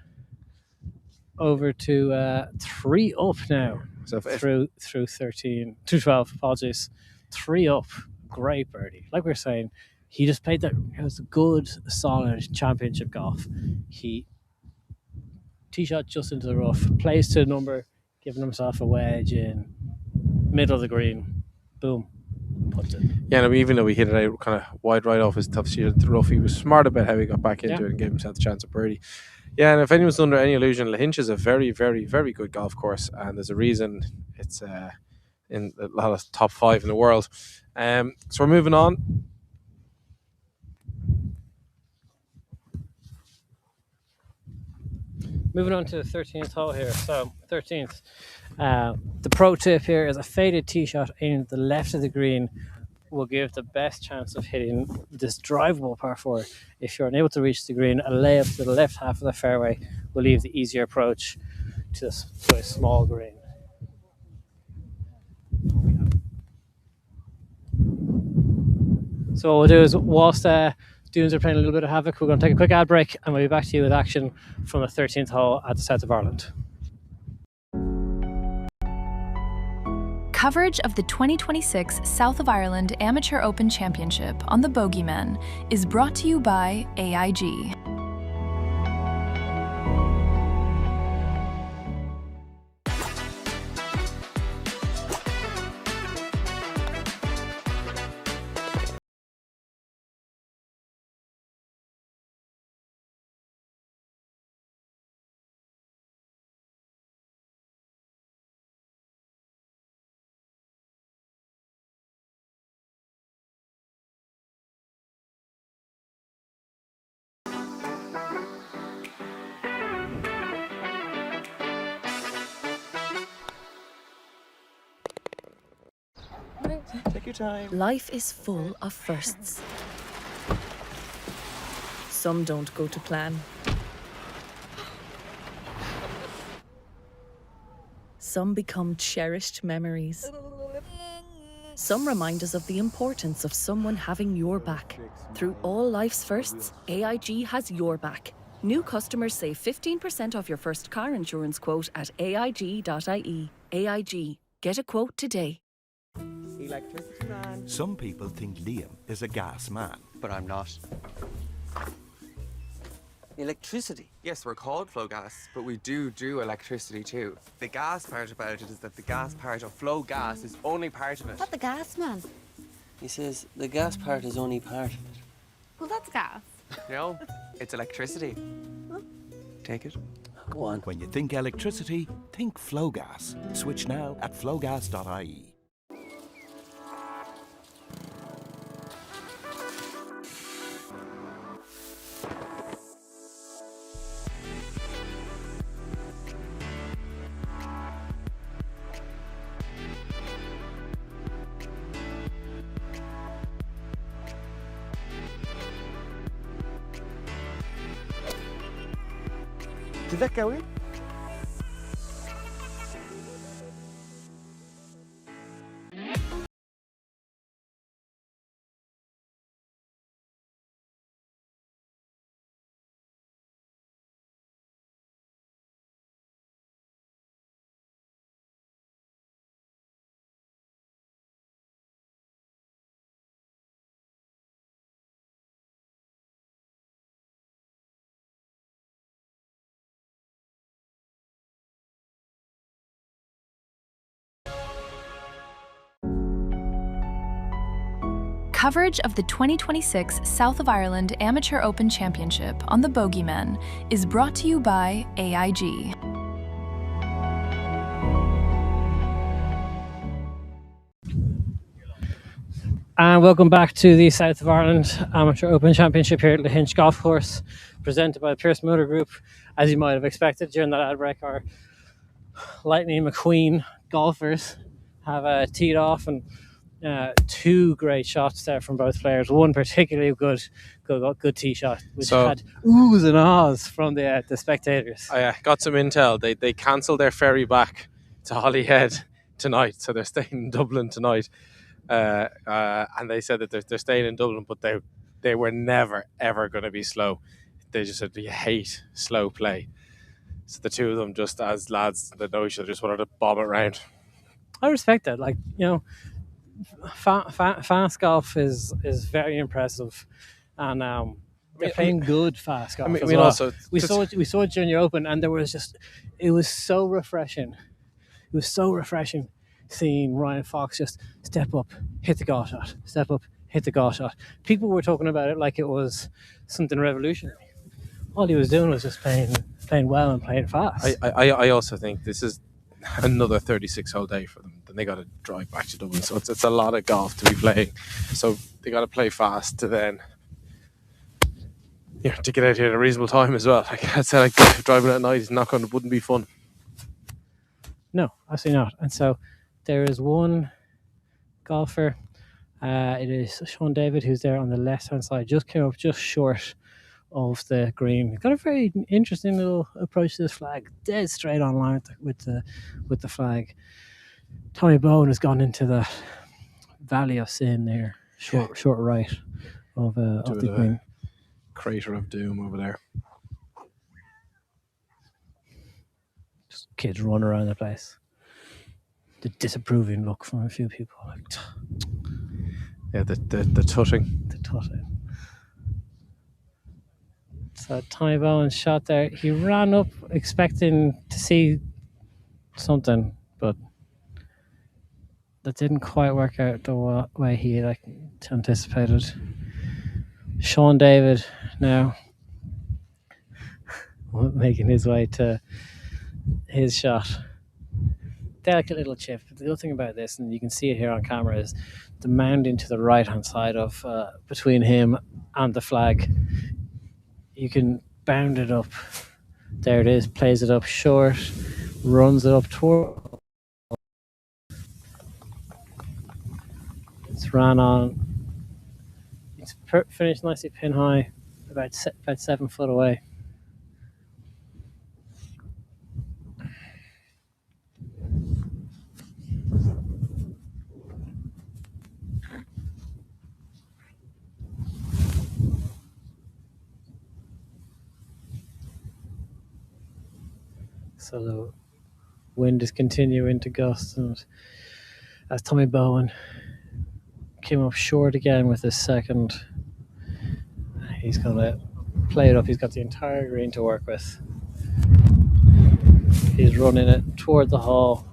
over to 3 up now. So through 12, apologies. 3 up, great birdie. Like we were saying, he just played that. It was a good, solid championship golf. He tee shot just into the rough, plays to the number, giving himself a wedge in middle of the green. Boom, puts it. Yeah, even though he hit it out kind of wide right off his tough shot into the rough, he was smart about how he got back into it and gave himself a chance of birdie. Yeah, and if anyone's under any illusion, Lahinch is a very, very, very good golf course, and there's a reason it's in a lot of top 5 in the world. So we're moving on. Moving on to the 13th hole here. So 13th, the pro tip here is a faded tee shot aimed at the left of the green will give the best chance of hitting this drivable par 4. If you're unable to reach the green, a layup to the left half of the fairway will leave the easier approach to a small green. So what we'll do is, whilst Dunes are playing a little bit of havoc, we're going to take a quick ad break and we'll be back to you with action from the 13th hole at the south of Ireland. Coverage of the 2026 South of Ireland Amateur Open Championship on the Bogeymen is brought to you by AIG. Take your time. Life is full of firsts. Some don't go to plan. Some become cherished memories. Some remind us of the importance of someone having your back. Through all life's firsts, AIG has your back. New customers save 15% off your first car insurance quote at aig.ie. AIG. Get a quote today. Electricity man. Some people think Liam is a gas man. But I'm not. Electricity? Yes, we're called Flow Gas, but we do electricity too. The gas part about it is that the gas part of Flow Gas is only part of it. What the gas, man? He says the gas part is only part of it. Well, that's gas. No, it's electricity. Take it. Go on. When you think electricity, think Flow Gas. Switch now at flowgas.ie. Did that go in? Coverage of the 2026 South of Ireland Amateur Open Championship on the Bogeymen is brought to you by AIG. And welcome back to the South of Ireland Amateur Open Championship here at Lahinch Golf Course, presented by the Pierce Motor Group. As you might have expected during that ad break, our Lightning McQueen golfers have teed off, and two great shots there from both players. One particularly good tee shot, which had oohs and ahs from the spectators. I got some intel. They cancelled their ferry back to Holyhead tonight, so they're staying in Dublin tonight. And they said that they're staying in Dublin, but they were never ever going to be slow. They just said they hate slow play. So the two of them, just as lads that know each other, just wanted to bomb it round. I respect that. Like, you know, fast golf is very impressive, and they're playing good fast golf. Also, we saw it during the Open, and it was so refreshing. It was so refreshing seeing Ryan Fox just step up, hit the golf shot, step up, hit the golf shot. People were talking about it like it was something revolutionary. All he was doing was just playing well and playing fast. I also think this is another 36-hole day for them. Then they got to drive back to Dublin, so it's a lot of golf to be playing. So they got to play fast to then, to get out here at a reasonable time as well. Like I said, driving at night wouldn't be fun. No, absolutely not. And so there is one golfer. It is Sean David, who's there on the left-hand side. Just came up just short of the green. Got a very interesting little approach to this flag. Dead straight on line with the flag. Tommy Bowen has gone into the Valley of Sin there, short right of the green. Crater of Doom over there. Just kids running around the place. The disapproving look from a few people. Yeah, the tutting. The tutting. So Tommy Bowen shot there. He ran up expecting to see something, but that didn't quite work out the way he anticipated. Sean David now making his way to his shot. Delicate little chip. The other thing about this, and you can see it here on camera, is the mounding to the right-hand side of between him and the flag. You can bound it up. There it is. Plays it up short, runs it up toward. It's ran on. It's finished nicely pin high, about 7 foot away. So the wind is continuing to gust, and as Tommy Bowen came up short again with his second, he's going to play it up. He's got the entire green to work with. He's running it toward the hole.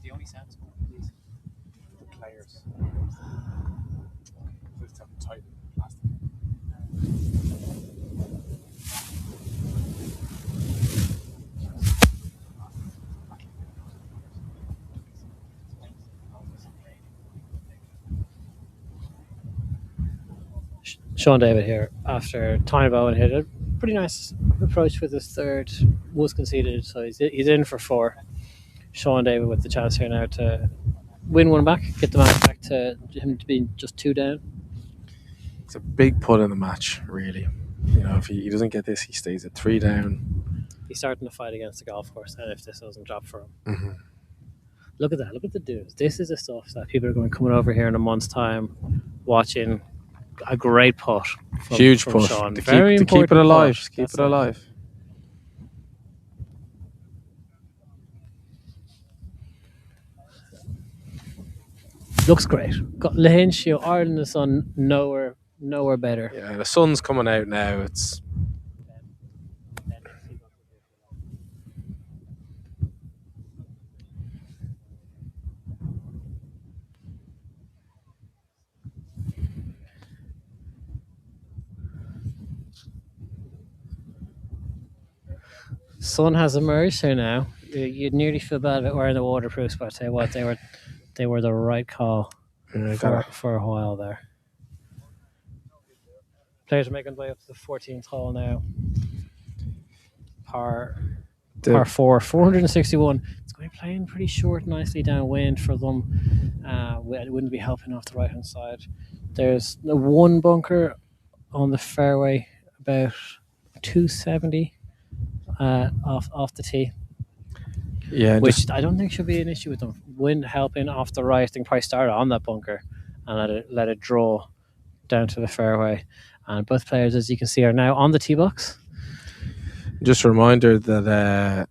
The only sounds please. The players. Just have to tighten the plastic. Sean David here after Tommy Bowen hit a pretty nice approach with his third, was conceded, so he's in for 4. Sean David with the chance here now to win one back, get the match back to him to be just 2 down. It's a big putt in the match, really. If he doesn't get this, he stays at 3 down. He's starting to fight against the golf course, and if this doesn't drop for him. Mm-hmm. Look at that. Look at the dudes. This is the stuff that people are going coming over here in a month's time watching. A great putt. Huge from putt. Sean. To keep it alive. Putt. Keep it alive. Looks great. Got Lahinch, Ireland in the sun, nowhere better. Yeah, the sun's coming out now. It's Sun has emerged here now. You'd nearly feel bad about wearing the waterproofs, but I tell you what, they were the right call for a while there. Players are making their way up to the 14th hole now. Par 4, 461. It's going to be playing pretty short, nicely downwind for them. It wouldn't be helping off the right hand side. There's the one bunker on the fairway, about 270 off the tee. Yeah, which I don't think should be an issue with them. Wind helping off the right, they can probably start on that bunker and let it draw down to the fairway. And both players, as you can see, are now on the tee box. Just a reminder that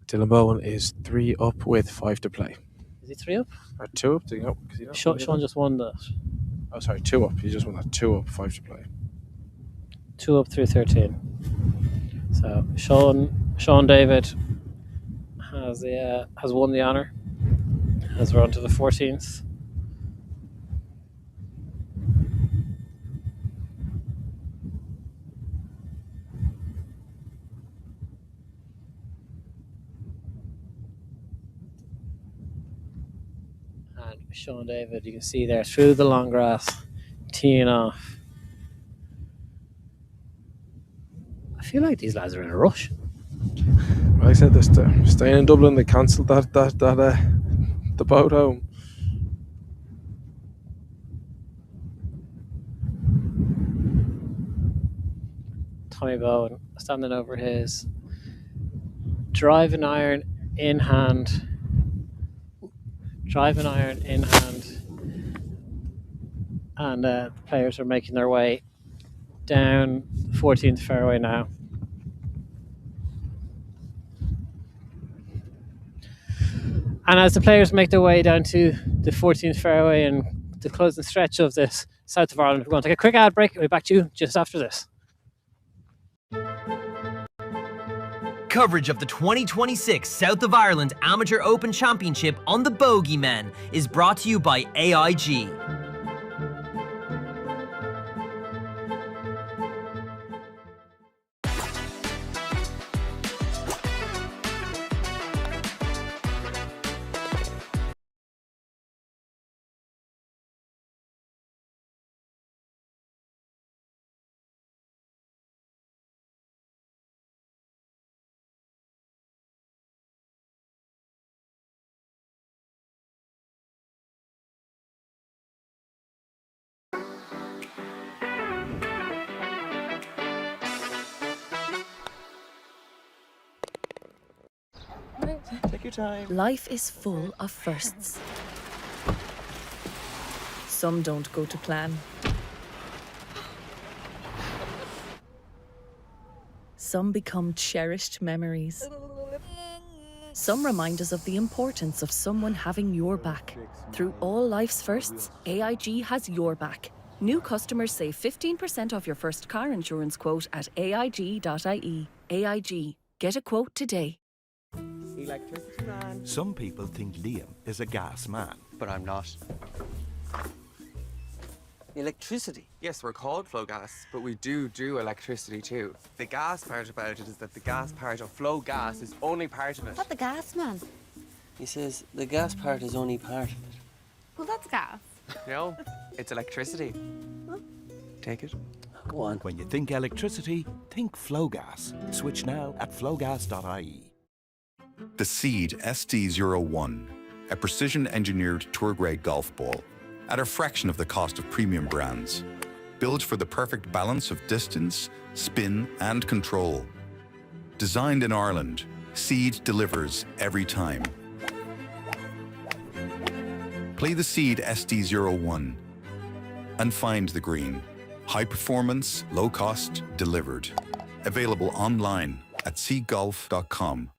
Dylan Bowen is 3 up with 5 to play. Is he 3 up? Or 2 up? Sean just won that. Oh, sorry, 2 up. He just won that. 2 up, 5 to play. 2 up through 13. So Sean David has won the honour as we're on to the 14th. And Sean David, you can see there through the long grass, teeing off. I feel like these lads are in a rush. Like I said, they're staying in Dublin. They cancelled the boat home. Tommy Bowen standing over his driving iron in hand. And the players are making their way down the 14th fairway now. And as the players make their way down to the 14th fairway and the closing stretch of this South of Ireland, we're going to take a quick ad break. We'll be back to you just after this. Coverage of the 2026 South of Ireland Amateur Open Championship on the Bogeymen is brought to you by AIG. Take your time. Life is full of firsts. Some don't go to plan. Some become cherished memories. Some remind us of the importance of someone having your back. Through all life's firsts, AIG has your back. New customers save 15% off your first car insurance quote at aig.ie. AIG. Get a quote today. Electricity man. Some people think Liam is a gas man. But I'm not. Electricity? Yes, we're called Flow Gas, but we do electricity too. The gas part about it is that the gas part of Flow Gas is only part of it. What the gas, man? He says the gas part is only part of it. Well, that's gas. No, it's electricity. Take it. Go on. When you think electricity, think Flowgas. Switch now at flowgas.ie. The Seed SD01, a precision-engineered tour-grade golf ball at a fraction of the cost of premium brands. Built for the perfect balance of distance, spin, and control. Designed in Ireland, Seed delivers every time. Play the Seed SD01 and find the green. High performance, low cost, delivered. Available online at seedgolf.com.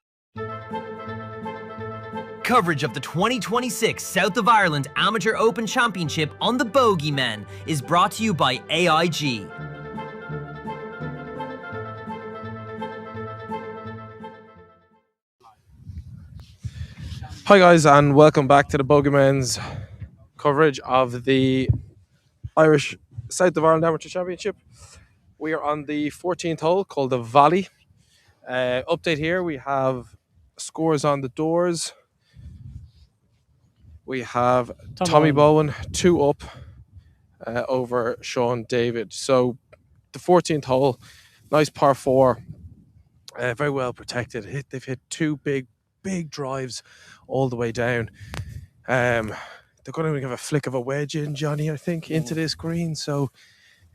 Coverage of the 2026 South of Ireland Amateur Open Championship on the Bogeymen is brought to you by AIG. Hi guys, and welcome back to the Bogeymen's coverage of the Irish South of Ireland Amateur Championship. We are on the 14th hole called the Valley. Update here, we have scores on the doors. We have Tommy Bowen 2 up over Sean David. So the 14th hole, nice par 4, very well protected. They've hit 2 big drives all the way down. They're going to have a flick of a wedge in, Johnny, I think, into this green. So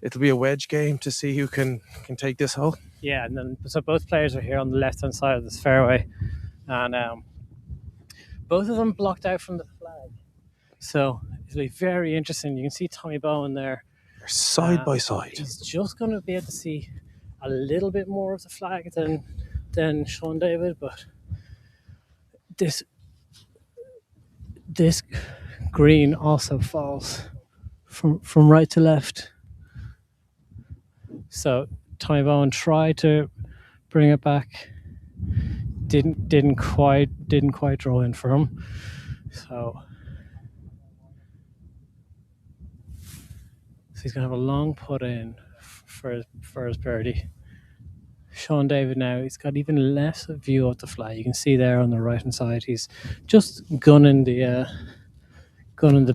it'll be a wedge game to see who can take this hole. Yeah, and then so both players are here on the left-hand side of this fairway, and both of them blocked out from the flag. So it'll be very interesting. You can see Tommy Bowen there. They're side by side. He's just going to be able to see a little bit more of the flag than Sean David, but this green also falls from right to left. So Tommy Bowen tried to bring it back, didn't quite draw in for him. So he's gonna have a long put in for his birdie. Sean David now, he's got even less a view of the flag. You can see there on the right hand side, he's just gunning the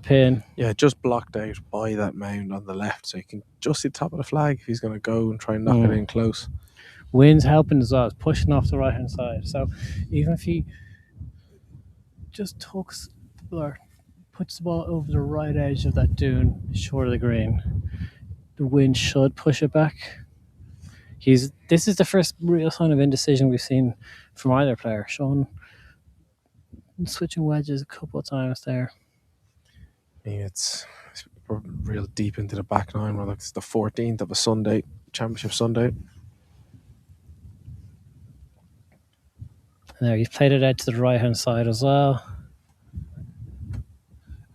pin. Yeah, just blocked out by that mound on the left, so you can just see the top of the flag if he's going to go and try and knock it in close. Wind's helping as well. It's pushing off the right hand side. So even if he just tucks or puts the ball over the right edge of that dune, short of the green, the wind should push it back. This is the first real sign of indecision we've seen from either player. Sean switching wedges a couple of times there. I mean, it's real deep into the back nine. Well, it's the 14th of a Sunday, Championship Sunday. And there, he's played it out to the right hand side as well.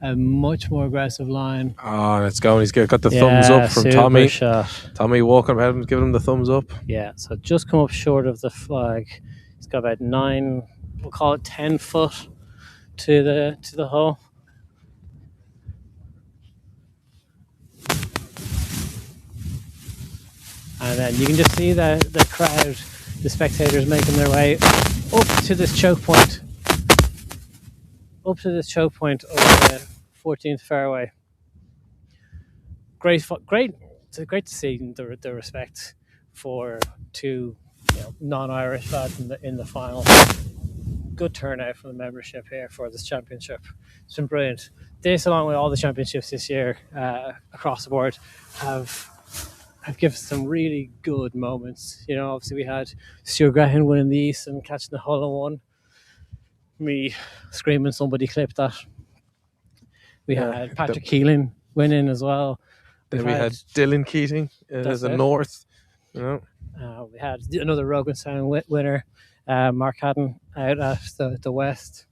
A much more aggressive line. Oh, it's going. He's got the thumbs up from Tommy. Shot. Tommy walking about him, giving him the thumbs up. Yeah, so just come up short of the flag. He's got about 9, we'll call it 10 foot to the hole. And then you can just see the crowd, the spectators making their way up to this choke point. Up to this choke point of the 14th fairway. Great. It's great to see the respect for two non-Irish lads in the final. Good turnout from the membership here for this championship. It's been brilliant. This, along with all the championships this year across the board, have given some really good moments. You know, obviously we had Stuart Graham winning the East and catching the hole in one. Me screaming somebody clipped that. We had Patrick Keelan winning as well. Then we had Dylan Keating as the North. You know, we had another Rogan Sound winner, Mark Haddon out at the West.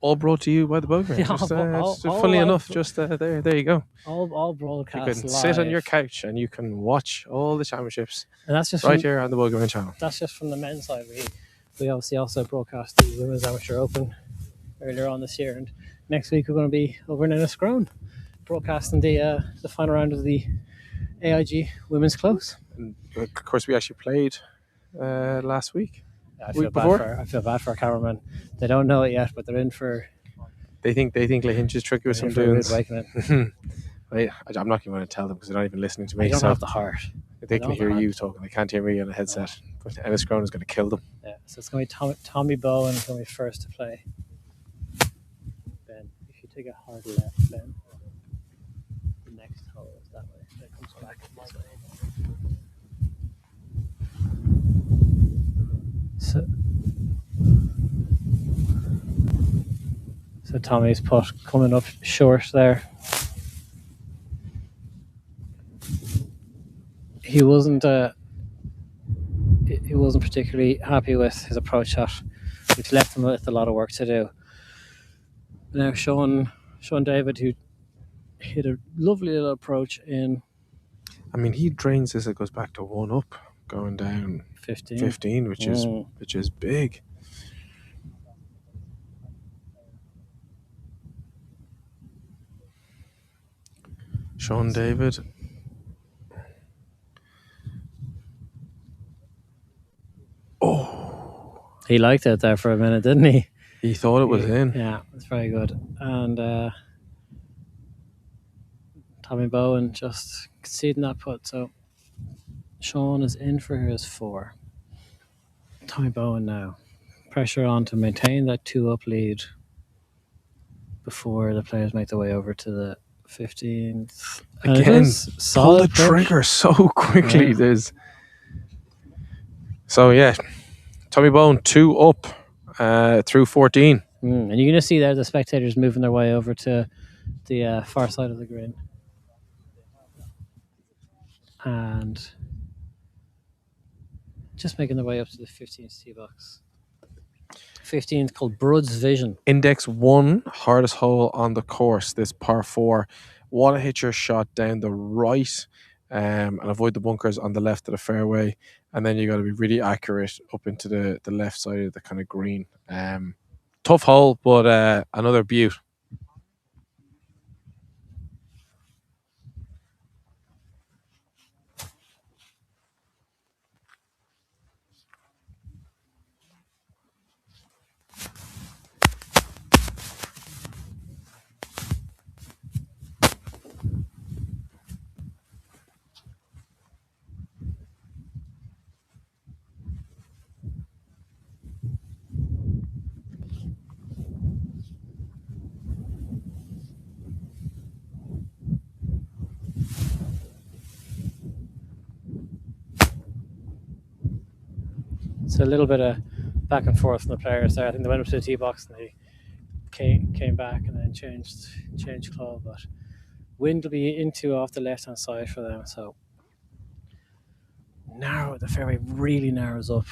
All brought to you by the Bogeyman. Yeah, Funnily enough, just there you go. All broadcast. You can live. sit on your couch and you can watch all the championships. And that's just right here on the Bogeyman channel. That's just from the men's side. We obviously also broadcast the Women's Amateur Open earlier on this year, and next week we're going to be over in Enniscrone broadcasting the final round of the AIG Women's Close. And of course, we actually played last week. I feel bad for our cameramen. They don't know it yet, but they're in for. They think Lahinch is tricky with some dunes. I'm not even going to tell them because they're not even listening to me. They don't have the heart. They can hear you talking. They can't hear me on a headset. But Enniscrone is going to kill them. Yeah, so it's going to be Tommy Bowen is going to be first to play. Ben, if you take a hard left, Ben, the next hole is that way. It comes back this way. So Tommy's putt coming up short there. He wasn't particularly happy with his approach shot, which left him with a lot of work to do. Now Sean David, who hit a lovely little approach in. I mean, he drains this. It goes back to 1 up, going down 15, which is big. Sean David. He liked it there for a minute, didn't he? He thought it was in. Yeah, it's very good. And Tommy Bowen just conceding that putt. So Sean is in for his 4. Tommy Bowen now. Pressure on to maintain that 2-up lead before the players make their way over to the 15th. And Again, pull the putt. trigger so quickly. Yeah. Tommy Bowen 2 up through 14. And you're going to see there the spectators moving their way over to the far side of the green. And just making their way up to the 15th tee box. 15th called Broad's Vision. Index 1, hardest hole on the course, this par 4. Want to hit your shot down the right and avoid the bunkers on the left of the fairway. And then you got to be really accurate up into the left side of the kind of green. Tough hole, but another beaut. So a little bit of back and forth from the players there. I think they went up to the tee box and they came back and then changed club. But wind will be into off the left hand side for them. So the fairway really narrows up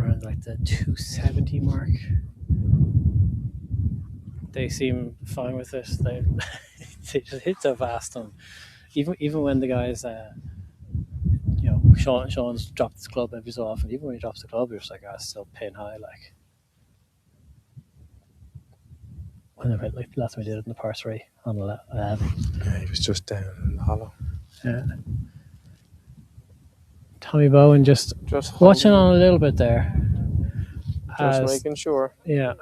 around like the 270 mark. They seem fine with it. They just hit so fast, and even when the guys, Sean's dropped his club every so often. Even when he drops the club, you're just like, still pin high, like. Like last time we did it in the par 3 on 11. Yeah, he was just down in the hollow. Yeah. Tommy Bowen just watching on a little bit there. Just making sure. Yeah.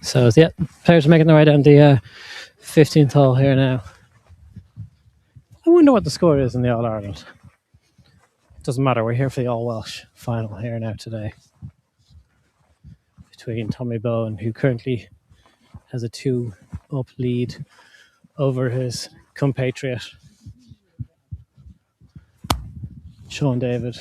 So players are making their way down the 15th hole here now. I wonder what the score is in the All Ireland. Doesn't matter. We're here for the All Welsh final here now today between Tommy Bowen, who currently has a 2-up lead over his compatriot Sean David.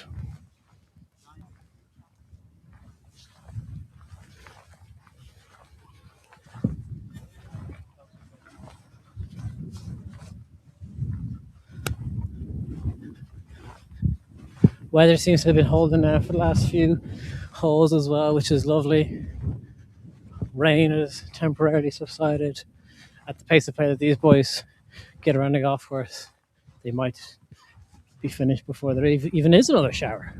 Weather seems to have been holding now for the last few holes as well, which is lovely. Rain has temporarily subsided. At the pace of play that these boys get around the golf course, they might be finished before there even is another shower.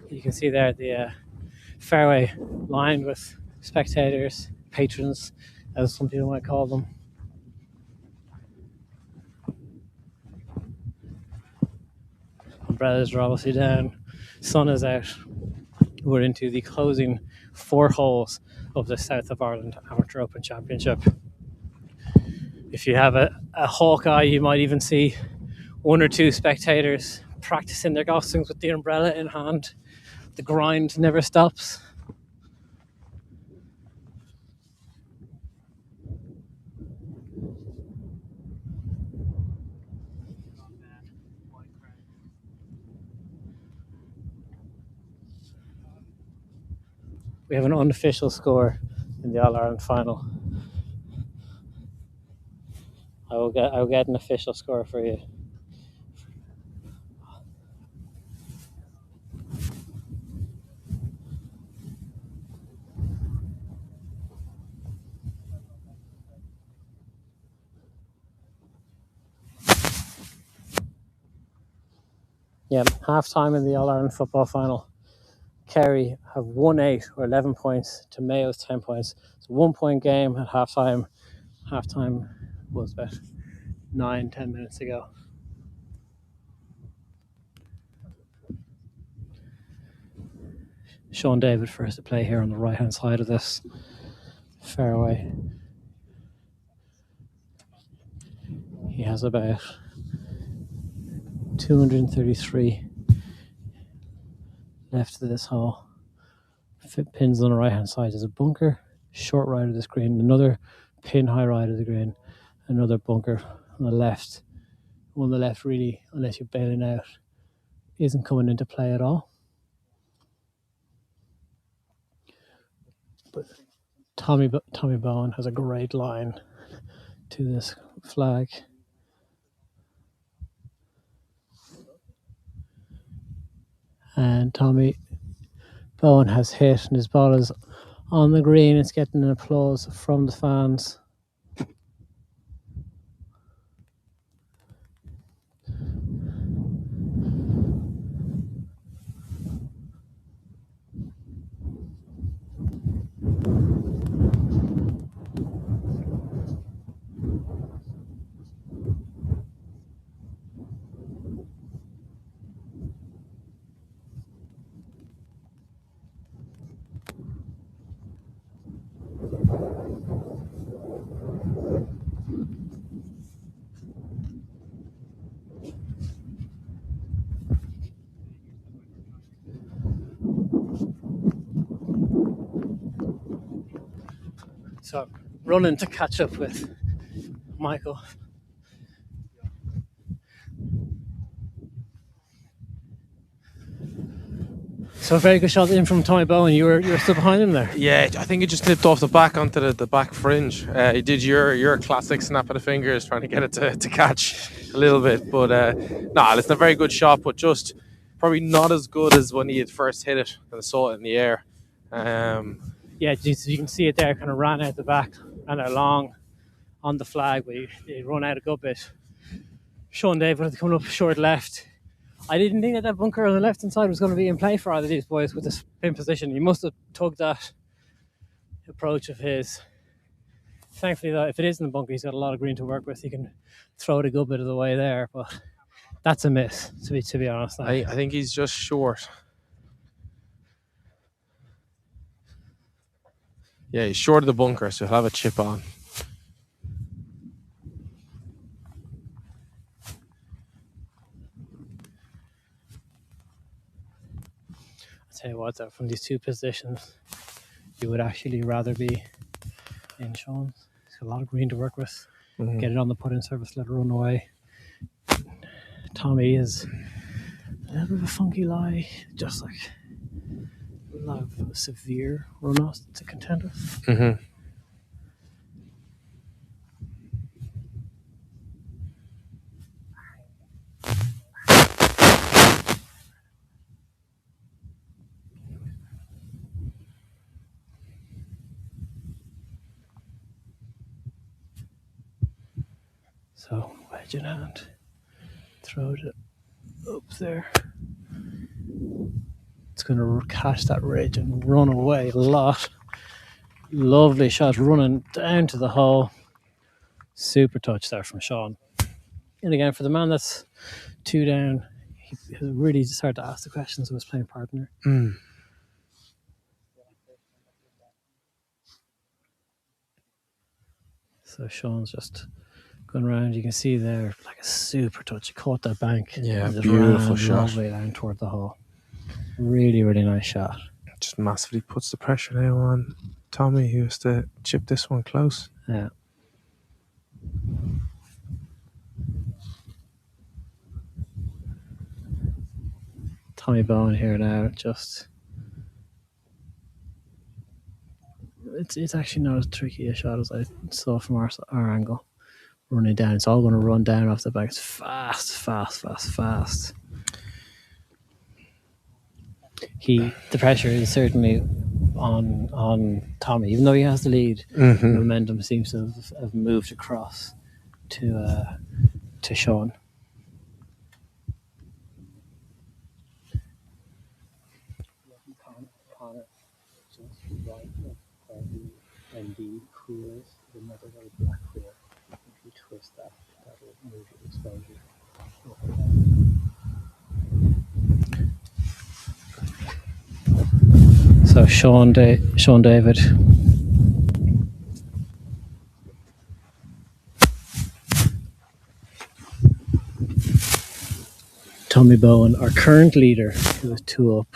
You can see there the fairway lined with spectators, patrons, as some people might call them. Umbrellas are obviously down, sun is out. We're into the closing 4 holes of the South of Ireland Amateur Open Championship. If you have a hawk eye, you might even see 1 or 2 spectators practicing their golf swings with the umbrella in hand. The grind never stops. we have an unofficial score in the All-Ireland final. I will get an official score for you. Yeah, half time in the All-Ireland football final. Kerry have 1-8 or 11 points to Mayo's 10 points. It's a 1 point game at half time. Half time was about 9-10 minutes ago. Sean David first to play here on the right hand side of this fairway. He has about 233 left to this hole. Pins on the right hand side. There's a bunker short right of this green, another pin high right of the green, another bunker on the left. One on the left really, unless you're bailing out, isn't coming into play at all. But Tommy Bowen has a great line to this flag. And Tommy Bowen has hit, and his ball is on the green. It's getting an applause from the fans. So running to catch up with Michael. So a very good shot in from Tommy Bowen. You were still behind him there. Yeah, I think it just nipped off the back onto the back fringe. He did your classic snap of the fingers, trying to get it to catch a little bit. But it's a very good shot, but just probably not as good as when he had first hit it and saw it in the air. Yeah, you can see it there, kind of ran out the back and along on the flag, but he run out a good bit. Sean David had come up short left. I didn't think that bunker on the left hand side was going to be in play for either of these boys with this pin position. He must have tugged that approach of his. Thankfully, though, if it is in the bunker, he's got a lot of green to work with. He can throw it a good bit of the way there, but that's a miss, to be honest. I think he's just short. Yeah, he's short of the bunker, so he'll have a chip on. I'll tell you what, though, from these two positions, you would actually rather be in Sean's. He's got a lot of green to work with. Mm-hmm. Get it on the put-in surface, let it run away. Tommy is a little bit of a funky lie, just like a lot of severe runoffs to contend with. Mm-hmm. So, wedge in hand, throw it up there. It's going to catch that ridge and run away a lot. Lovely shot running down to the hole. Super touch there from Sean. And again, for the man that's 2 down, he really started to ask the questions of his playing partner. Mm. So Sean's just going around. You can see there, like a super touch. He caught that bank. Yeah, beautiful shot. Lovely down toward the hole. Really, really nice shot. Just massively puts the pressure now on Tommy, who has to chip this one close. Yeah. Tommy Bowen here now, just it's actually not as tricky a shot as I saw from our angle. Running down, it's all going to run down off the back. It's fast. The pressure is certainly on Tommy, even though he has the lead. The momentum seems to have moved across to Sean. Connor just right where the ND cool is, another very black wheel. If you twist that, that'll move your exposure up and down. So Sean David. Tommy Bowen, our current leader, who is 2 up.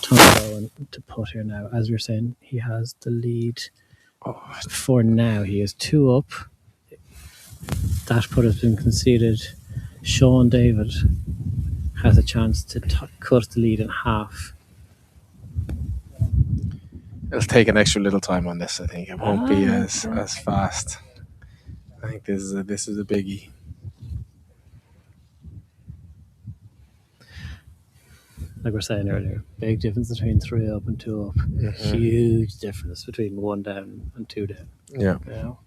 Tommy Bowen to putt here now. As we were saying, he has the lead. For now, he is 2 up. That putt has been conceded. Sean David has a chance to cut the lead in half. It'll take an extra little time on this. I think it won't be as fast. I think this is a biggie. Like we were saying earlier, big difference between 3 up and 2 up. Huge difference between 1 down and 2 down. Yeah. You know?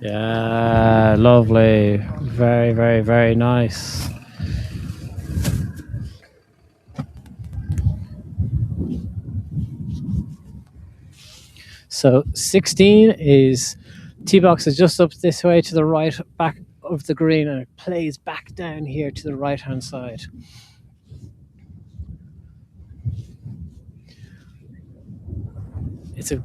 Yeah, lovely. Very, very, very nice. So 16 is tee box is just up this way to the right, back of the green, and it plays back down here to the right hand side. It's a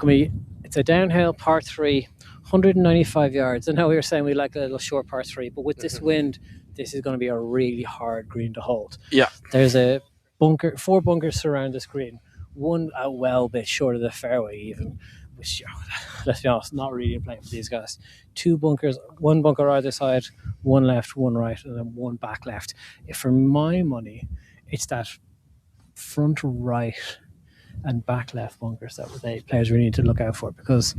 downhill par 3, 195 yards. I know we were saying we like a little short par 3, but with this wind, this is going to be a really hard green to hold. Yeah. There's 4 bunkers surround this green. One a well bit short of the fairway even, which, let's be honest, not really a play for these guys. 2 bunkers, 1 bunker either side, 1 left, 1 right, and then 1 back left. If for my money, it's that front right and back left bunkers that players really need to look out for, because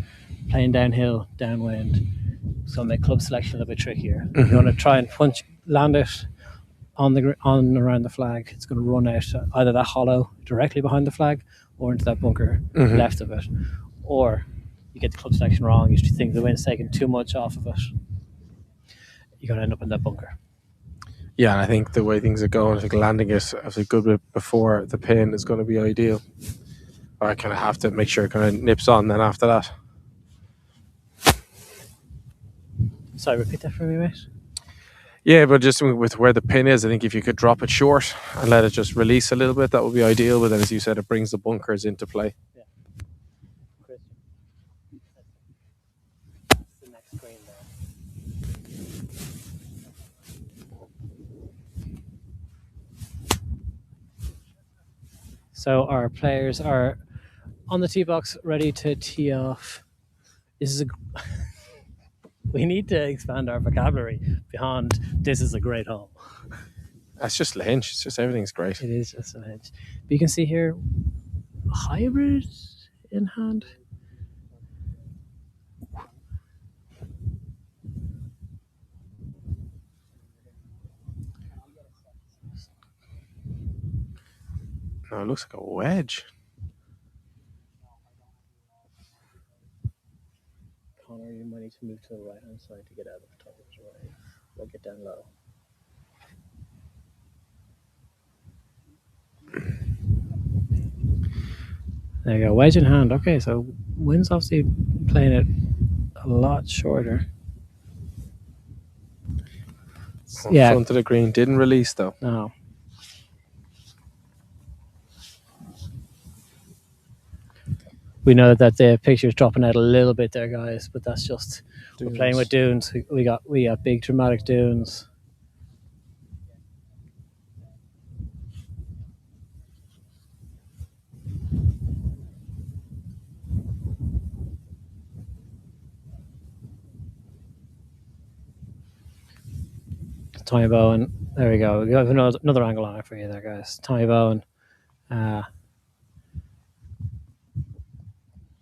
playing downhill, downwind, it's going to make club selection a little bit trickier. You want to try and land it on around the flag. It's going to run out either that hollow directly behind the flag or into that bunker left of it, or you get the club selection wrong. You think the wind's taking too much off of it, you're going to end up in that bunker. Yeah, and I think the way things are going, I think landing it as a good bit before the pin is going to be ideal. Or I kind of have to make sure it kind of nips on then after that. Sorry, repeat that for me, mate. Yeah, but just with where the pin is, I think if you could drop it short and let it just release a little bit, that would be ideal. But then, as you said, it brings the bunkers into play. Yeah. The next green there. So our players are on the tee box, ready to tee off. This is we need to expand our vocabulary beyond "this is a great hole." That's just Lahinch. It's just everything's great. It is just Lahinch. But you can see here, hybrid in hand. No, it looks like a wedge. Connor, you might need to move to the right hand side to get out of the top of the right. We'll get down low. There you go, wedge in hand. Okay, so wind's obviously playing it a lot shorter. Yeah, front of the green didn't release though. No. We know that the picture's dropping out a little bit there, guys, but that's just dunes. We're playing with dunes. We got big dramatic dunes. Tommy Bowen. There we go. We have another angle on it for you there, guys. Tommy Bowen.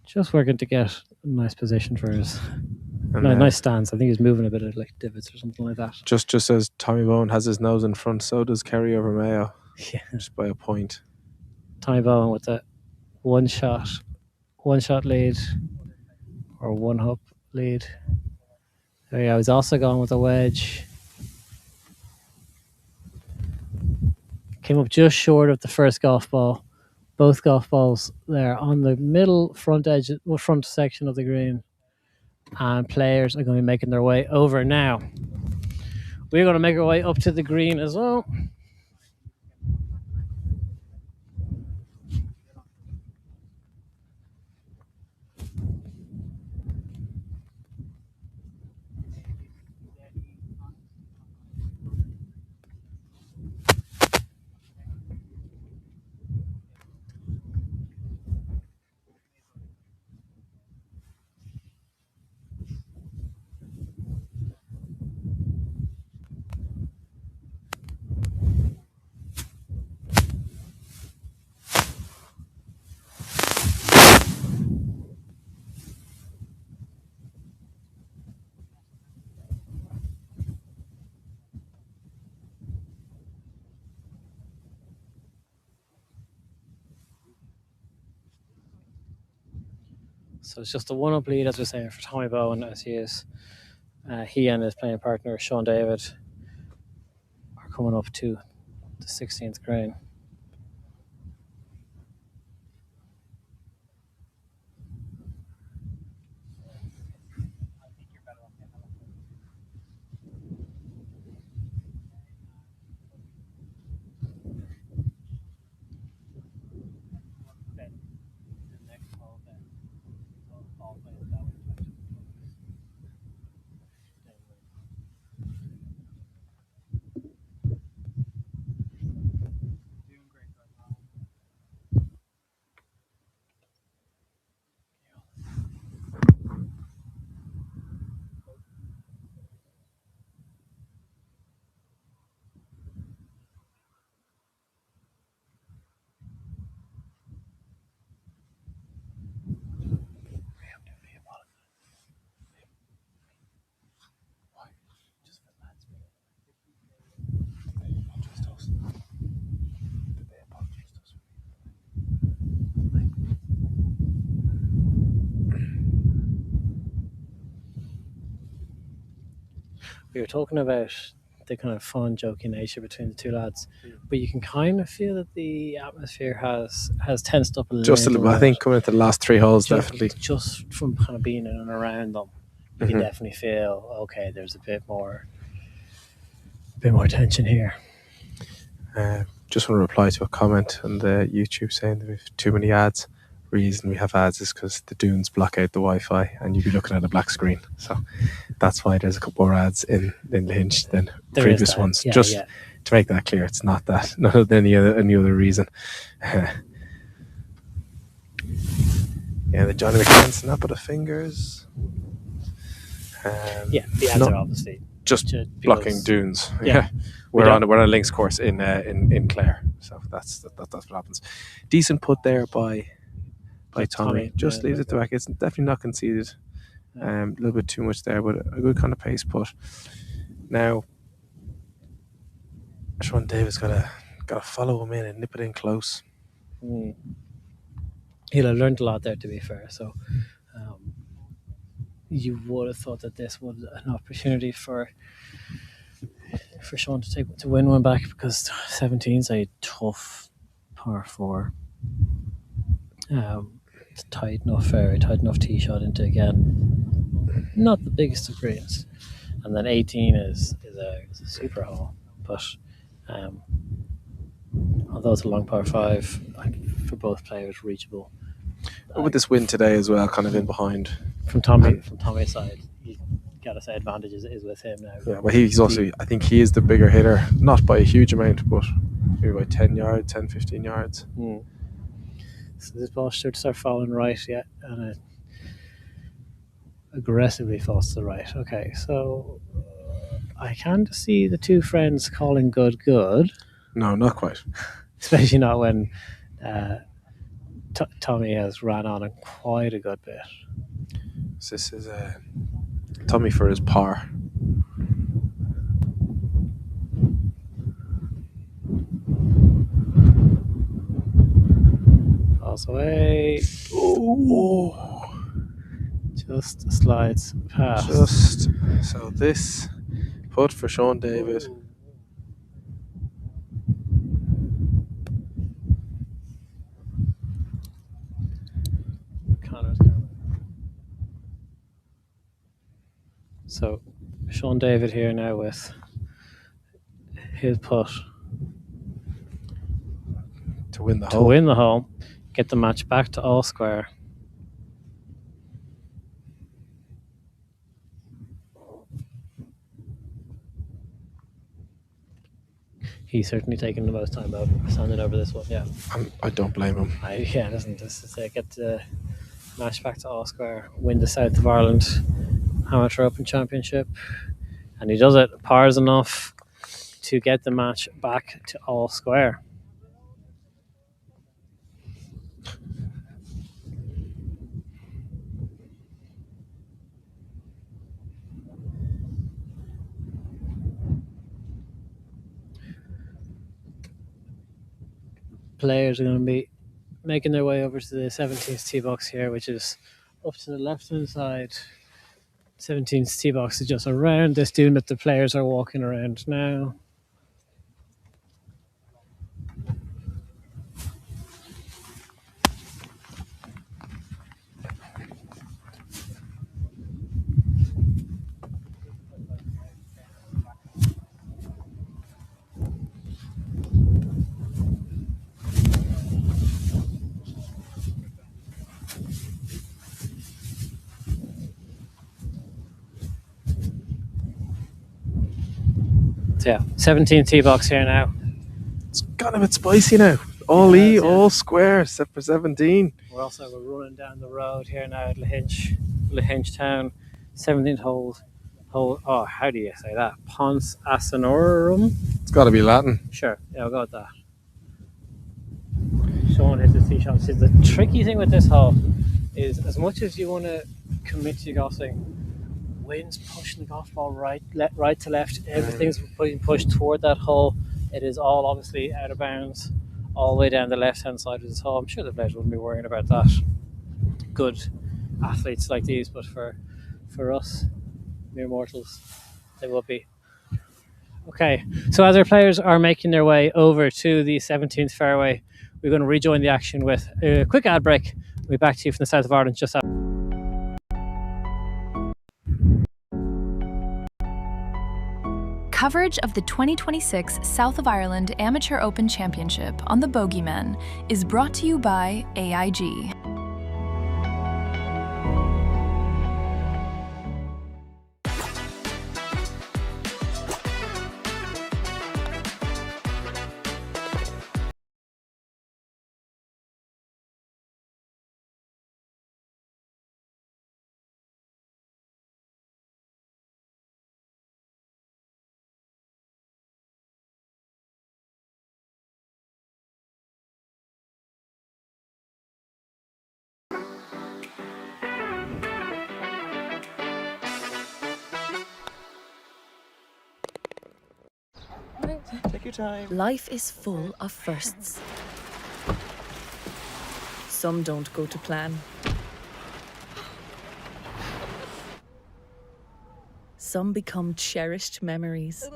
Just working to get a nice position for his nice stance. I think he's moving a bit of like divots or something like that. Just as Tommy Bowen has his nose in front, so does Kerry over Mayo. Yeah. Just by a point. Tommy Bowen with the one shot lead or one hook lead. There we go. He's also gone with a wedge. Came up just short of the first golf ball. Both golf balls there on the middle front section of the green. And players are going to be making their way over now. We're going to make our way up to the green as well. So it's just a one-up lead, as we're saying, for Tommy Bowen, as he and his playing partner, Sean David, are coming up to the 16th green. We were talking about the kind of fun, joking nature between the two lads, but you can kind of feel that the atmosphere has tensed up a little. Just a little bit. I think coming into the last three holes, definitely. Just from kind of being in and around them, you can definitely feel, okay, there's a bit more tension here. Just want to reply to a comment on the YouTube saying that we have too many ads. Reason we have ads is because the dunes block out the Wi-Fi and you'd be looking at a black screen, so that's why there's a couple more ads in Lahinch than There previous ones. Yeah, just to make that clear, it's not that, not any other reason. The Johnny McCann snap of the fingers. The ads are obviously just blocking dunes. We're on a links course in Clare, so that's what happens. Decent put there by Tommy. Just leaves it to back. It's definitely not conceded. A little bit too much there, but a good kind of pace put. Now, Sean Davis gotta follow him in and nip it in close. He'll have learned a lot there, to be fair. So, you would have thought that this was an opportunity for Sean to win one back, because 17's a tough par 4. It's tight enough fairway, tight enough tee shot into, again, not the biggest of greens. And then 18 is a super hole, but although it's a long par 5, for both players, reachable. With this win today as well, kind of in behind. From Tommy's side, you got to say advantage is with him now. Yeah, but he's also, I think he is the bigger hitter, not by a huge amount, but maybe by 10 yards, 10, 15 yards. So this ball should start falling right, and it aggressively falls to the right. Okay, so I can't see the two friends calling good. No, not quite. Especially not when Tommy has ran on quite a good bit. So this is Tommy for his par. Falls away. Oh. Just slides past. So this putt for Sean David. Connor's coming. So Sean David here now with his putt To win the to hole. win the hole, get the match back to all square. He's certainly taking the most time out standing over this one. Yeah, I don't blame him. Listen, this is get the match back to all square, win the South of Ireland Amateur Open Championship, and he does it. Pars enough to get the match back to all square. Players are going to be making their way over to the 17th tee box here, which is up to the left hand side. 17th tee box is just around this dune that the players are walking around now. So yeah, 17th tee box here now. It's got a bit spicy now. All all square, except for 17. We're running down the road here now at Lahinch Town. 17th hole. Oh, how do you say that? Pons Asinorum? It's got to be Latin. Sure, yeah, I'll go with that. Sean hits his tee shot. See, the tricky thing with this hole is, as much as you want to commit to your golf swing, wind's pushing the golf ball right to left. Everything's being pushed toward that hole. It is all obviously out of bounds all the way down the left-hand side of this hole. I'm sure the players wouldn't be worrying about that. Good athletes like these, but for us, mere mortals, they will be. Okay, so as our players are making their way over to the 17th fairway, we're going to rejoin the action with a quick ad break. We'll be back to you from the south of Ireland just after. Coverage of the 2026 South of Ireland Amateur Open Championship on the Bogeymen is brought to you by AIG. Take your time. Life is full of firsts. Some don't go to plan. Some become cherished memories.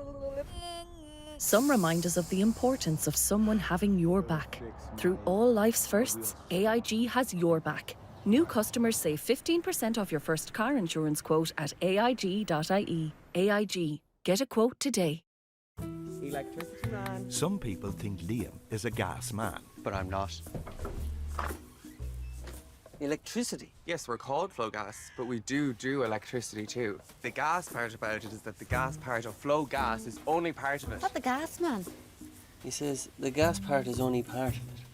Some remind us of the importance of someone having your back. Through all life's firsts, AIG has your back. New customers save 15% off your first car insurance quote at aig.ie. AIG. Get a quote today. Electricity man. Some people think Liam is a gas man. But I'm not. Electricity? Yes, we're called Flow Gas, but we do electricity too. The gas part about it is that the gas part of Flow Gas is only part of it. Not the gas man. He says the gas part is only part of it.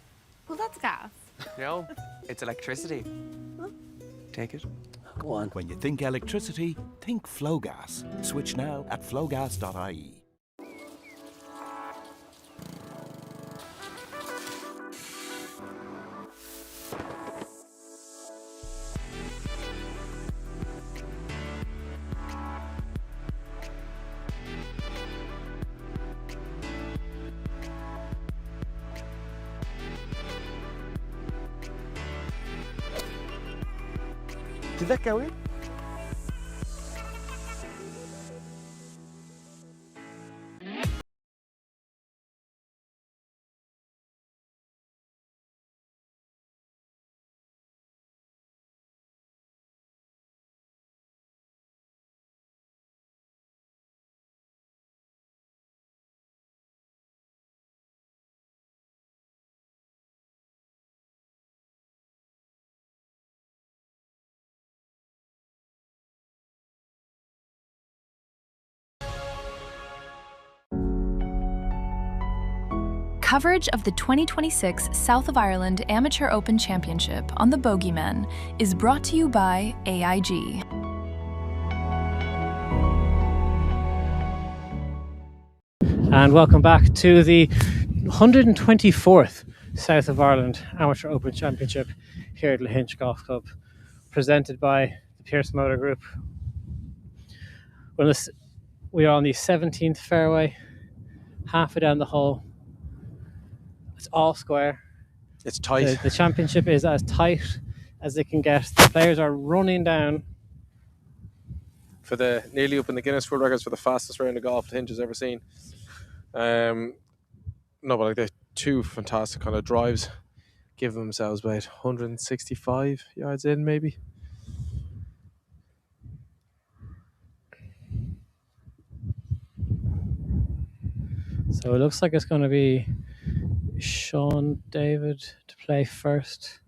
Well, that's gas. No, it's electricity. Take it. Go on. When you think electricity, think Flowgas. Switch now at flowgas.ie. Did that go in? Coverage of the 2026 South of Ireland Amateur Open Championship on the Bogeymen is brought to you by AIG. And welcome back to the 124th South of Ireland Amateur Open Championship here at Lahinch Golf Club, presented by the Pierce Motor Group. We are on the 17th fairway, halfway down the hole. It's all square. It's tight. The championship is as tight as it can get. The players are running down. For the nearly up in the Guinness World Records for the fastest round of golf Lahinch has ever seen. No, but like the two fantastic kind of drives give themselves about 165 yards in, maybe. So it looks like it's going to be Sean David to play first.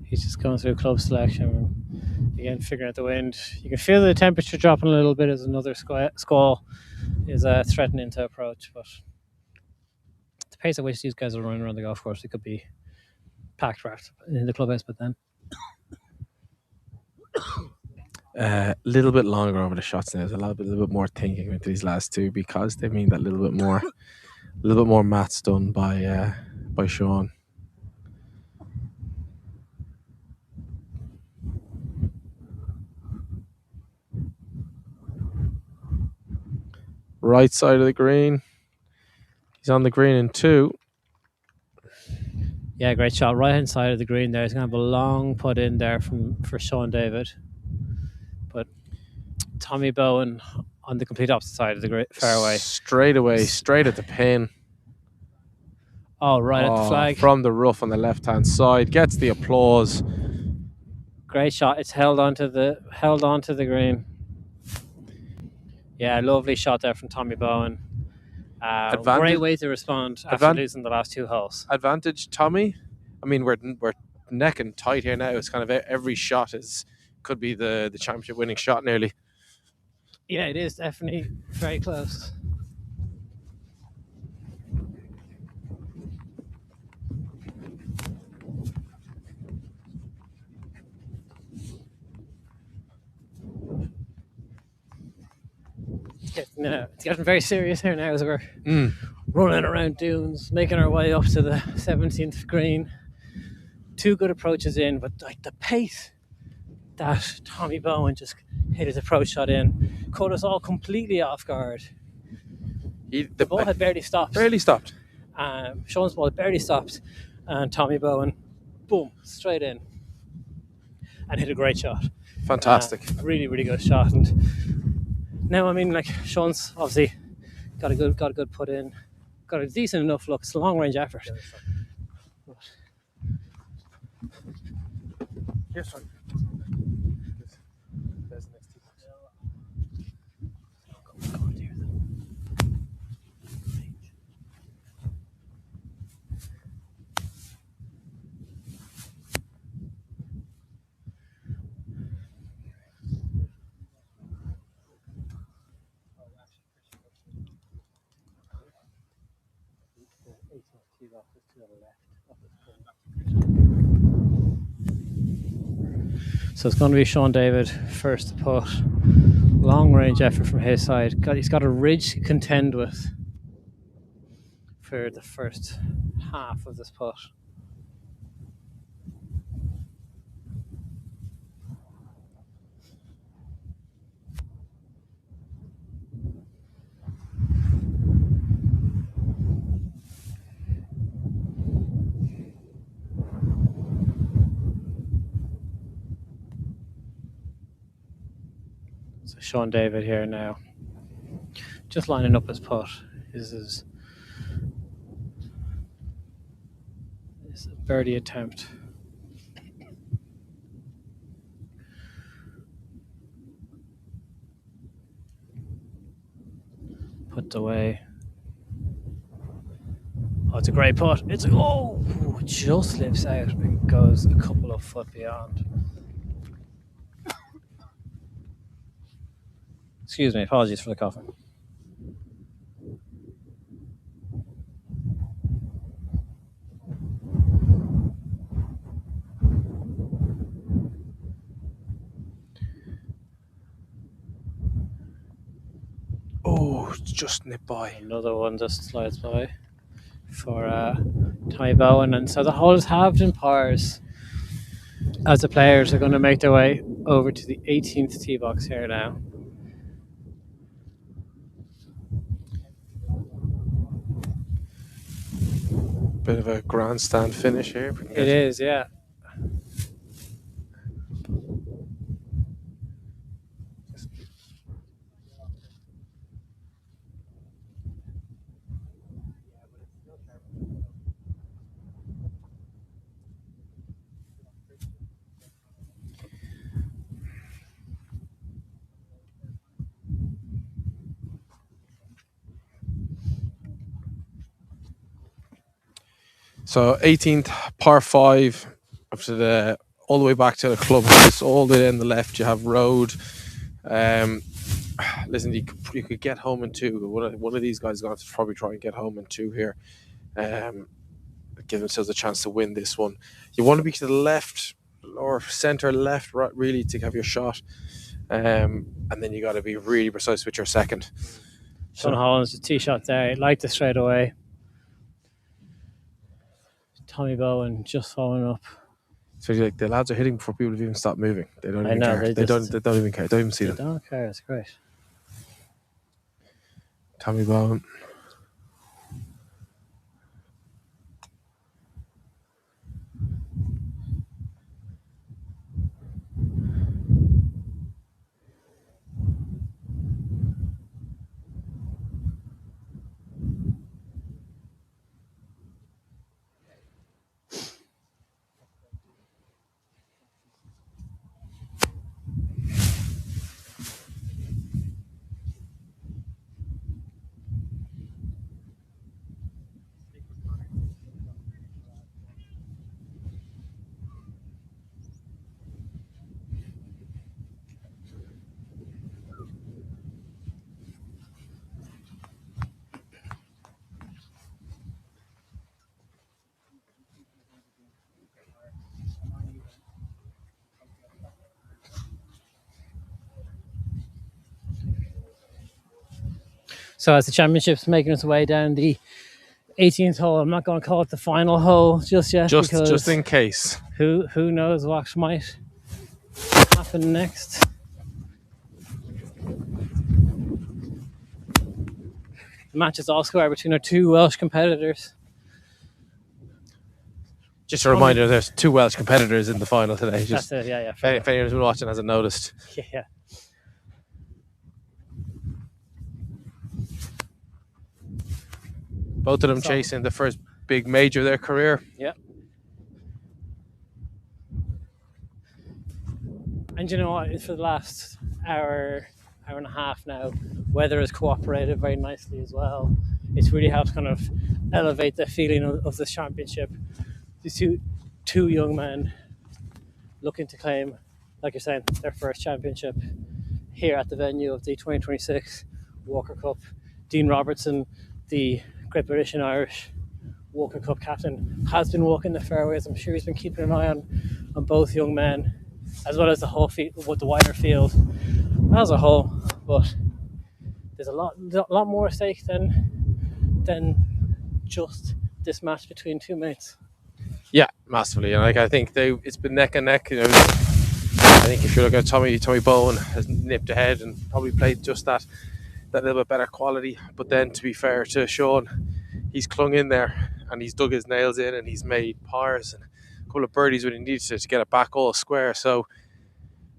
He's just going through club selection. Again, figuring out the wind. You can feel the temperature dropping a little bit as another squall is threatening to approach. But the pace at which these guys are running around the golf course, it could be packed right in the clubhouse. But then A little bit longer over the shots now. There's a little bit more thinking into these last two because they mean that little bit more maths done by Sean. Right side of the green. He's on the green in two. yeah, great shot. Right hand side of the green there. He's going to have a long put in there for Sean David. But Tommy Bowen on the complete opposite side of the fairway. Straight away, straight at the pin. Oh, right at the flag. From the rough on the left-hand side. Gets the applause. Great shot. It's held onto the green. Yeah, lovely shot there from Tommy Bowen. Great way to respond after losing the last two holes. Advantage, Tommy. I mean, we're neck and tight here now. It's kind of every shot could be the championship winning shot nearly. Yeah, it is definitely very close. It's getting very serious here now as we're running around dunes, making our way up to the 17th green. Two good approaches in, but like the pace that Tommy Bowen just hit his approach shot in caught us all completely off guard. The ball had barely stopped. Sean's ball had barely stopped, and Tommy Bowen, boom, straight in, and hit a great shot. Fantastic. Really, really good shot. And now, I mean, like, Sean's obviously got a good put in, got a decent enough look. It's a long range effort. Here's one. There's the next two. So it's going to be Sean David first to put. Long range effort from his side. He's got a ridge to contend with for the first half of this putt. So Sean David here now, just lining up his putt. This is a birdie attempt. Put away. Oh, it's a great putt. It just slips out and goes a couple of foot beyond. Excuse me, apologies for the coughing. Oh, it's just nipped by. Another one just slides by for Tommy Bowen. And so the hole is halved in pars as the players are going to make their way over to the 18th tee box here now. Bit of a grandstand finish here. It is, yeah. So 18th par 5 up to the all the way back to the clubhouse, all the way in the left. You have road. Listen, you could get home in two. One of these guys is going to probably try and get home in two here. Give themselves a chance to win this one. You want to be to the left or center left, right, really, to have your shot. And then you got to be really precise with your second. Sean Holland's a tee shot there. He liked it straight away. Tommy Bowen just following up. So like the lads are hitting before people have even stopped moving. They don't even care. They don't even care. They don't even see them. They don't care. It's great. Tommy Bowen. So as the championship's making its way down the 18th hole, I'm not going to call it the final hole just yet. Just in case. Who knows what might happen next. The match is all square between our two Welsh competitors. Just a reminder, there's two Welsh competitors in the final today. That's it, yeah. If anyone's been watching hasn't noticed. Yeah. Both of them chasing the first big major of their career. Yeah. And you know what? For the last hour and a half now, weather has cooperated very nicely as well. It's really helped kind of elevate the feeling of this championship. These two young men looking to claim, like you're saying, their first championship here at the venue of the 2026 Walker Cup. Dean Robertson, the Great British and Irish Walker Cup captain, has been walking the fairways. I'm sure he's been keeping an eye on both young men. as well as the whole field, with the wider field as a whole. But there's a lot more at stake than just this match between two mates. Yeah, massively. And like I think it's been neck and neck. You know, I think if you look at Tommy Bowen has nipped ahead and probably played just that little bit better quality. But then, to be fair to Sean, he's clung in there and he's dug his nails in and he's made pars and a couple of birdies when he needed to get it back all square. So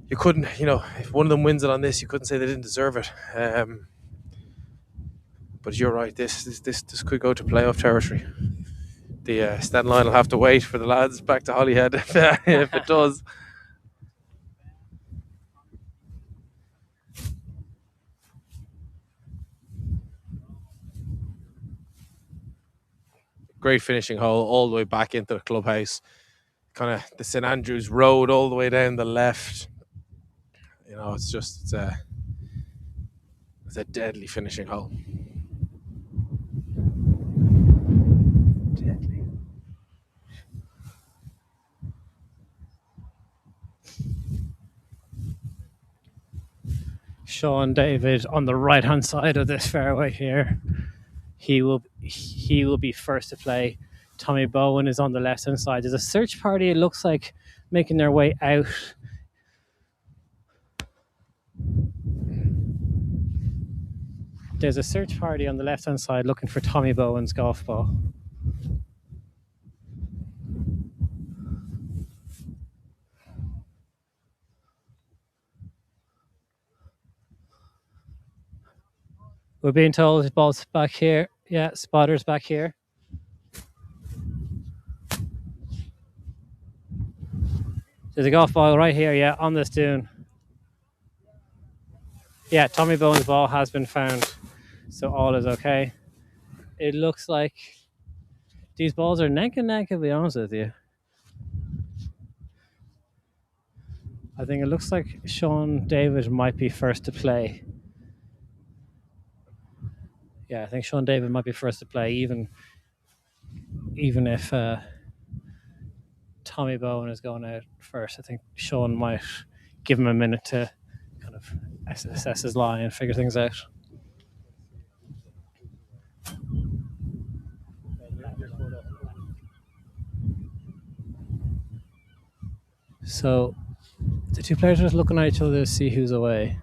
you couldn't, you know, if one of them wins it on this, you couldn't say they didn't deserve it. But you're right, this could go to playoff territory. The stand line will have to wait for the lads back to Holyhead if it does. Great finishing hole all the way back into the clubhouse. Kind of the St Andrews Road all the way down the left. You know, it's a deadly finishing hole. Deadly. Sean David on the right hand side of this fairway here. He will be first to play. Tommy Bowen is on the left hand side. There's a search party, it looks like, making their way out. There's a search party on the left hand side looking for Tommy Bowen's golf ball. We're being told his ball's back here. Yeah, spotter's back here. There's a golf ball right here, yeah, on this dune. Yeah, Tommy Bowen's ball has been found, so all is okay. It looks like these balls are neck and neck, to be honest with you. I think it looks like Sean David might be first to play. Yeah, I think Sean David might be first to play, even if Tommy Bowen is going out first. I think Sean might give him a minute to kind of assess his lie and figure things out. So the two players are just looking at each other to see who's away.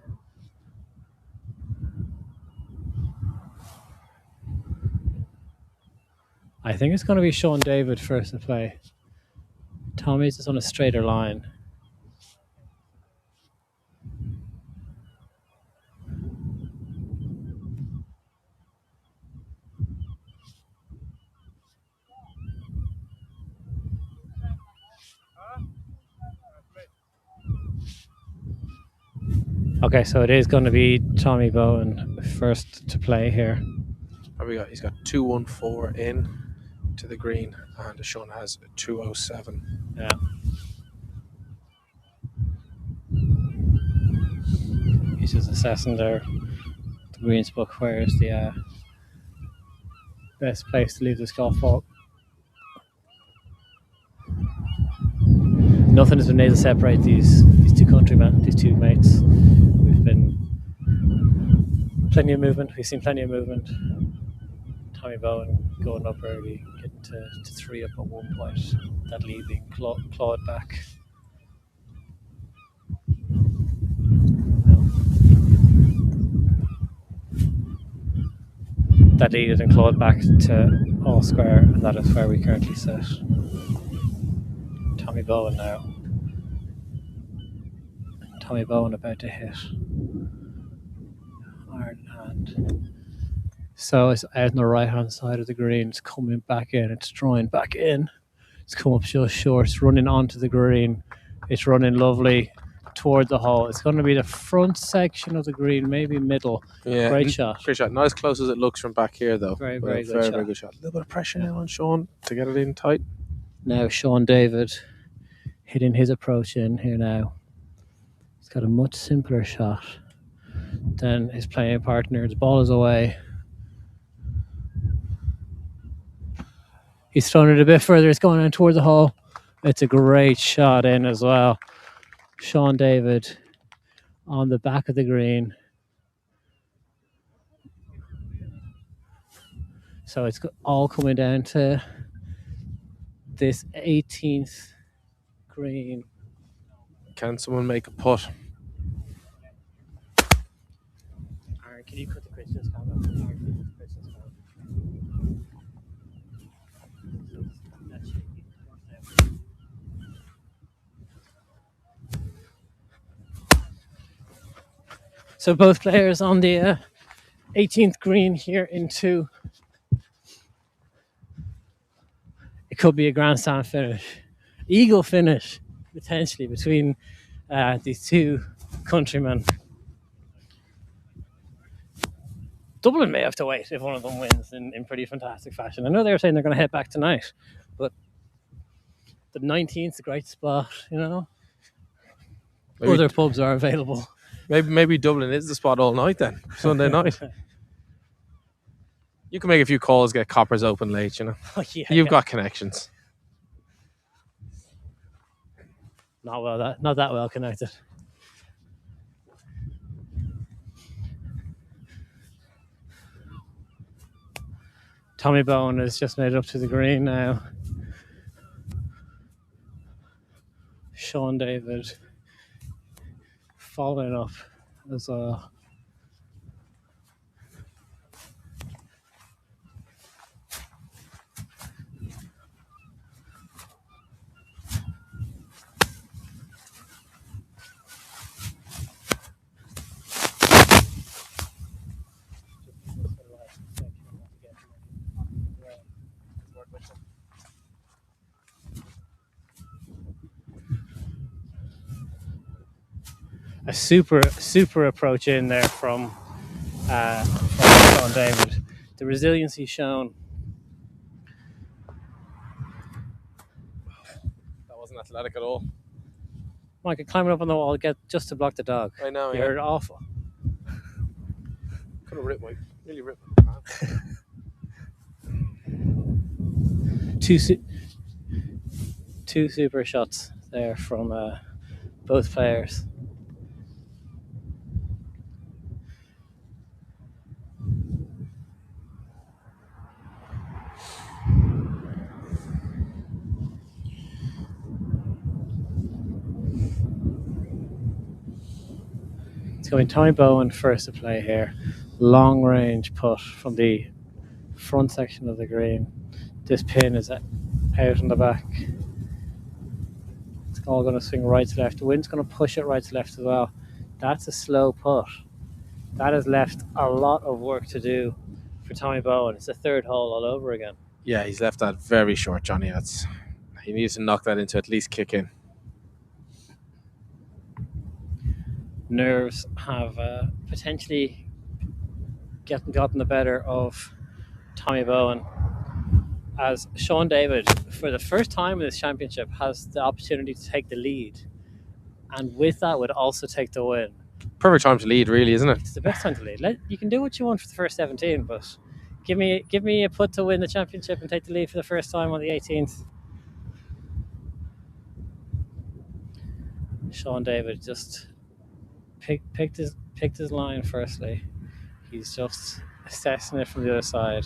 I think it's going to be Sean David first to play. Tommy's just on a straighter line. Okay, so it is going to be Tommy Bowen first to play here. He's got 214 in to the green, and Sean has 207. Yeah. He's just assessing the greens book. Where is the best place to leave this golf ball? Nothing has been able to separate these two countrymen, these two mates. We've been plenty of movement. We've seen plenty of movement. Tommy Bowen going up early, getting to 3 up at one point. That lead being clawed back. That lead has been clawed back to all square, and that is where we currently sit. Tommy Bowen now. Tommy Bowen about to hit. Iron hand. So it's out on the right hand side of the green. It's coming back in. It's drawing back in. It's come up just short. It's running onto the green. It's running lovely toward the hole. It's going to be the front section of the green, maybe middle. Yeah, great shot. Great shot. Not as close as it looks from back here, though. Very good shot. Very good shot. A little bit of pressure now on Sean to get it in tight. Now Sean David hitting his approach in here now. He's got a much simpler shot than his playing partner. The ball is away. He's thrown it a bit further. It's going on toward the hole. It's a great shot in as well. Sean David on the back of the green. So it's all coming down to this 18th green. Can someone make a putt? Aaron, can you cut the Christian's camera? So both players on the 18th green here into. It could be a grandstand finish, eagle finish potentially between these two countrymen. Dublin may have to wait if one of them wins in pretty fantastic fashion. I know they were saying they're going to head back tonight, but the 19th is a great spot, you know. Maybe other pubs are available. Maybe Dublin is the spot all night then, Sunday night. You can make a few calls, get coppers open late, you know. Yeah, You've got connections. Not that well connected. Tommy Bowen has just made it up to the green now. Sean David following up as well. A super approach in there from Sean David. The resiliency shown. That wasn't athletic at all. Michael climbing up on the wall just to block the dog. I know. You're awful. Could have nearly ripped Two super shots there from both players. It's going Tommy Bowen first to play here. Long range putt from the front section of the green. This pin is out on the back. It's all going to swing right to left. The wind's going to push it right to left as well. That's a slow putt. That has left a lot of work to do for Tommy Bowen. It's the third hole all over again. Yeah, he's left that very short, Johnny. He needs to knock that into at least kick in. Nerves have potentially gotten the better of Tommy Bowen, as Sean David, for the first time in this championship, has the opportunity to take the lead, and with that would also take the win. Perfect time to lead, really, isn't it? It's the best time to lead. You can do what you want for the first 17, but give me a putt to win the championship and take the lead for the first time on the 18th. Sean David just picked his line firstly. He's just assessing it from the other side.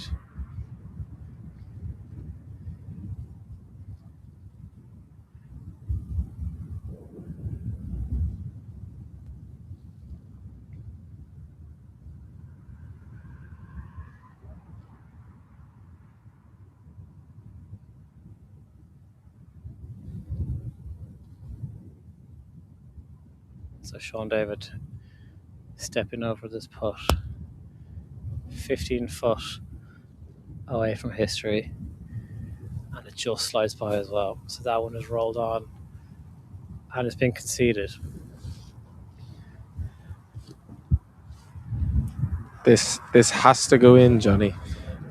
So Sean David stepping over this putt, 15 foot away from history, and it just slides by as well. So that one is rolled on and it's been conceded. This has to go in, Johnny.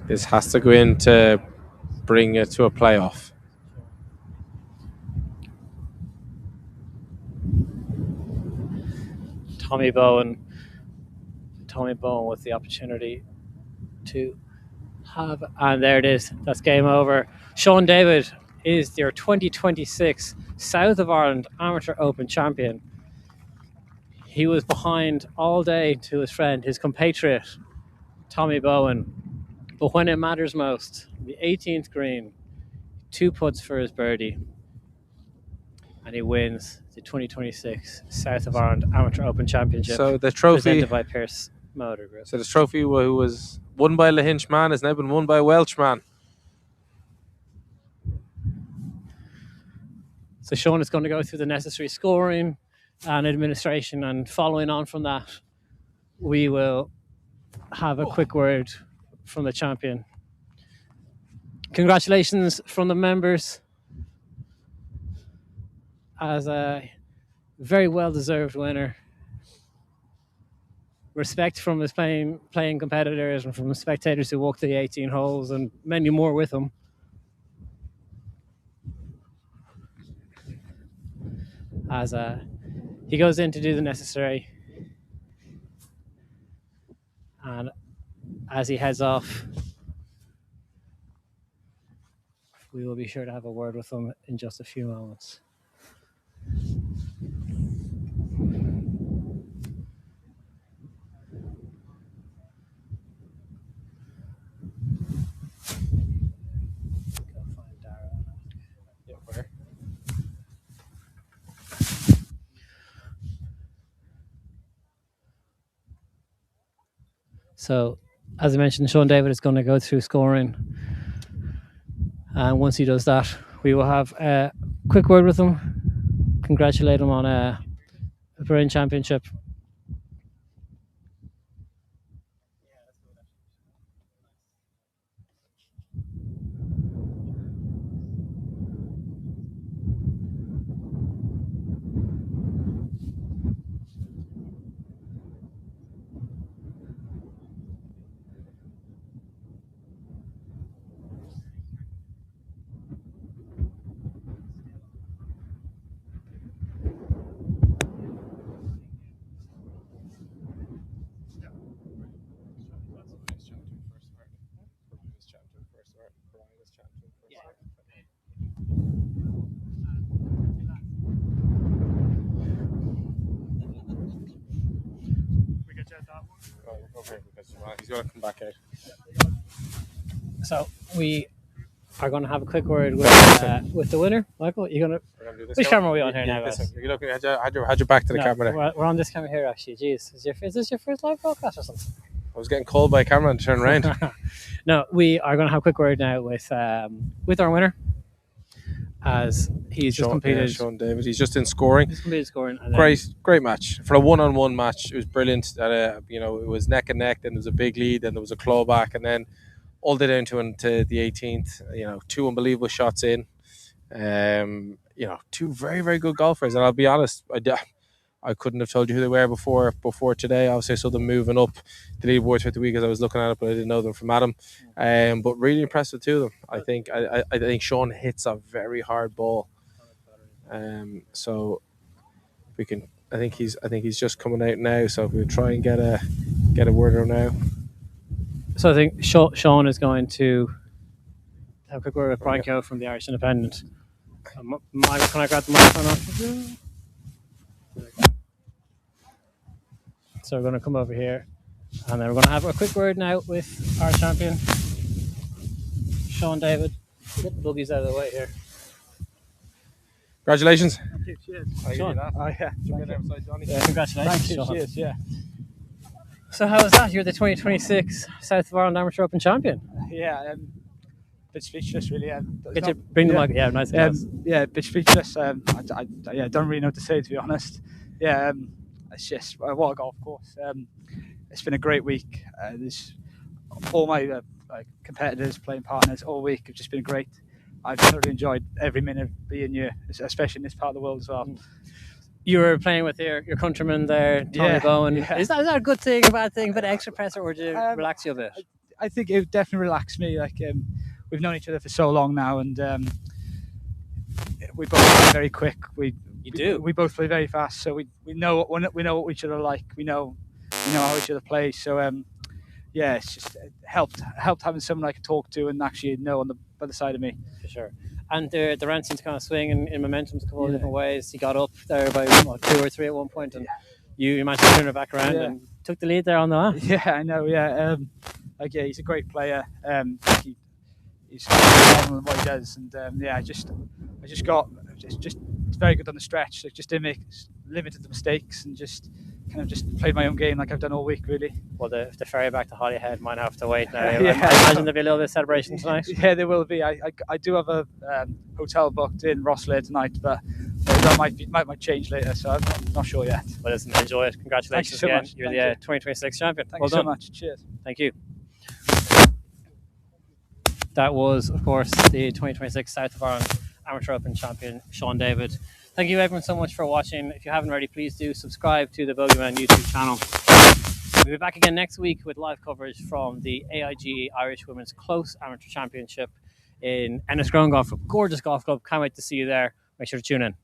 This has to go in to bring it to a playoff. Tommy Bowen with the opportunity to have, and there it is. That's game over. Sean David is your 2026 South of Ireland Amateur Open champion. He was behind all day to his friend, his compatriot, Tommy Bowen. But when it matters most, the 18th green, 2 putts for his birdie, and he wins the 2026 South of Ireland Amateur Open Championship. So the trophy presented by Pierce Motor Group. So the trophy was won by a Lahinch man has now been won by a Welsh man. So Sean is going to go through the necessary scoring and administration, and following on from that, we will have a quick word from the champion. Congratulations from the members as a very well-deserved winner. Respect from his playing competitors and from the spectators who walked the 18 holes and many more with him. As he goes in to do the necessary, and as he heads off, we will be sure to have a word with him in just a few moments. So, as I mentioned, Sean David is going to go through scoring. And once he does that, we will have a quick word with him, congratulate him on a brilliant championship. Okay, because he's going to come back out. So we are going to have a quick word with the winner. Michael, you're going to... Which camera are we on here now, guys? You're looking, had your back to the camera there. We're on this camera here, actually. Jeez, is this your first live broadcast or something? I was getting called by a camera and turned around. No, we are going to have a quick word now with our winner, as he's just completed. Sean David. He's just in scoring. He's completed scoring. And Great match for a one-on-one match. It was brilliant. It was neck and neck. Then there was a big lead. Then there was a clawback, and then all the way down to the 18th. 2 unbelievable shots in. Two very, very good golfers. And I'll be honest, I couldn't have told you who they were before today. Obviously, I saw them moving up the leaderboards for the week as I was looking at it, but I didn't know them from Adam. But really impressed with 2 of them. I think Sean hits a very hard ball. So we can. I think he's just coming out now. So we'll try and get a word on now. So I think Sean is going to have a quick word with Brian Coe from the Irish Independent. Michael, can I grab the microphone off of you? So we're going to come over here, and then we're going to have a quick word now with our champion, Sean David. Get the buggies out of the way here. Congratulations. Thank you, cheers. Sean. Oh, yeah. Congratulations, Thank you, Sean. cheers, yeah. So how was that? You're the 2026 South of Ireland Amateur Open champion. Yeah, bit speechless, really. Bring the mic. Yeah, nice. Yeah, bit speechless. I don't really know what to say, to be honest. Yeah, it's just what a golf course. It's been a great week. There's all my competitors, playing partners all week have just been great. I've thoroughly enjoyed every minute of being here, especially in this part of the world as well. You were playing with your countryman there, Tommy Bowen. Yeah. Is that a good thing, a bad thing, a bit of extra pressure, or did it relax you a bit? I think it definitely relaxed me. We've known each other for so long now, and we both play very quick. We both play very fast, so we know what each other like. We know how each other plays. So it's just helped having someone I can talk to and actually know by the side of me. For sure. And the round seemed to kind of swing in momentum a couple of different ways. He got up there by 2 or 3 at one point, and you managed to turn it back around and took the lead there on the last. Yeah, I know. Yeah, he's a great player. He's phenomenal in what he does, and I just got very good on the stretch. Like, just didn't make limited the mistakes, and just kind of just played my own game like I've done all week, really. Well, the ferry back to Holyhead might have to wait now. I imagine there'll be a little bit of celebration tonight. Yeah, there will be. I do have a hotel booked in Rosslare tonight, but that might change later, so I'm not sure yet. Well, listen, enjoy it. Congratulations again. You're the 2026 champion. Thank you so much. Cheers. Thank you. That was, of course, the 2026 South of Ireland Amateur Open champion, Sean David. Thank you everyone so much for watching. If you haven't already, please do subscribe to the Bogeyman YouTube channel. We'll be back again next week with live coverage from the AIG Irish Women's Close Amateur Championship in Enniscrone Golf Club. Gorgeous golf club. Can't wait to see you there. Make sure to tune in.